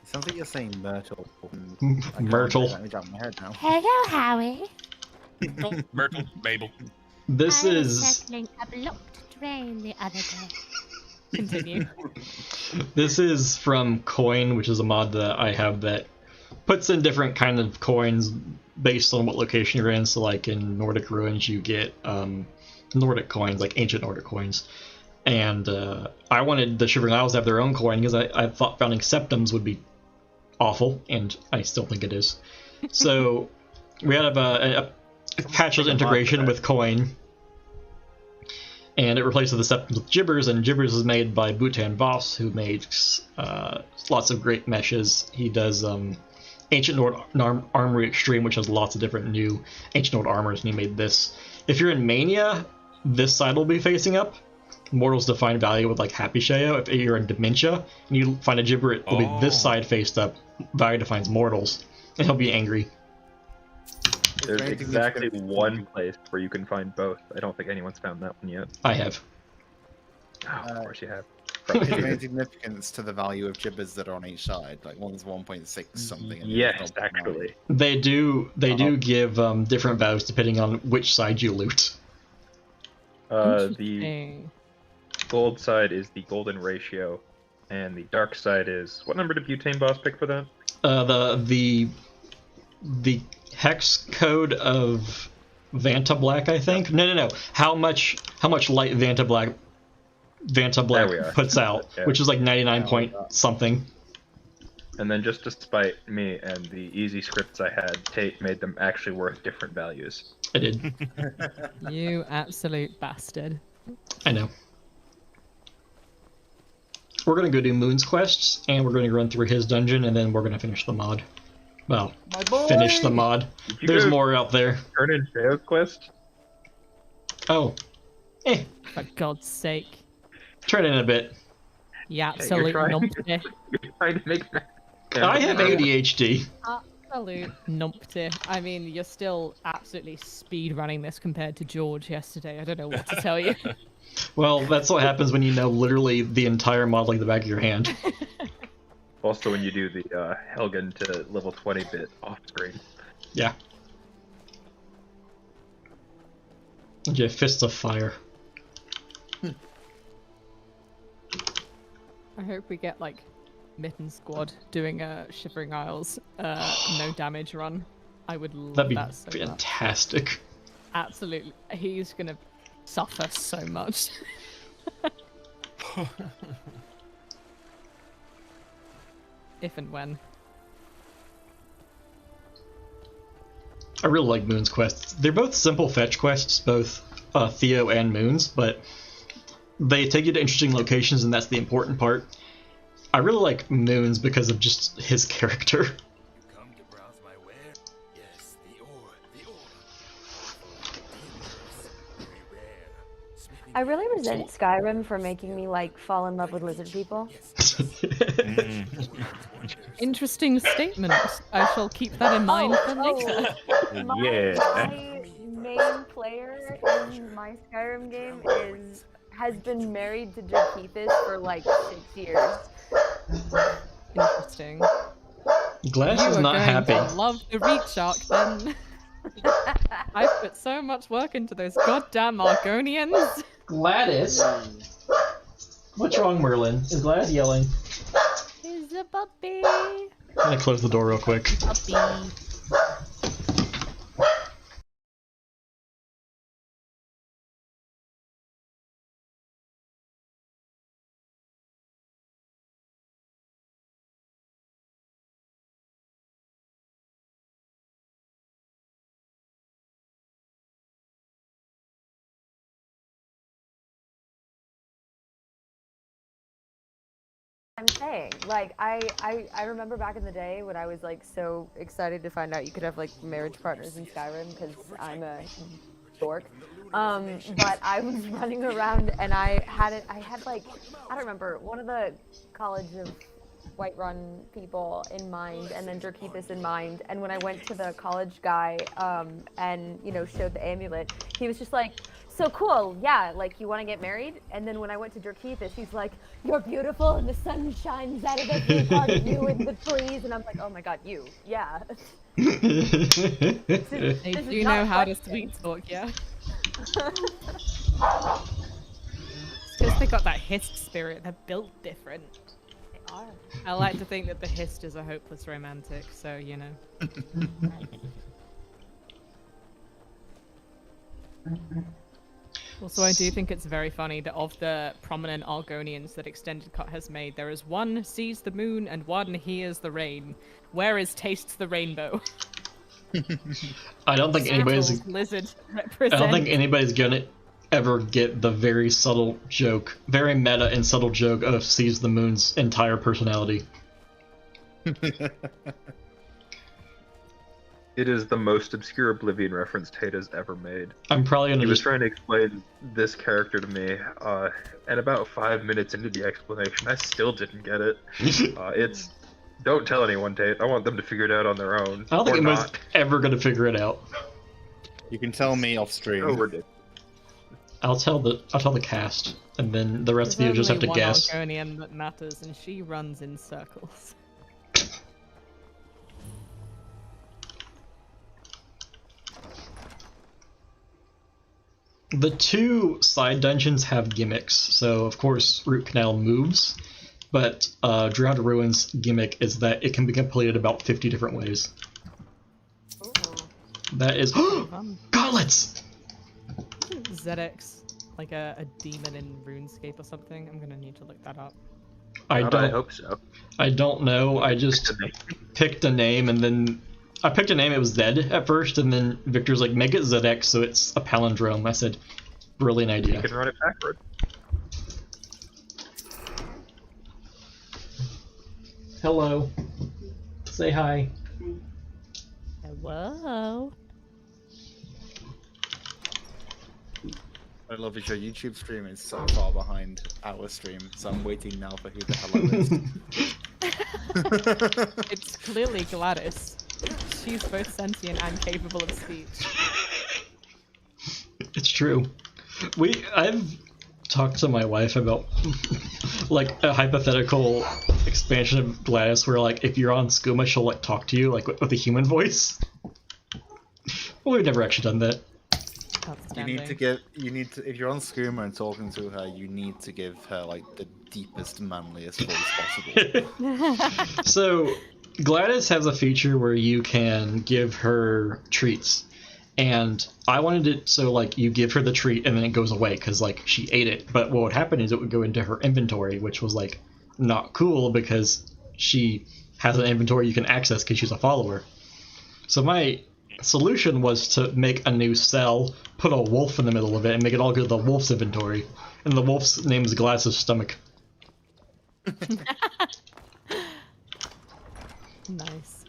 Sounds like you're saying Myrtle. Myrtle. Let me jump my head now. Hello, Howie. Myrtle, Mabel. This I is... was settling a blocked drain the other day. Continue. This is from Coin, which is a mod that I have that puts in different kind of coins based on what location you're in. So like in Nordic Ruins you get Nordic coins, like ancient Nordic coins. And I wanted the Shivering Isles to have their own coin because I thought founding septums would be awful, and I still think it is. So we had a patchless integration with Coin, and it replaces the septums with Gibbers, and Gibbers is made by Bhutan Voss, who makes lots of great meshes. He does Ancient Nord Armory Extreme, which has lots of different new Ancient Nord armors, and he made this. If you're in Mania, this side will be facing up. Mortals define value with Happy Sheo. If you're in Dementia and you find a Gibber, it will be this side faced up. Value defines mortals, and he'll be angry. There's exactly one place where you can find both. I don't think anyone's found that one yet. I have. Oh, of course you have. Is there any significance to the value of gibbers that are on each side? Like one's 1.6 something. And Yes, actually. They do give different values depending on which side you loot. The gold side is the golden ratio, and the dark side is... What number did Butane Boss pick for that? The hex code of Vanta Black, I think. No. How much light Vanta Black puts out, Yeah. which is like 99 point something. And then just despite me and the easy scripts I had, Tate made them actually worth different values. I did. You absolute bastard. I know. We're gonna go do Moon's quests, and we're gonna run through his dungeon, and then we're gonna finish the mod. Well, finish the mod. There's more out there. Turn in Freya's quest? Oh. For God's sake. Turn in a bit. Yeah, absolute numpty. You're trying to make I have ADHD. Absolute numpty. I mean, you're still absolutely speed running this compared to George yesterday. I don't know what to tell you. Well, that's what happens when you know literally the entire mod like the back of your hand. Also, when you do the Helgen to level 20 bit off screen. Yeah. And you have Fists of Fire. I hope we get like Mitten Squad doing a Shivering Isles no damage run. I would love That'd be that so fantastic. much. Absolutely. He's gonna suffer so much. If and when. I really like Moon's quests. They're both simple fetch quests, both Theo and Moon's, but they take you to interesting locations, and that's the important part. I really like Moon's because of just his character. Come to browse my ware? Yes, the ore. Very rare. I really resent Skyrim for making me like fall in love with lizard people. Interesting statement. I shall keep that in mind for later. My main player in my Skyrim game has been married to Jokeethus for like 6 years. Interesting. Glass is not happy. To love the Reach Shark then. I put so much work into those goddamn Argonians. Gladys? What's wrong, Merlin? Is Gladys yelling? He's a puppy. I'm gonna close the door real quick. Puppy. I'm saying, like, I remember back in the day when I was like so excited to find out you could have like marriage partners in Skyrim because I'm a dork. But I was running around and I had like, I don't remember, one of the College of Whiterun people in mind, and then Jokeethus in mind. And when I went to the college guy and showed the amulet, he was just like, so cool, yeah, like, you want to get married? And then when I went to Jokeethus, he's like, you're beautiful and the sun shines out of every part of you in the trees. And I'm like, oh my god, you, yeah. They do know how to sweet talk, yeah. Because they got that Hist spirit, they're built different. They are. I like to think that the Hist is a hopeless romantic, so, you know. Also, I do think it's very funny that of the prominent Argonians that Extended Cut has made, there is one sees the moon and one hears the rain. Where is tastes the rainbow? I don't think anybody's gonna ever get the very subtle joke, very meta and subtle joke of sees the moon's entire personality. It is the most obscure Oblivion reference Tate has ever made. I'm probably gonna He was trying to explain this character to me, and about 5 minutes into the explanation, I still didn't get it. It's... Don't tell anyone, Tate. I want them to figure it out on their own. I don't think anyone's ever gonna figure it out. You can tell me off stream. Oh, ridiculous. I'll tell the cast, and then the rest of you just have to guess. There's only one Argonian that matters, and she runs in circles. The two side dungeons have gimmicks, so of course Root Canal moves, but Drowned Ruins' gimmick is that it can be completed about 50 different ways. That is gauntlets. ZX, like a demon in RuneScape or something. I'm gonna need to look that up. I hope so. I don't know. I just picked a name, and then I picked a name. It was Zed at first, and then Victor's like, make it ZX, so it's a palindrome. I said, brilliant idea. You can run it backward. Hello. Say hi. Hello. I love it. Your YouTube stream is so far behind our stream, so I'm waiting now for who the hell it is. It's clearly Gladys. She's both sentient and capable of speech. It's true. I've talked to my wife about like a hypothetical expansion of Gladys where like if you're on Skooma, she'll like talk to you like with a human voice. Well, we've never actually done that. You need to if you're on Skooma and talking to her, you need to give her like the deepest, manliest voice possible. So Gladys has a feature where you can give her treats, and I wanted it so like you give her the treat and then it goes away because like she ate it. But what would happen is it would go into her inventory, which was like not cool because she has an inventory you can access because she's a follower. So my solution was to make a new cell, put a wolf in the middle of it, and make it all go to the wolf's inventory. And the wolf's name is Gladys' stomach. Nice.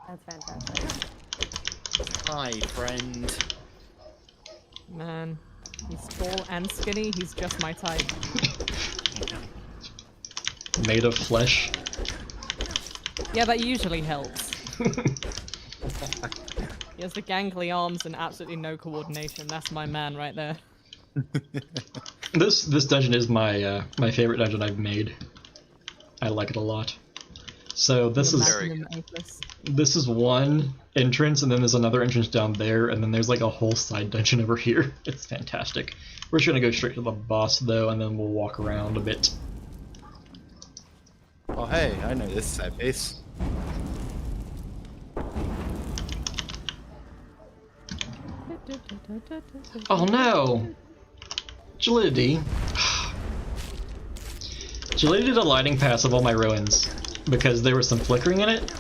That's fantastic. Hi, friend. Man, he's tall and skinny. He's just my type. Made of flesh. Yeah, that usually helps. He has the gangly arms and absolutely no coordination. That's my man right there. This dungeon is my my favorite dungeon I've made. I like it a lot. So this is one entrance, and then there's another entrance down there, and then there's like a whole side dungeon over here. It's fantastic. We're just gonna go straight to the boss though, and then we'll walk around a bit. Oh hey, I know this side base. Oh no! Gelidity. Gelidity did a lighting pass of all my ruins because there was some flickering in it,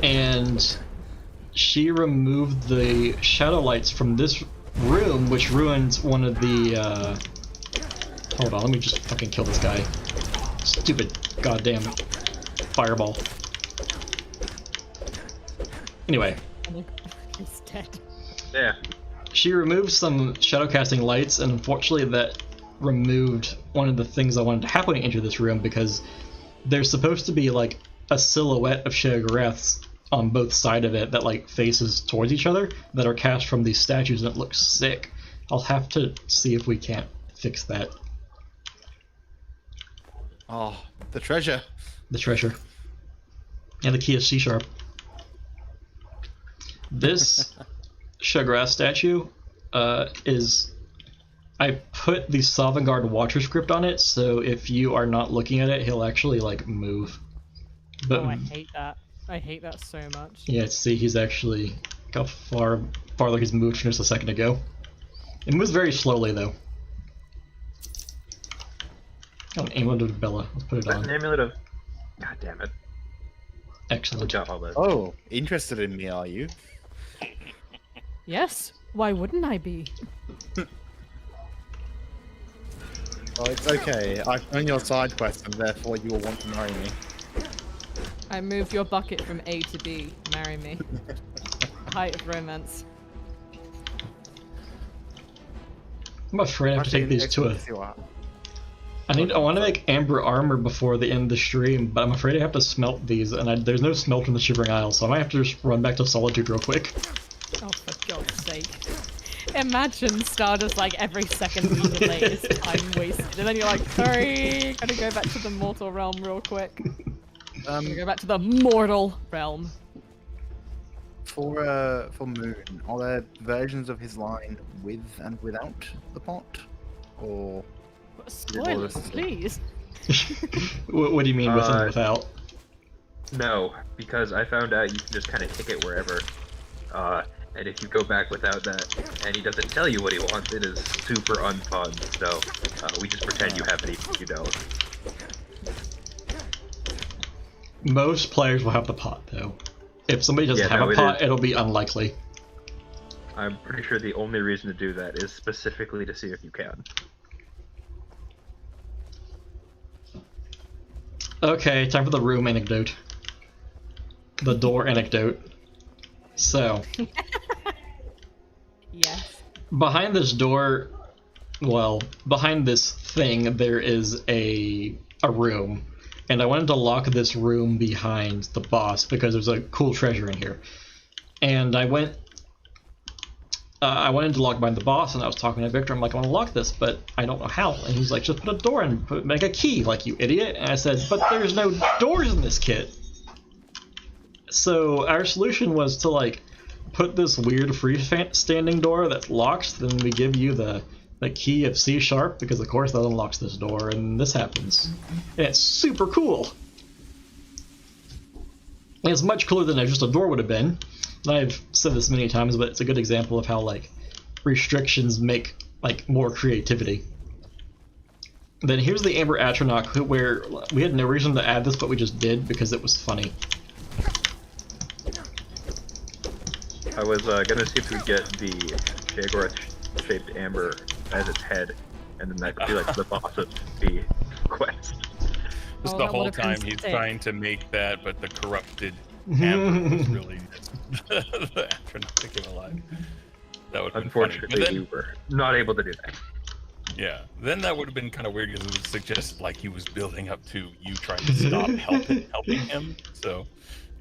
and she removed the shadow lights from this room, which ruins one of the, hold on, let me just fucking kill this guy. Stupid goddamn fireball. Anyway. He's dead. Yeah. She removed some shadow casting lights, and unfortunately that removed one of the things I wanted to happen to enter this room, because there's supposed to be like a silhouette of Shoggoraths on both sides of it that like faces towards each other that are cast from these statues, and it looks sick. I'll have to see if we can't fix that. Oh, the treasure. The treasure. And the key is C#. This Shoggorath statue is... I put the Sovngarde Watcher script on it, so if you are not looking at it, he'll actually, like, move. But, oh, I hate that. I hate that so much. Yeah, see, he's actually... Look how farther he's moved from just a second ago. It moves very slowly, though. Oh, an amulet of Bella. Let's put it on. An amulet of... God damn it. Excellent. Oh, interested in me, are you? Yes. Why wouldn't I be? Well, it's okay. I've done your side quest, and therefore you will want to marry me. I moved your bucket from A to B. Marry me. Height of romance. I'm afraid I have to take these to a... I want to make amber armor before the end of the stream, but I'm afraid I have to smelt these, and there's no smelt in the Shivering Isle, so I might have to just run back to Solitude real quick. Oh, for God's sake. Imagine Stardust like every second we delay is time wasted, and then you're like, sorry, gotta go back to the mortal realm real quick. Gotta go back to the mortal realm. For Moon, are there versions of his line with and without the pot? Or... Spoilers, please. What do you mean with and without? No, because I found out you can just kind of kick it wherever. And if you go back without that, and he doesn't tell you what he wants, it is super unfun. So we just pretend you have it even if you don't. Most players will have the pot, though. If somebody doesn't have a pot, it'll be unlikely. I'm pretty sure the only reason to do that is specifically to see if you can. Okay, time for the room anecdote. The door anecdote. So. Yes. Behind this door, well, behind this thing, there is a room. And I wanted to lock this room behind the boss because there's a cool treasure in here. And I wanted to lock behind the boss, and I was talking to Victor. I'm like, I want to lock this, but I don't know how. And he's like, just put a door and make a key, like, you idiot. And I said, but there's no doors in this kit. So our solution was to, like, put this weird freestanding door that locks, then we give you the key of C#, because of course that unlocks this door, and this happens. And it's super cool. And it's much cooler than just a door would have been. And I've said this many times, but it's a good example of how, like, restrictions make, like, more creativity. Then here's the Amber Atronach, where we had no reason to add this, but we just did because it was funny. I was gonna see if we get the Jaguar-shaped Amber as its head, and then that could be like the boss of the quest. Just the whole time he's trying to make that, but the corrupted Amber was really the Atronach to keep alive. That would have been funny. Unfortunately, we were not able to do that. Yeah, then that would have been kind of weird because it would suggest like he was building up to you trying to stop helping him. So,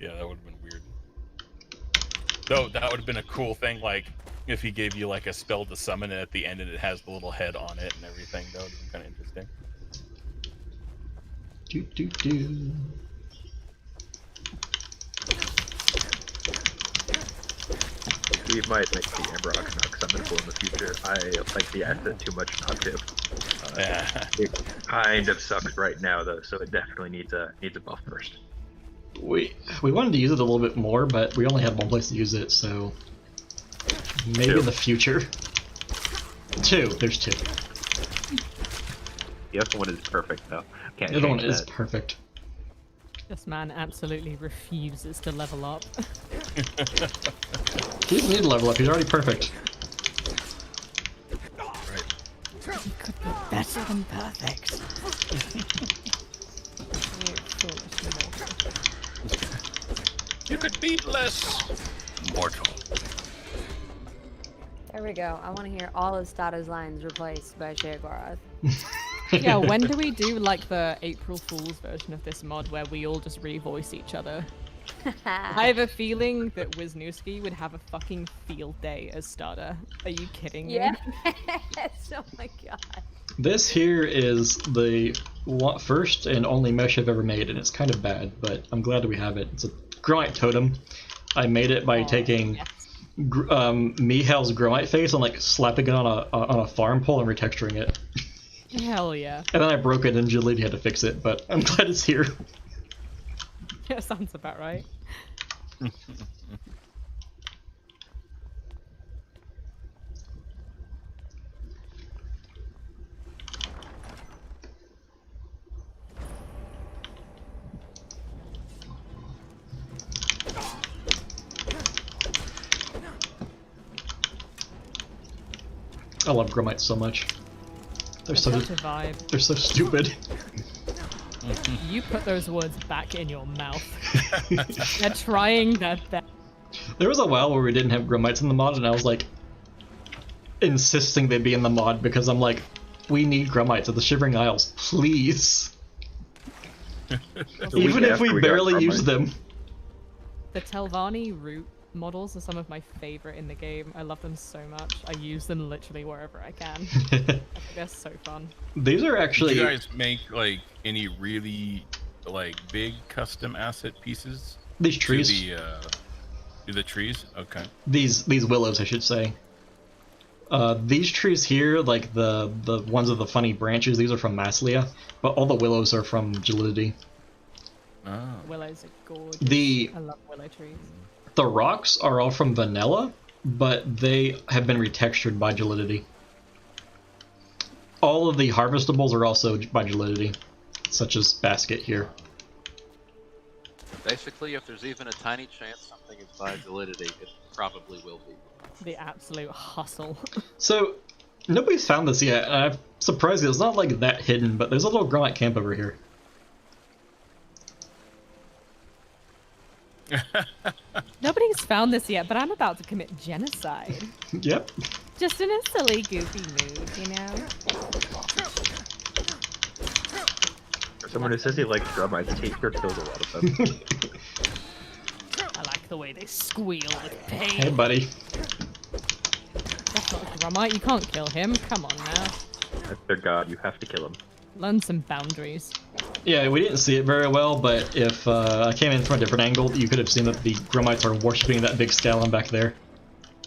yeah, that would have been weird. Though that would have been a cool thing, like if he gave you like a spell to summon it at the end and it has the little head on it and everything. That would have been kind of interesting. We might make the Amber Atronach summonable in the future. I like the asset too much not to. It kind of sucks right now though, so it definitely needs a buff first. We wanted to use it a little bit more, but we only had one place to use it, so maybe in the future. There's two. The other one is perfect though. Can't the other one change is that. perfect. This man absolutely refuses to level up. He doesn't need to level up, he's already perfect. He could be better than perfect. You could be less mortal. There we go. I want to hear all of Stato's lines replaced by Jaguar. Yeah, when do we do like the April Fool's version of this mod where we all just revoice each other? I have a feeling that Wisniewski would have a fucking field day as Starter. Are you kidding me? Yes! Oh my god. This here is the first and only mesh I've ever made, and it's kind of bad, but I'm glad that we have it. It's a Gromite totem. I made it by taking Mihail's Gromite face and like slapping it on a farm pole and retexturing it. Hell yeah. And then I broke it and Julie had to fix it, but I'm glad it's here. Yeah, sounds about right. I love Gromite so much. They're Such a vibe. They're so stupid. You put those words back in your mouth. They're trying their best. There was a while where we didn't have Gromites in the mod, and I was like insisting they be in the mod because I'm like, we need Gromites at the Shivering Isles, please. Even if we barely use them. The Telvanni root models are some of my favorite in the game. I love them so much. I use them literally wherever I can. I think they're so fun. These are actually. Do you guys make like any really like big custom asset pieces? These trees. To the trees? Okay. These willows, I should say. These trees here, like the ones with the funny branches, these are from Maslia, but all the willows are from Gelidity. Willows are gorgeous. I love willow trees. The rocks are all from Vanilla, but they have been retextured by Gelidity. All of the harvestables are also by Gelidity, such as Basket here. Basically, if there's even a tiny chance something is by Gelidity, it probably will be. The absolute hustle. So, nobody's found this yet, and I'm surprised it's not like that hidden, but there's a little Gromite camp over here. Nobody's found this yet, but I'm about to commit genocide. Yep. Just in a silly, goofy mood, you know? For someone who says he likes Grumites, Tate here kills a lot of them. I like the way they squeal with pain. Hey, buddy. That's not a Gromite, you can't kill him. Come on now. That's their god, you have to kill him. Learn some boundaries. Yeah, we didn't see it very well, but if I came in from a different angle, you could have seen that the Grumites are worshipping that big Scallon back there.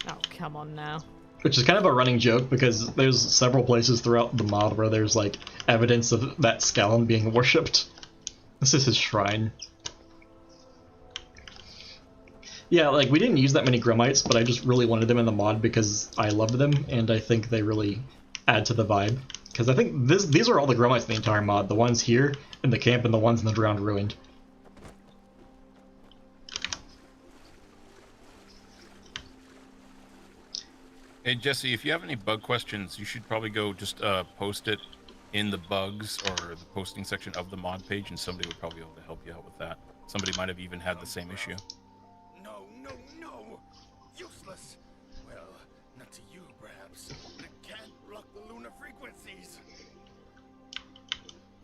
Oh, come on now. Which is kind of a running joke, because there's several places throughout the mod where there's, like, evidence of that Scallon being worshipped. This is his shrine. Yeah, like, we didn't use that many Grumites, but I just really wanted them in the mod because I loved them, and I think they really add to the vibe. Because I think these are all the Grumites in the entire mod. The ones here, in the camp, and the ones in the Drowned Ruined. Hey Jesse, if you have any bug questions, you should probably go just post it in the bugs or the posting section of the mod page, and somebody would probably be able to help you out with that. Somebody might have even had the same issue. No, no, no! Useless! Well, not to you, perhaps. I can't block the lunar frequencies.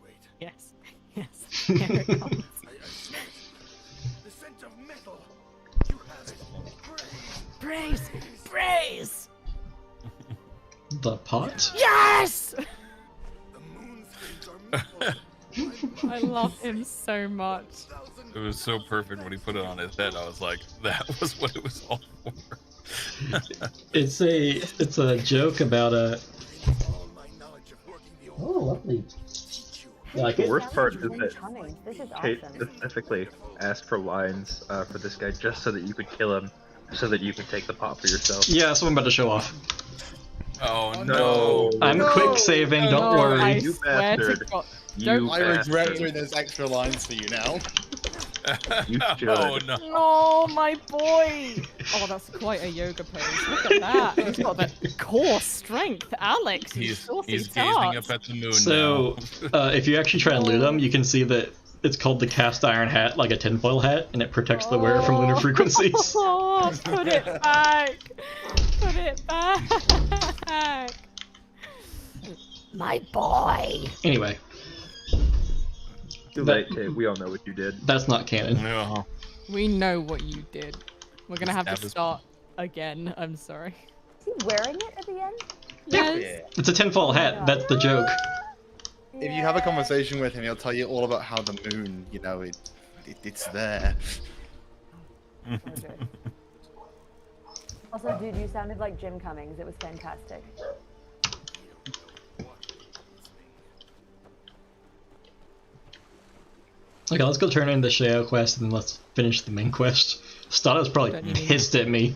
Wait. Yes. Yes. Here it comes. I smell it. The scent of metal. You have it. Praise! Praise! The pot? Yes! I love him so much. It was so perfect when he put it on his head. I was like, that was what it was all for. It's a joke about a. Oh, lovely. Yeah, the worst part is that This is Kate awesome. specifically asked for lines for this guy just so that you could kill him, so that you could take the pot for yourself. Yeah, so I'm about to show off. Oh no! I'm quick saving, don't worry. I You swear to bastard. God. You I regret bastard. doing those extra lines for you now. You should. Oh no! Oh, my boy! Oh, that's quite a yoga pose. Look at that. He's got that core strength. Alex, He's saucy gazing tart. up at the moon So, now. if you actually try and loot them, you can see that it's called the cast iron hat, like a tinfoil hat, and it protects the wearer from lunar frequencies. Oh, put it back. Put it back. My boy. Anyway, Too late, Kate. We all know what you did. that's not canon. No. We know what you did. We're gonna have That to was- start again. I'm sorry. Is he wearing it at the end? Yes. It's a tinfoil hat, that's the joke. If you have a conversation with him, he'll tell you all about how the moon, you know, it's there. Okay. Also, dude, you sounded like Jim Cummings. It was fantastic. Okay, let's go turn in the Sheo quest and then let's finish the main quest. Stato's probably Don't you mean- pissed at me.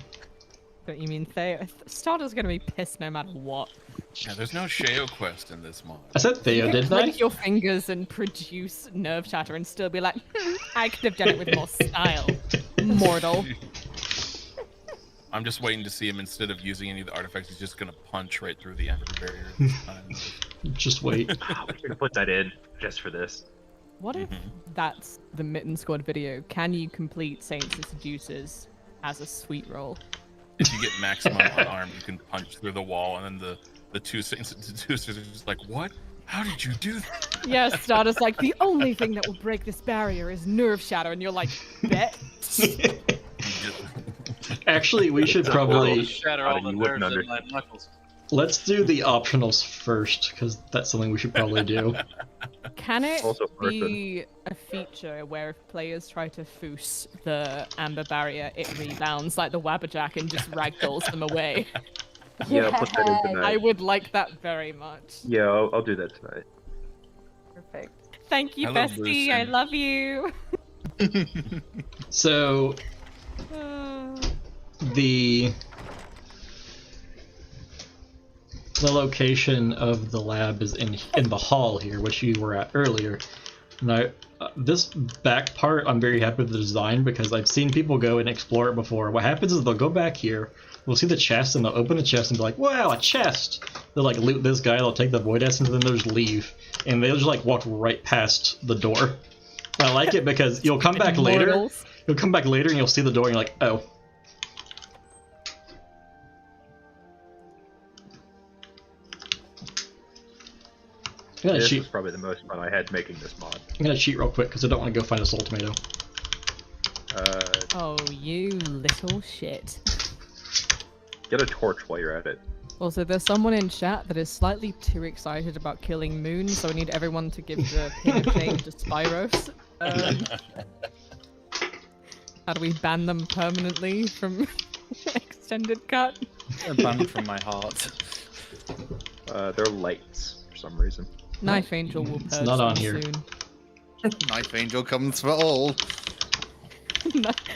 Don't you mean Theo? Starter's gonna be pissed no matter what. Yeah, there's no Sheo quest in this mod. I said Theo, didn't I? Click your fingers and produce nerve chatter and still be like, I could have done it with more style. Mortal. I'm just waiting to see him, instead of using any of the artifacts, he's just gonna punch right through the Ember barrier this time. Just wait. We're gonna put that in just for this. What if that's the Mitten Squad video? Can you complete Saints and Seducers as a sweet roll? If you get maximum unarmed, you can punch through the wall, and then the two Saints and Seducers are just like, what? How did you do that? Yeah, Starter's like, the only thing that will break this barrier is nerve shatter, and you're like, bet. Actually, we should probably... Shatter all the you wouldn't nerves in my knuckles. Let's do the optionals first, because that's something we should probably do. Can it Also be a feature where if players try to foos the amber barrier, it rebounds like the Wabberjack and just ragdolls them away? Yeah, I'll put that in tonight. I would like that very much. Yeah, I'll do that tonight. Perfect. Thank you, Hello, bestie. Bruce. I love you. So, the the location of the lab is in the hall here, which you were at earlier. Now, this back part, I'm very happy with the design because I've seen people go and explore it before. What happens is they'll go back here, we'll see the chest, and they'll open the chest and be like, wow, a chest! They'll like loot this guy, they'll take the void essence, and then they'll just leave. And they'll just like walk right past the door. I like it because you'll come back later, you'll come back later and you'll see the door and you're like, oh. This was probably the most fun I had making this mod. I'm gonna cheat real quick because I don't want to go find a soul tomato. Oh, you little shit. Get a torch while you're at it. Also, there's someone in chat that is slightly too excited about killing Moon, so I need everyone to give the pin of shame to Spyros. How do we ban them permanently from extended cut? They're banned from my heart. They're lights for some reason. Knife Angel will purge not on them here. soon. Knife Angel comes for all.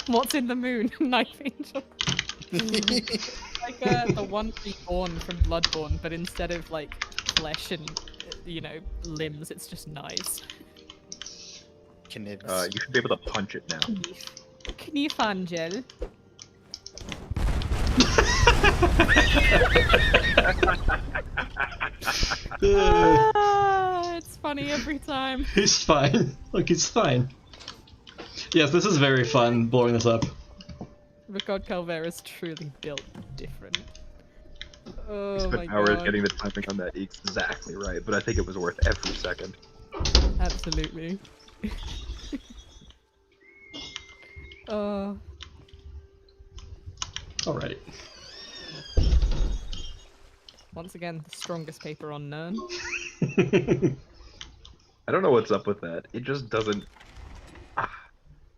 What's in the moon? Knife Angel. Like the one reborn from Bloodborne, but instead of like flesh and limbs, it's just knives. Knibs. You should be able to punch it now. Knife Angel. It's funny every time. He's fine. Look, he's fine. Yes, this is very fun, blowing this up. Ricard Calvera is truly built different. Oh We spent hours getting the timing on that exactly right, but I think it was worth every second. Absolutely. Alright. Once again, the strongest paper on Nern. I don't know what's up with that. It just doesn't...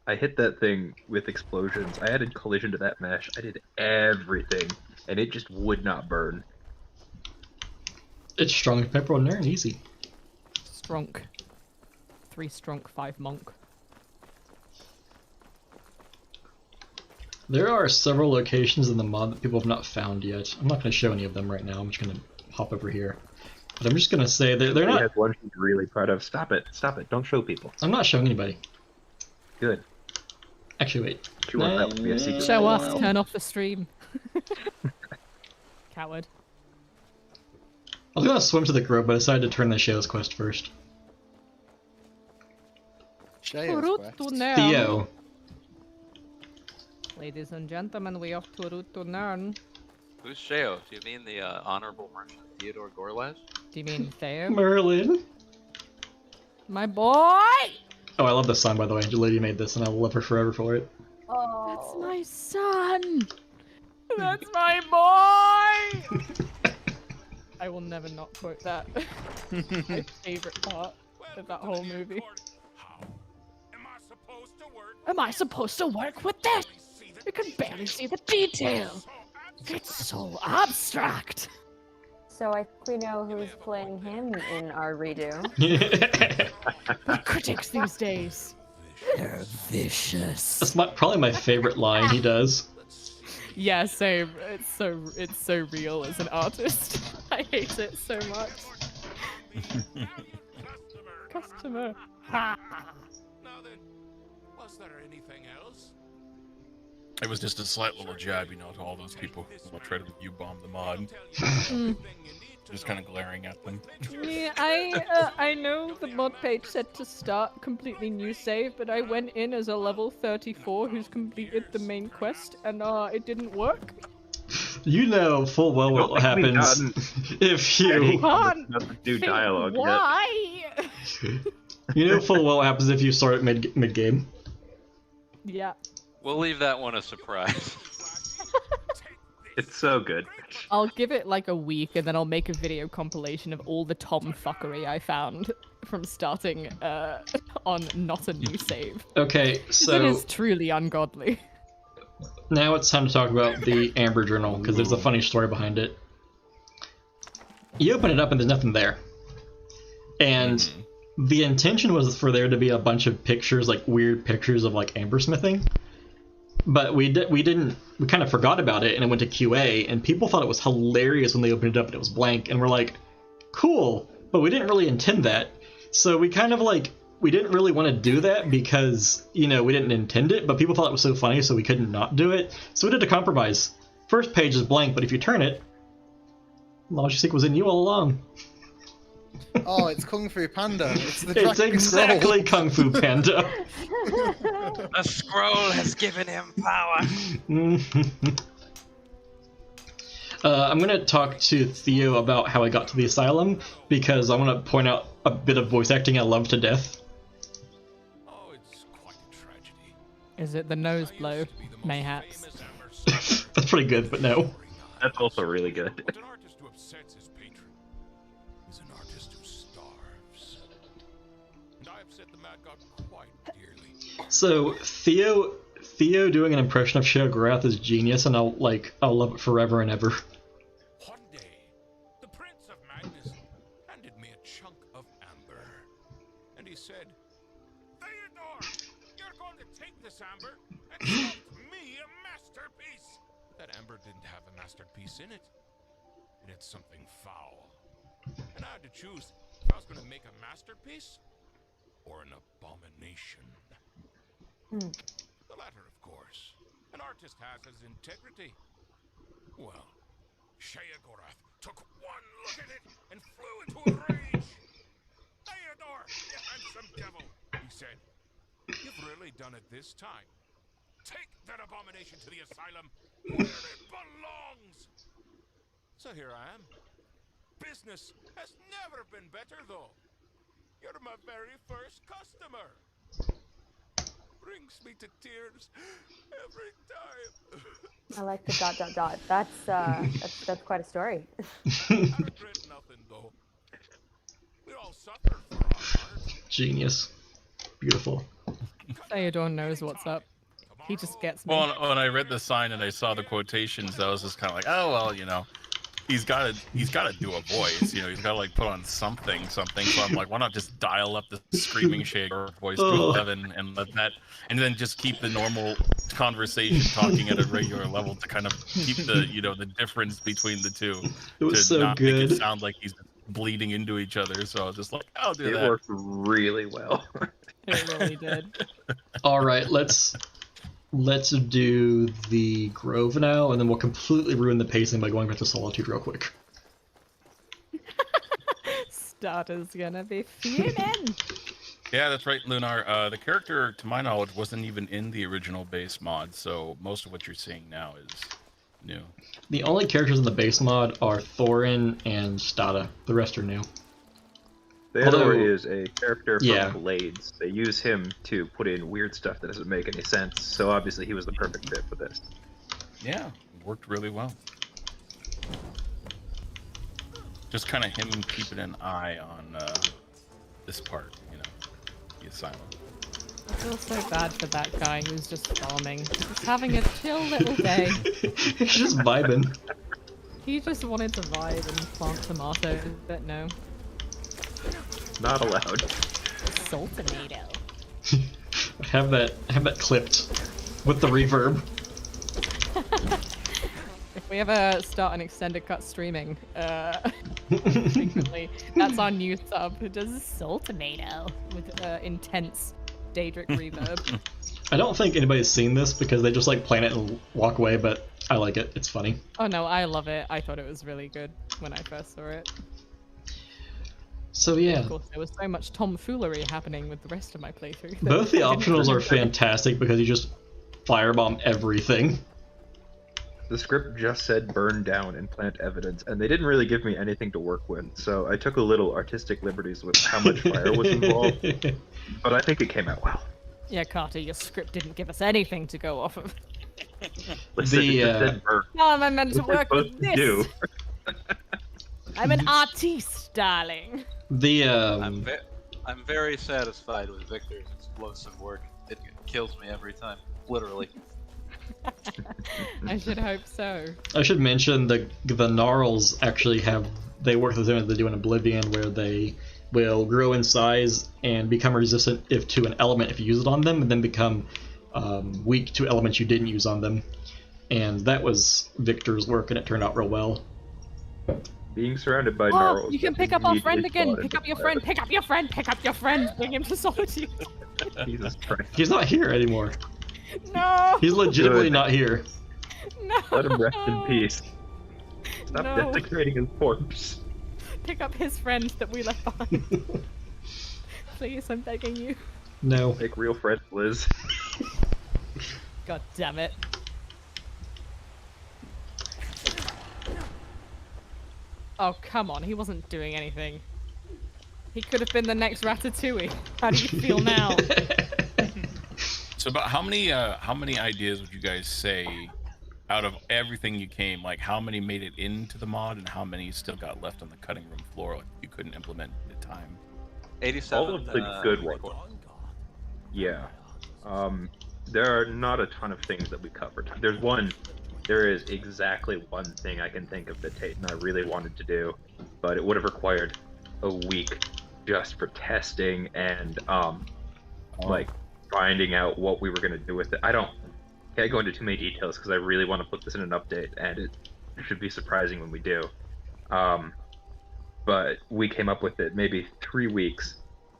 I hit that thing with explosions. I added collision to that mesh. I did everything, and it just would not burn. It's strong pepper on there and easy. Strong. 3 strong, 5 monk. There are several locations in the mod that people have not found yet. I'm not going to show any of them right now. I'm just going to hop over here. But I'm just going to say they're not... Has one she's really proud of. Stop it. Stop it. Don't show people. I'm not showing anybody. Good. Actually, wait. Sure, that would be a secret. Show us. Turn off the stream. Coward. I was going to swim to the grove, but I decided to turn the Shayla's quest first. Theo. Ladies and gentlemen, we off to route to Nern. Who's Sheo? Do you mean the honorable merchant Theodore Gorlash? Do you mean Theo? Merlin. My boy! Oh, I love this song, by the way. The lady made this, and I will love her forever for it. Oh, that's my son! That's my boy! I will never not quote that. My favorite part of that whole movie. Am I supposed to work with this? You can barely see the detail. It's so abstract. So I think we know who's playing him in our redo. The critics these days. They're vicious. That's probably my favorite line he does. Yeah, same. It's so real as an artist. I hate it so much. Customer. Now then, was there anything else? It was just a slight little jab, to all those people who will try to U-bomb the mod. Just kind of glaring at them. Yeah, I know the mod page said to start completely new save, but I went in as a level 34 who's completed the main quest, and it didn't work. You know full well what happens if you do dialogue why? You know full well what happens if you start mid game. Yeah. We'll leave that one a surprise. It's so good. I'll give it like a week, and then I'll make a video compilation of all the tomfuckery I found from starting on not a new save. Okay, so it is truly ungodly. Now it's time to talk about the Amber Journal, because there's a funny story behind it. You open it up and there's nothing there. And the intention was for there to be a bunch of pictures, like weird pictures of like ambersmithing. But we kind of forgot about it, and it went to QA, and people thought it was hilarious when they opened it up and it was blank, and we're like, cool, but we didn't really intend that. So we kind of like, we didn't really want to do that because, we didn't intend it, but people thought it was so funny, so we couldn't not do it. So we did a compromise. First page is blank, but if you turn it, Logitech was in you all along. Oh, it's Kung Fu Panda. It's the It's Dragon exactly Scroll. Kung Fu Panda. The scroll has given him power. I'm going to talk to Theo about how I got to the asylum, because I want to point out a bit of voice acting I love to death. Is it the nose blow? Mayhaps. That's pretty good, but no. That's also really good. An artist who upsets his patron is an artist who starves. And I upset the mad god quite dearly. So Theo doing an impression of Sheogorath is genius, and I'll love it forever and ever. One day, the Prince of Madness handed me a chunk of amber. And he said, Theodore, you're going to take this amber and sculpt me a masterpiece. That amber didn't have a masterpiece in it. It had something foul. And I had to choose if I was going to make a masterpiece or an abomination. The latter, of course. An artist has his integrity. Well, Sheogorath took one look at it and flew into a rage. Theodore, you handsome devil, he said. You've really done it this time. Take that abomination to the asylum where it belongs. So here I am. Business has never been better, though. You're my very first customer. Brings me to tears every time. I like the ... That's quite a story. I regret nothing, though. We all suffer for our art. Genius. Beautiful. Theodore knows what's up. He just gets me. Well, when I read the sign and I saw the quotations, I was just kind of like, oh well, he's got to do a voice, he's got to like put on something. So I'm like, why not just dial up the screaming shaker voice to 11 and let that, and then just keep the normal conversation talking at a regular level to kind of keep the the difference between the two. It was to so not good. Make it sound like he's bleeding into each other. So I was just like, I'll do that. It worked really well. It really did. All right, let's do the Grove now, and then we'll completely ruin the pacing by going back to Solitude real quick. Starter's gonna be fuming. Yeah, that's right, Lunar. The character, to my knowledge, wasn't even in the original base mod, so most of what you're seeing now is new. The only characters in the base mod are Thorin and Stada. The rest are new. Theodore is a character from Blades. They use him to put in weird stuff that doesn't make any sense, so obviously he was the perfect fit for this. Yeah, it worked really well. Just kind of him keeping an eye on this part, the asylum. I feel so bad for that guy who's just farming. Just having a chill little day. He's just vibing. He just wanted to vibe and plant tomatoes, but no. Not allowed. Salt tomato. have that clipped with the reverb. If we ever start an extended cut streaming, frequently, that's our new sub. It does salt tomato with intense Daedric reverb. I don't think anybody's seen this because they just like plan it and walk away, but I like it. It's funny. Oh no, I love it. I thought it was really good when I first saw it. So yeah. Of course, there was so much tomfoolery happening with the rest of my playthrough. Both the optionals are fantastic because you just firebomb everything. The script just said burn down and plant evidence, and they didn't really give me anything to work with, so I took a little artistic liberties with how much fire was involved, but I think it came out well. Yeah, Carter, your script didn't give us anything to go off of. Listen, it just said burn. How am I meant to What's work I with supposed to do? this? I'm an artiste, darling. I'm very satisfied with Victor's explosive work. It kills me every time, literally. I should hope so. I should mention the gnarls actually they work the same as they do in Oblivion, where they will grow in size and become resistant to an element if you use it on them, and then become weak to elements you didn't use on them. And that was Victor's work, and it turned out real well. Being surrounded by gnarls. You can pick up our friend again. immediately Pick up your friend. Pick up your friend. Pick up your friend. Bring him to Solitude. Jesus Christ. He's not here anymore. No. He's legitimately Good. not here. No. Let him rest in peace. Stop No. desecrating his corpse. Pick up his friend that we left behind. Please, I'm begging you. No. Make real friends, Liz. God damn it. Oh, come on. He wasn't doing anything. He could have been the next Ratatouille. How do you feel now? So about how many ideas would you guys say out of everything you came, like how many made it into the mod and how many still got left on the cutting room floor like you couldn't implement at the time? 87. All of the good ones. Yeah. There are not a ton of things that we covered. There is exactly one thing I can think of that Tate and I really wanted to do, but it would have required a week just for testing and like finding out what we were going to do with it. I can't go into too many details because I really want to put this in an update, and it should be surprising when we do. But we came up with it maybe 3 weeks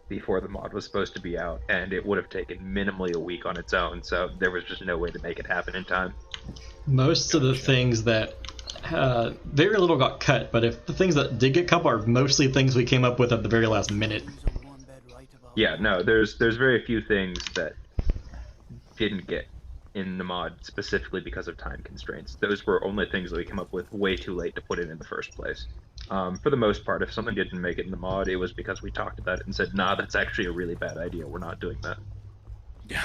before the mod was supposed to be out, and it would have taken minimally a week on its own, so there was just no way to make it happen in time. Most of the things that very little got cut, but if the things that did get cut are mostly things we came up with at the very last minute. Yeah, no, there's very few things that didn't get in the mod specifically because of time constraints. Those were only things that we came up with way too late to put in the first place. For the most part, if something didn't make it in the mod, it was because we talked about it and said, nah, that's actually a really bad idea, we're not doing that. Yeah.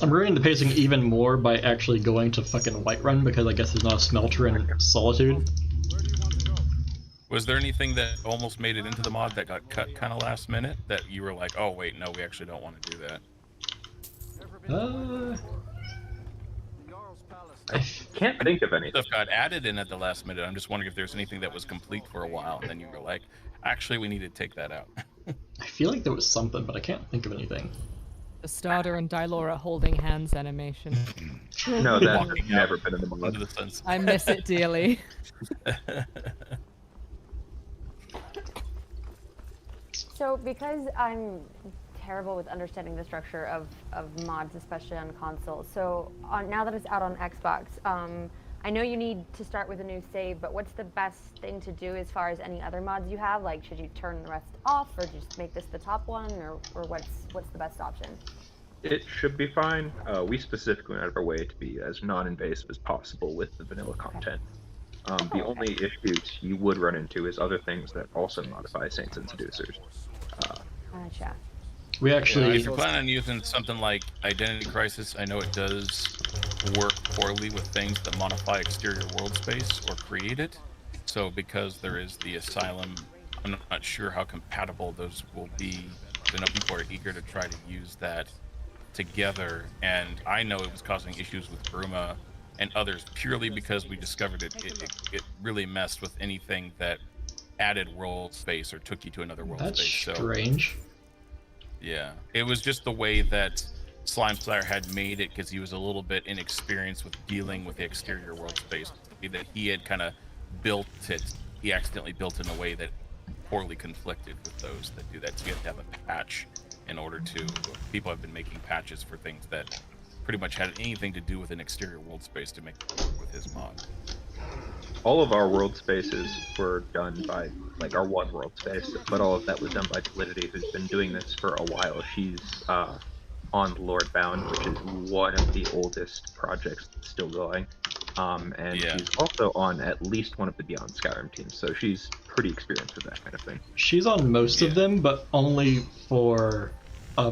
I'm ruining the pacing even more by actually going to fucking Whiterun because I guess there's not a smelter in Solitude. Was there anything that almost made it into the mod that got cut kind of last minute that you were like, oh wait, no, we actually don't want to do that? I can't think of anything. Stuff got added in at the last minute. I'm just wondering if there's anything that was complete for a while and then you were like, actually, we need to take that out. I feel like there was something, but I can't think of anything. The Starter and Dylora holding hands animation. No, that's never been in the mod. I miss it dearly. So, because I'm terrible with understanding the structure of mods, especially on console, so now that it's out on Xbox, I know you need to start with a new save, but what's the best thing to do as far as any other mods you have? Like, should you turn the rest off, or just make this the top one, or what's the best option? It should be fine. We specifically went out of our way to be as non-invasive as possible with the vanilla content. The only issues you would run into is other things that also modify Saints and Seducers. Gotcha. We actually... if you're planning on using something like Identity Crisis, I know it does work poorly with things that modify exterior world space or create it. So because there is the Asylum, I'm not sure how compatible those will be. I know people are eager to try to use that together, and I know it was causing issues with Bruma and others purely because we discovered it really messed with anything that added world space or took you to another world space. That's strange. Yeah, it was just the way that Slimeslayer had made it because he was a little bit inexperienced with dealing with the exterior world space. The way that he had kind of built it, he accidentally built in a way that poorly conflicted with those that do that. So you have to have a patch in order to... People have been making patches for things that pretty much had anything to do with an exterior world space to make it work with his mod. All of our world spaces were done by, like, our one world space, but all of that was done by Validity, who's been doing this for a while. She's on Lordbound, which is one of the oldest projects that's still going. And she's also on at least one of the Beyond Skyrim teams, so she's pretty experienced with that kind of thing. She's on most of them, but only for...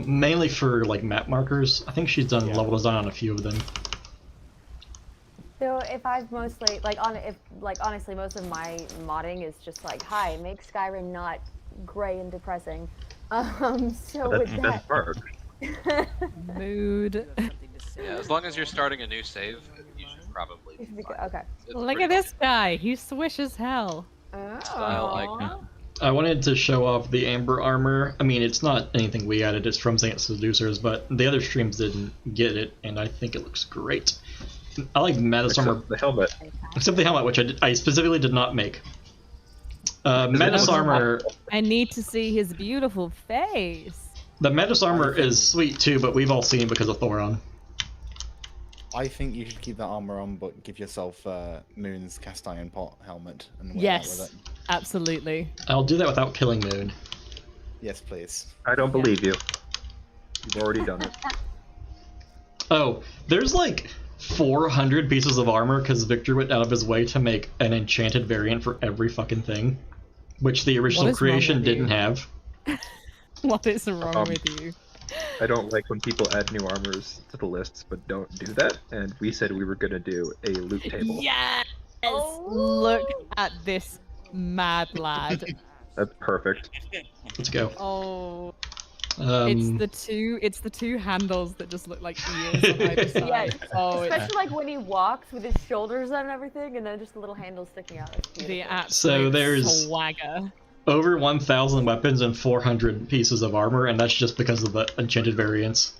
mainly for, like, map markers. I think she's done level design on a few of them. So if I've mostly, honestly, most of my modding is just like, hi, make Skyrim not gray and depressing. So with that... Mood. Yeah, as long as you're starting a new save, you should probably be fine. Okay. Look at this guy. He's swish as hell. Style like I wanted to show off the Amber armor. I mean, it's not anything we added, it's from Seducers, but the other streams didn't get it, and I think it looks great. I like Madness armor. The helmet. Except the helmet, which I specifically did not make. Madness armor. I need to see his beautiful face. The Madness armor is sweet too, but we've all seen it because of Thoron. I think you should keep that armor on, but give yourself Moon's cast iron pot helmet and wear Yes, that with it. absolutely. I'll do that without killing Moon. Yes, please. I don't believe you. You've already done it. Oh, there's like 400 pieces of armor because Victor went out of his way to make an enchanted variant for every fucking thing, which the original creation didn't have. What is wrong with you? I don't like when people add new armors to the lists, but don't do that. And we said we were gonna do a loot table. Yes! Look at this mad lad. That's perfect. Let's go. Oh. It's the two handles that just look like ears on either side. Yes. Oh, Especially like when he walks with his shoulders and everything, and then just a little handle sticking out. The absolute So there's swagger. over 1,000 weapons and 400 pieces of armor, and that's just because of the enchanted variants.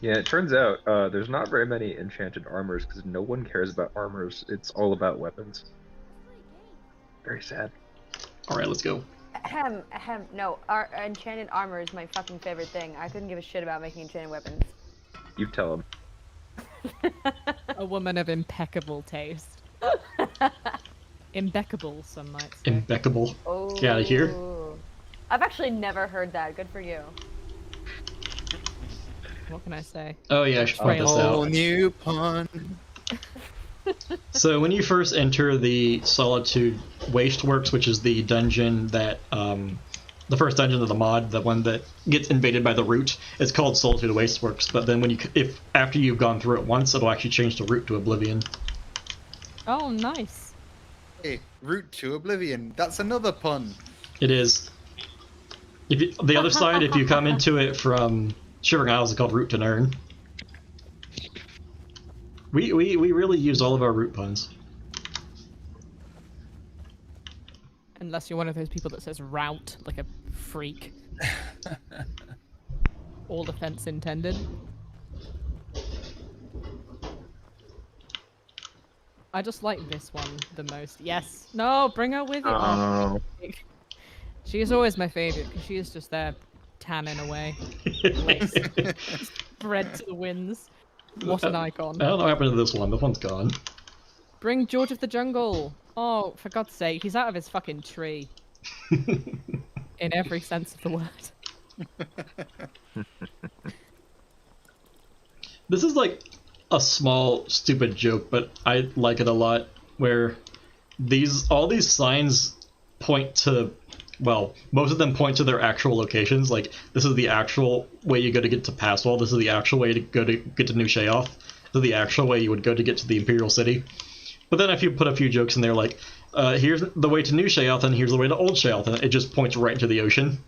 Yeah, it turns out there's not very many enchanted armors because no one cares about armors. It's all about weapons. Very sad. Alright, let's go. No, our enchanted armor is my fucking favorite thing. I couldn't give a shit about making enchanted weapons. You tell him. A woman of impeccable taste. Impeccable, some might say. Impeccable. Oh. Get out of here. I've actually never heard that. Good for you. What can I say? Oh yeah, I should point this out. New pun. So when you first enter the Solitude Wasteworks, which is the dungeon that, the first dungeon of the mod, the one that gets invaded by the root, it's called Solitude Wasteworks. But then when after you've gone through it once, it'll actually change the route to Oblivion. Oh, nice. Hey, route to Oblivion. That's another pun. It is. The other side, if you come into it from Shivering Isles, it's called Route to Nirn. We really use all of our root puns. Unless you're one of those people that says route like a freak. All offense intended. I just like this one the most. Yes. No, bring her with you. Oh. She is always my favorite because she is just there tanning away. Spread to the winds. What an icon. I don't know what happened to this one. This one's gone. Bring George of the Jungle. Oh, for God's sake, he's out of his fucking tree. In every sense of the word. This is like a small, stupid joke, but I like it a lot, where all these signs point to, well, most of them point to their actual locations. Like, this is the actual way you go to get to Passwall, this is the actual way to go to get to New Sheoth, this is the actual way you would go to get to the Imperial City. But then if you put a few jokes in there, like, here's the way to New Sheoth, and here's the way to Old Sheoth, and it just points right into the ocean.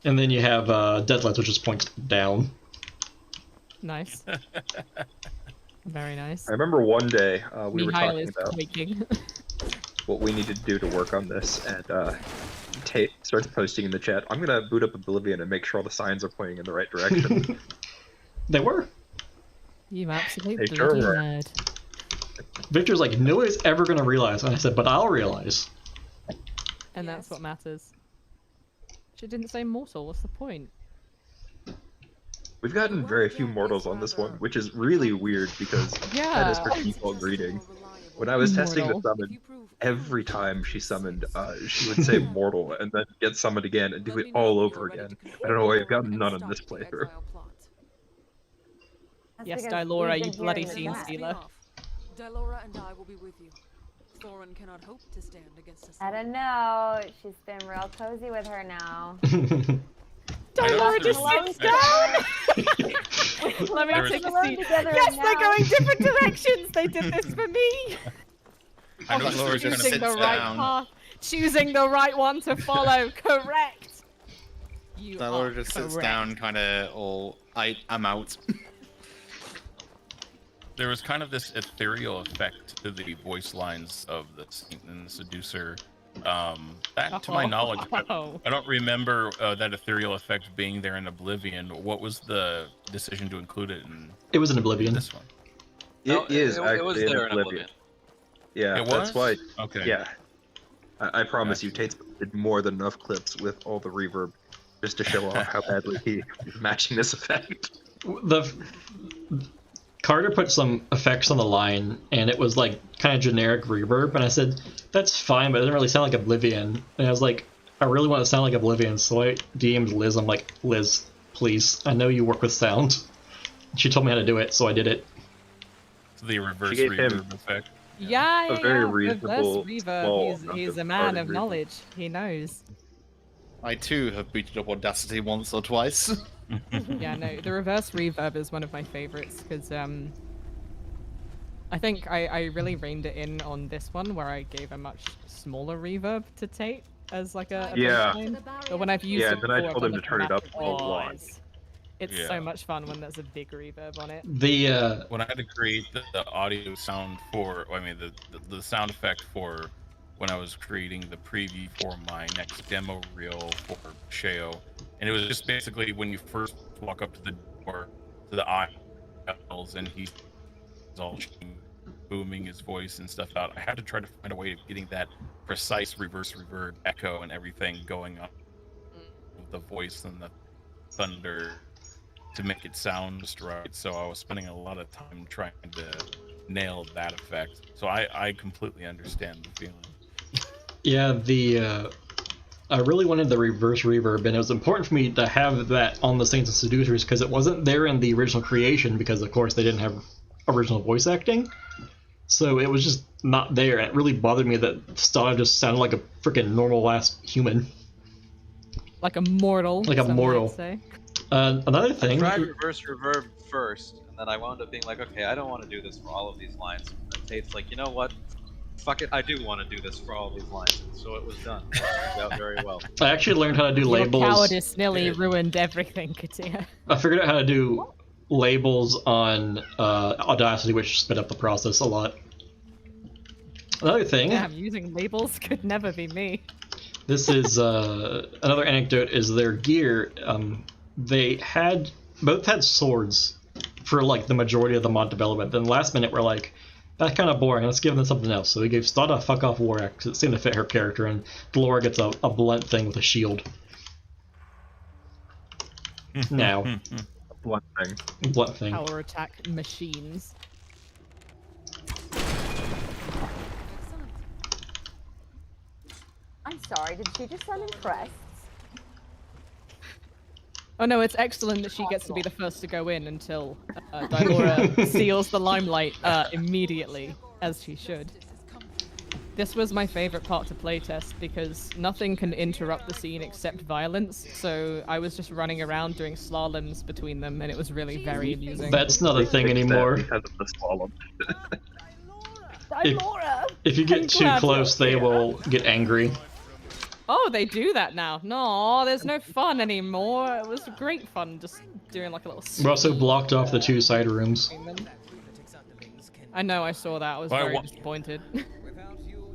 And then you have Deadlands, which just points down. Nice. Very nice. I remember one day we were Mihail talking is about quaking. what we needed to do to work on this, and Tate starts posting in the chat, I'm gonna boot up Oblivion and make sure all the signs are pointing in the right direction. They were. You absolute They bloody sure were. nerd. Victor's like, nobody's ever gonna realize. And I said, but I'll realize. And that's what matters. She didn't say mortal, what's the point? We've gotten very few mortals on this one, which is really weird because that is her default greeting. When I was testing the summon, every time she summoned, she would say mortal and then get summoned again and do it all over again. I don't know why we've gotten none on this playthrough. Yes, Dylora, you bloody scene stealer. Dylora and I will be with you. Thorin cannot hope to stand against us. I don't know. She's been real cozy with her now. Dylora just sits down! Let me take a seat. Yes, they're going different directions! They did this for me! Choosing the right path. Choosing the right one to follow. Correct! Dylora just sits down, kind of all, I'm out. There was kind of this ethereal effect to the voice lines of the Saint and the Seducer That, to my knowledge, I don't remember that ethereal effect being there in Oblivion. What was the decision to include it in? It was in Oblivion. This one. It is it actually was in there in Oblivion. Yeah, It that's was? why. Okay. Yeah, I promise you, Tate's did more than enough clips with all the reverb just to show off how badly he is matching this effect. Carter put some effects on the line, and it was like kind of generic reverb, and I said, that's fine, but it doesn't really sound like Oblivion. And I was like, I really want to sound like Oblivion, so I DM'd Liz. I'm like, Liz, please, I know you work with sound. She told me how to do it, so I did it. The reverse She gave him reverb effect. Yeah, a very reverse reasonable reverb. He's a man of reverb. knowledge. He knows. I too have booted up Audacity once or twice. Yeah, no, the reverse reverb is one of my favorites because I think I really reined it in on this one where I gave a much smaller reverb to Tate as like a Yeah. baseline. But when I've used Yeah, it then I before, told I've him to gone turn it back up and a lot. It's Yeah. so much fun when there's a big reverb on it. When I had to create the audio sound for, the sound effect for when I was creating the preview for my next demo reel for Sheo, and it was just basically when you first walk up to the door, to the aisles, and he's all booming his voice and stuff out. I had to try to find a way of getting that precise reverse reverb echo and everything going on with the voice and the thunder to make it sound just right. So I was spending a lot of time trying to nail that effect. So I completely understand the feeling. Yeah, I really wanted the reverse reverb, and it was important for me to have that on the Saints and Seducers because it wasn't there in the original creation because, of course, they didn't have original voice acting. So it was just not there, and it really bothered me that Stada just sounded like a freaking normal-ass human. Like a mortal. Like a some mortal. might say. Another thing... I tried reverse reverb first, and then I wound up being like, okay, I don't want to do this for all of these lines. And Tate's like, you know what? Fuck it, I do want to do this for all of these lines. And so it was done. It turned out very well. I actually learned how to do labels. Your cowardice nearly ruined everything, Katia. I figured out how to do labels on Audacity, which sped up the process a lot. Another thing... Damn, using labels could never be me. This is another anecdote is their gear. They both had swords for like the majority of the mod development. Then last minute we're like, that's kind of boring. Let's give them something else. So we gave Stada a fuck off war axe. It seemed to fit her character, and Delora gets a blunt thing with a shield. Now, Blunt thing. Blunt thing. Power attack machines. I'm sorry, did she just sound impressed? Oh no, it's excellent that she gets to be the first to go in until Delora steals the limelight immediately, as she should. This was my favorite part to playtest because nothing can interrupt the scene except violence, so I was just running around doing slaloms between them, and it was really very amusing. That's not a thing anymore. Because of the slalom. If you get too close, they will get angry. Oh, they do that now. No, there's no fun anymore. It was great fun just doing like a little... We're also blocked off the two side rooms. I know, I saw that. I was very disappointed.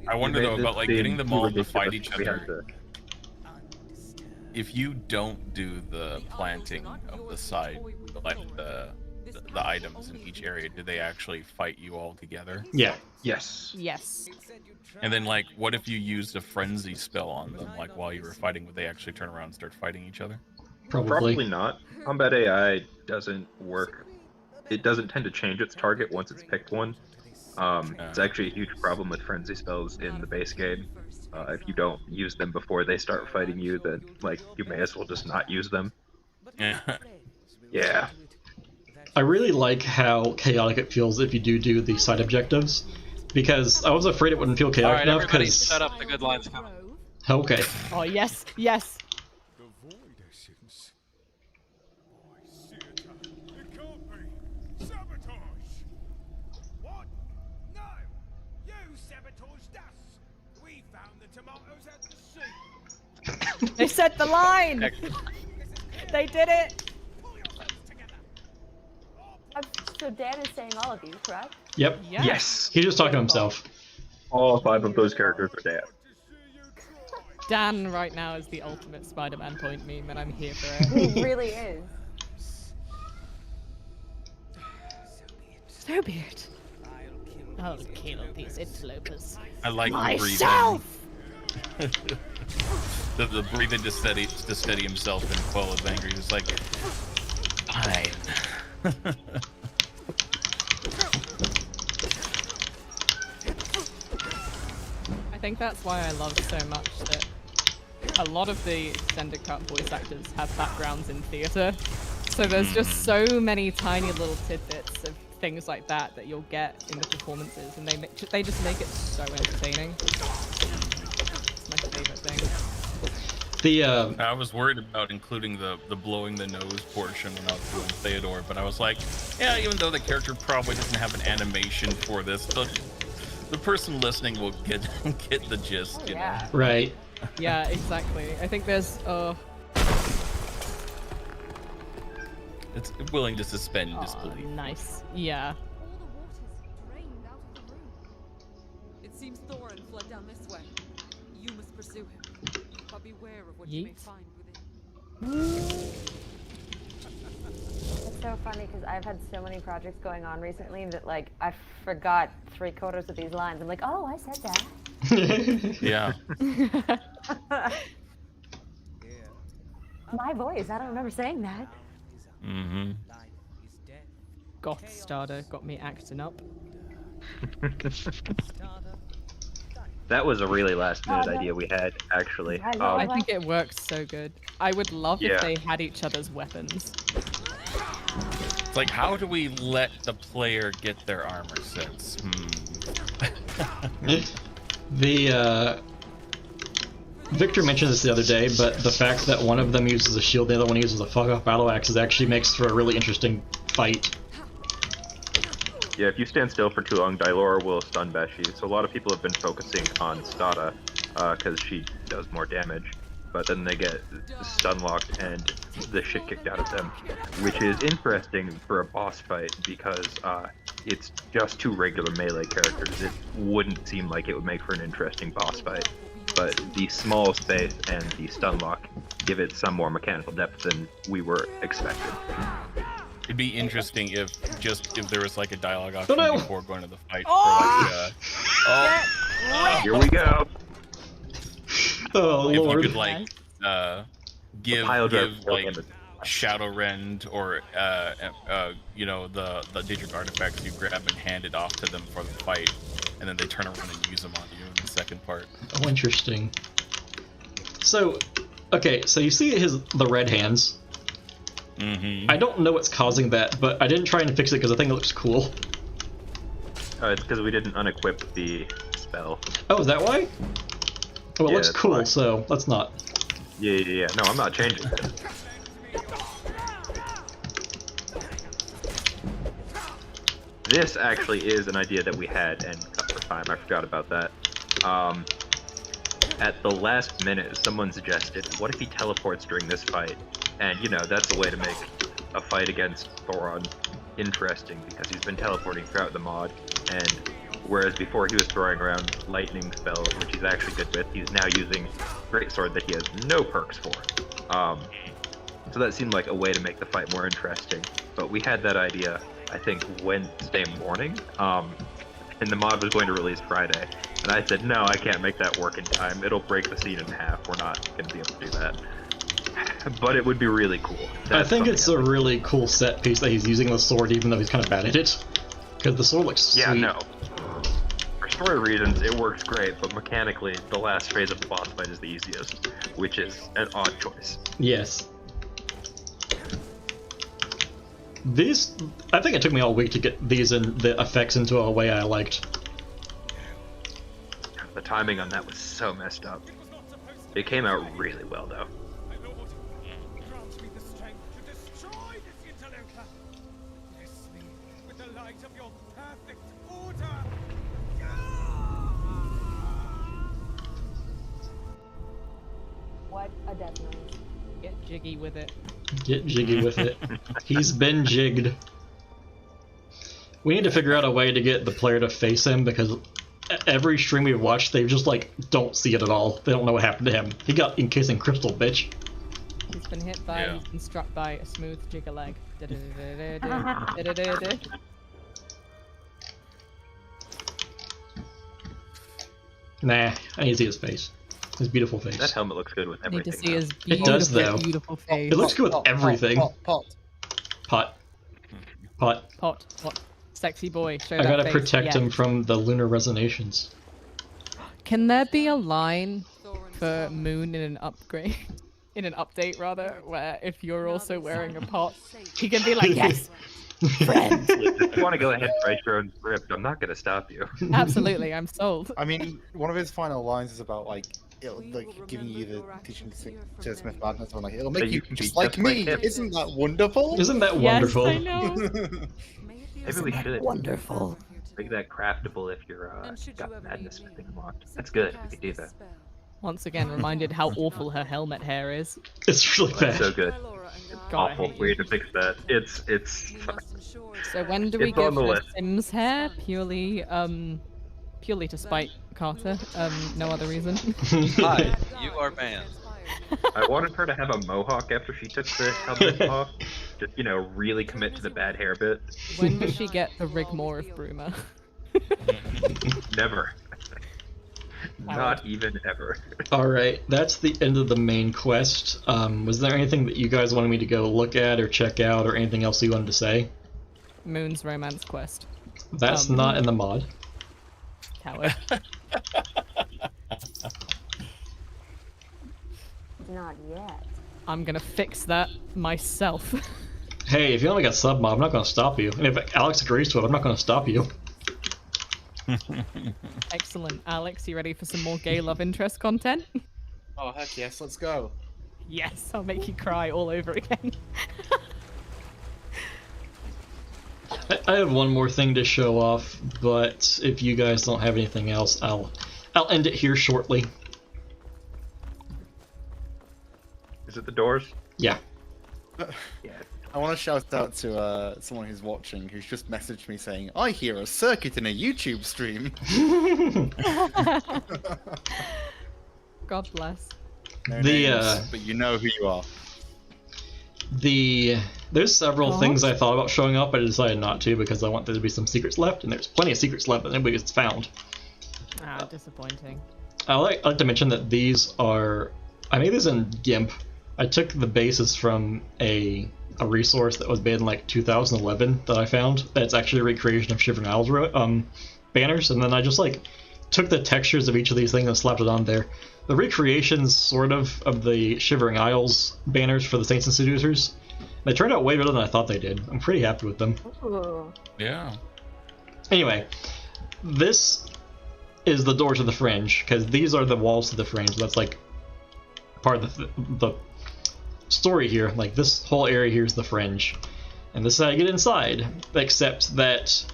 I wonder though about like getting them all to fight each other. If you don't do the planting of the side, like the items in each area, do they actually fight you all together? Yeah. Yes. Yes. And then like, what if you used a frenzy spell on them, like while you were fighting, would they actually turn around and start fighting each other? Probably not. Combat AI doesn't work. It doesn't tend to change its target once it's picked one. It's actually a huge problem with frenzy spells in the base game. If you don't use them before they start fighting you, then like you may as well just not use them. Yeah. I really like how chaotic it feels if you do the side objectives, because I was afraid it wouldn't feel chaotic enough. Everybody Because shut up, the good line's coming. okay. Oh yes, yes. They set the line! They did it! So Dan is saying all of you, correct? Yep. Yes. He's just talking to himself. All 5 of those characters are dead. Dan right now is the ultimate Spider-Man point meme, and I'm here for it. He really is. So be it. I'll kill these interlopers. I like myself. the breathing. the breathing to steady himself and quell his anger. He's like, fine. I think that's why I love so much that a lot of the extended cut voice actors have backgrounds in theater. So there's just so many tiny little tidbits of things like that that you'll get in the performances, and they just make it so entertaining. It's my favorite thing. I was worried about including the blowing the nose portion when I was doing Theodore, but I was like, yeah, even though the character probably doesn't have an animation for this, the person listening will get the gist, you know? Right. Yeah, exactly. I think there's it's willing to suspend disbelief. Nice. Yeah. It seems Thorin fled down this way. You must pursue him, but beware of what you may find within. It's so funny because I've had so many projects going on recently that like I forgot 3/4 of these lines. I'm like, oh, I said that. Yeah. My voice. I don't remember saying that. Mm-hmm. Goth Starter got me acting up. That was a really last-minute idea we had, actually. I think it works so good. I would love if Yeah. they had each other's weapons. It's like, how do we let the player get their armor sets? Victor mentioned this the other day, but the fact that one of them uses a shield, the other one uses a fuck-off battle axe, actually makes for a really interesting fight. Yeah, if you stand still for too long, Dylora will stun bash you. So a lot of people have been focusing on Stada, because she does more damage. But then they get stun locked and the shit kicked out of them, which is interesting for a boss fight because it's just two regular melee characters. It wouldn't seem like it would make for an interesting boss fight. But the small space and the stun lock give it some more mechanical depth than we were expecting. It'd be interesting if there was like a dialogue option before going to the fight. Here we go. Oh if Lord. you could like give like Shadowrend or you know, the Daedric artifacts you grab and hand it off to them for the fight, and then they turn around and use them on you in the second part. Oh, interesting. So, okay, so you see the red hands. Mm-hmm. I don't know what's causing that, but I didn't try and fix it because I think it looks cool. It's because we didn't unequip the spell. Oh, is that why? Well, it Yeah, looks that's cool, why. so let's not. Yeah. No, I'm not changing it. This actually is an idea that we had and cut for time. I forgot about that. At the last minute, someone suggested, what if he teleports during this fight? And, you know, that's a way to make a fight against Thoron interesting, because he's been teleporting throughout the mod, and whereas before he was throwing around lightning spells, which he's actually good with, he's now using Greatsword that he has no perks for. So that seemed like a way to make the fight more interesting. But we had that idea, I think, Wednesday morning, and the mod was going to release Friday. And I said, no, I can't make that work in time. It'll break the scene in half. We're not going to be able to do that. But it would be really cool. I think it's a really cool set piece that he's using the sword, even though he's kind of bad at it. Because the sword looks sweet. Yeah, no. For story reasons, it works great, but mechanically, the last phase of the boss fight is the easiest, which is an odd choice. Yes. These, I think it took me all week to get these and the effects into a way I liked. The timing on that was so messed up. It came out really well, though. What a death noise. Get jiggy with it. Get jiggy with it. He's been jigged. We need to figure out a way to get the player to face him, because every stream we've watched, they just like don't see it at all. They don't know what happened to him. He got encased in crystal, bitch. He's been hit by, he's been struck by a smooth jigger leg. Nah, I need to see his face. His beautiful face. That helmet looks good with everything. Need to see his It does, though. beautiful face. It looks good with everything. Pot. Sexy boy. Show I that gotta face. protect Yeah. him from the lunar resonations. Can there be a line for Moon in an upgrade? In an update, rather, where if you're also wearing a pot, he can be like, yes, friend. If you want to go ahead and write your own script, I'm not going to stop you. Absolutely, I'm sold. I mean, one of his final lines is about like giving you the teaching to Smith Madness, and like it'll make you just like me. Isn't that wonderful? Isn't that wonderful? Yes, I know. Maybe we should. Wonderful. Make that craftable if you're got madness thing unlocked. That's good. We could do that. Once again, reminded how awful her helmet hair is. It's really bad. So good. God, I Awful. hate We you. need to fix that. It's. So when do we It's give on the her list. Sims hair? Purely to spite Carter. No other reason. Hi, you are banned. I wanted her to have a mohawk after she took the helmet off. Just, really commit to the bad hair bit. When does she get the rigmarole of Bruma? Never. Not even ever. Alright, that's the end of the main quest. Was there anything that you guys wanted me to go look at or check out or anything else you wanted to say? Moon's romance quest. That's not in the mod. Coward. Not yet. I'm gonna fix that myself. Hey, if you only got sub mod, I'm not gonna stop you. And if Alex agrees to it, I'm not gonna stop you. Excellent. Alex, you ready for some more gay love interest content? Oh, heck yes, let's go. Yes, I'll make you cry all over again. I have one more thing to show off, but if you guys don't have anything else, I'll end it here shortly. Is it the doors? Yeah. Yeah. I want to shout out to someone who's watching who's just messaged me saying, I hear a circuit in a YouTube stream. God bless. No names, but you know who you are. There's several things I thought about showing up, but I decided not to because I want there to be some secrets left, and there's plenty of secrets left that nobody has found. Ah, disappointing. I like to mention that these are... I made these in GIMP. I took the basis from a resource that was made in like 2011 that I found. That's actually a recreation of Shivering Isles banners, and then I just like took the textures of each of these things and slapped it on there. The recreations, sort of the Shivering Isles banners for the Saints and Seducers, they turned out way better than I thought they did. I'm pretty happy with them. Ooh. Yeah. Anyway, this is the door to the Fringe, because these are the walls to the Fringe. That's like part of the story here. Like this whole area here is the Fringe, and this is how you get inside. Except that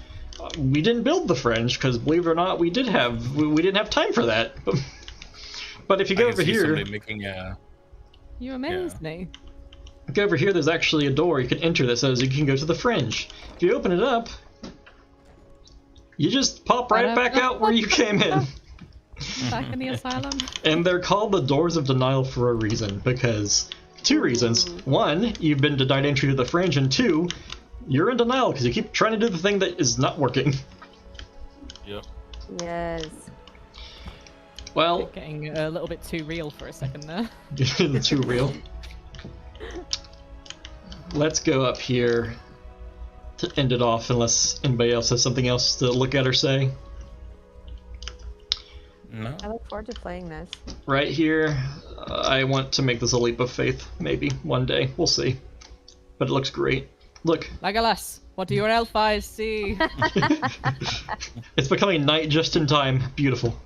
we didn't build the Fringe because, believe it or not, we didn't have time for that. But if you go over here, You amazed me. go over here. There's actually a door you can enter that says you can go to the Fringe. If you open it up, you just pop right back out where you came in. Back in the asylum. And they're called the Doors of Denial for a reason, because two reasons. One, you've been denied entry to the Fringe, and two, you're in denial because you keep trying to do the thing that is not working. Yep. Yes. Well, getting a little bit too real for a second there. Too real. Let's go up here to end it off, unless anybody else has something else to look at or say. No. I look forward to playing this. Right here, I want to make this a leap of faith, maybe, one day. We'll see. But it looks great. Look. Legolas, what do your elf eyes see? It's becoming night just in time. Beautiful.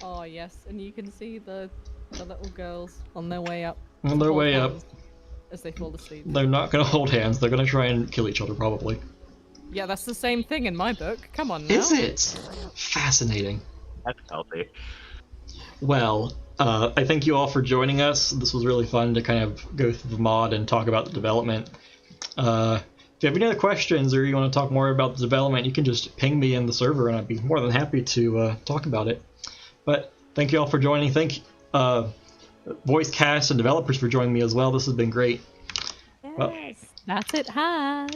Oh yes, and you can see the little girls on their way up. On their way up. As they fall asleep. They're not going to hold hands. They're going to try and kill each other, probably. Yeah, that's the same thing in my book. Come on now. Is it? Fascinating. That's healthy. Well, I thank you all for joining us. This was really fun to kind of go through the mod and talk about the development. you have any other questions or you want to talk more about the development, you can just ping me in the server and I'd be more than happy to talk about it. But thank you all for joining. Thank voice cast and developers for joining me as well. This has been great. Yes. Well, that's it. Hi.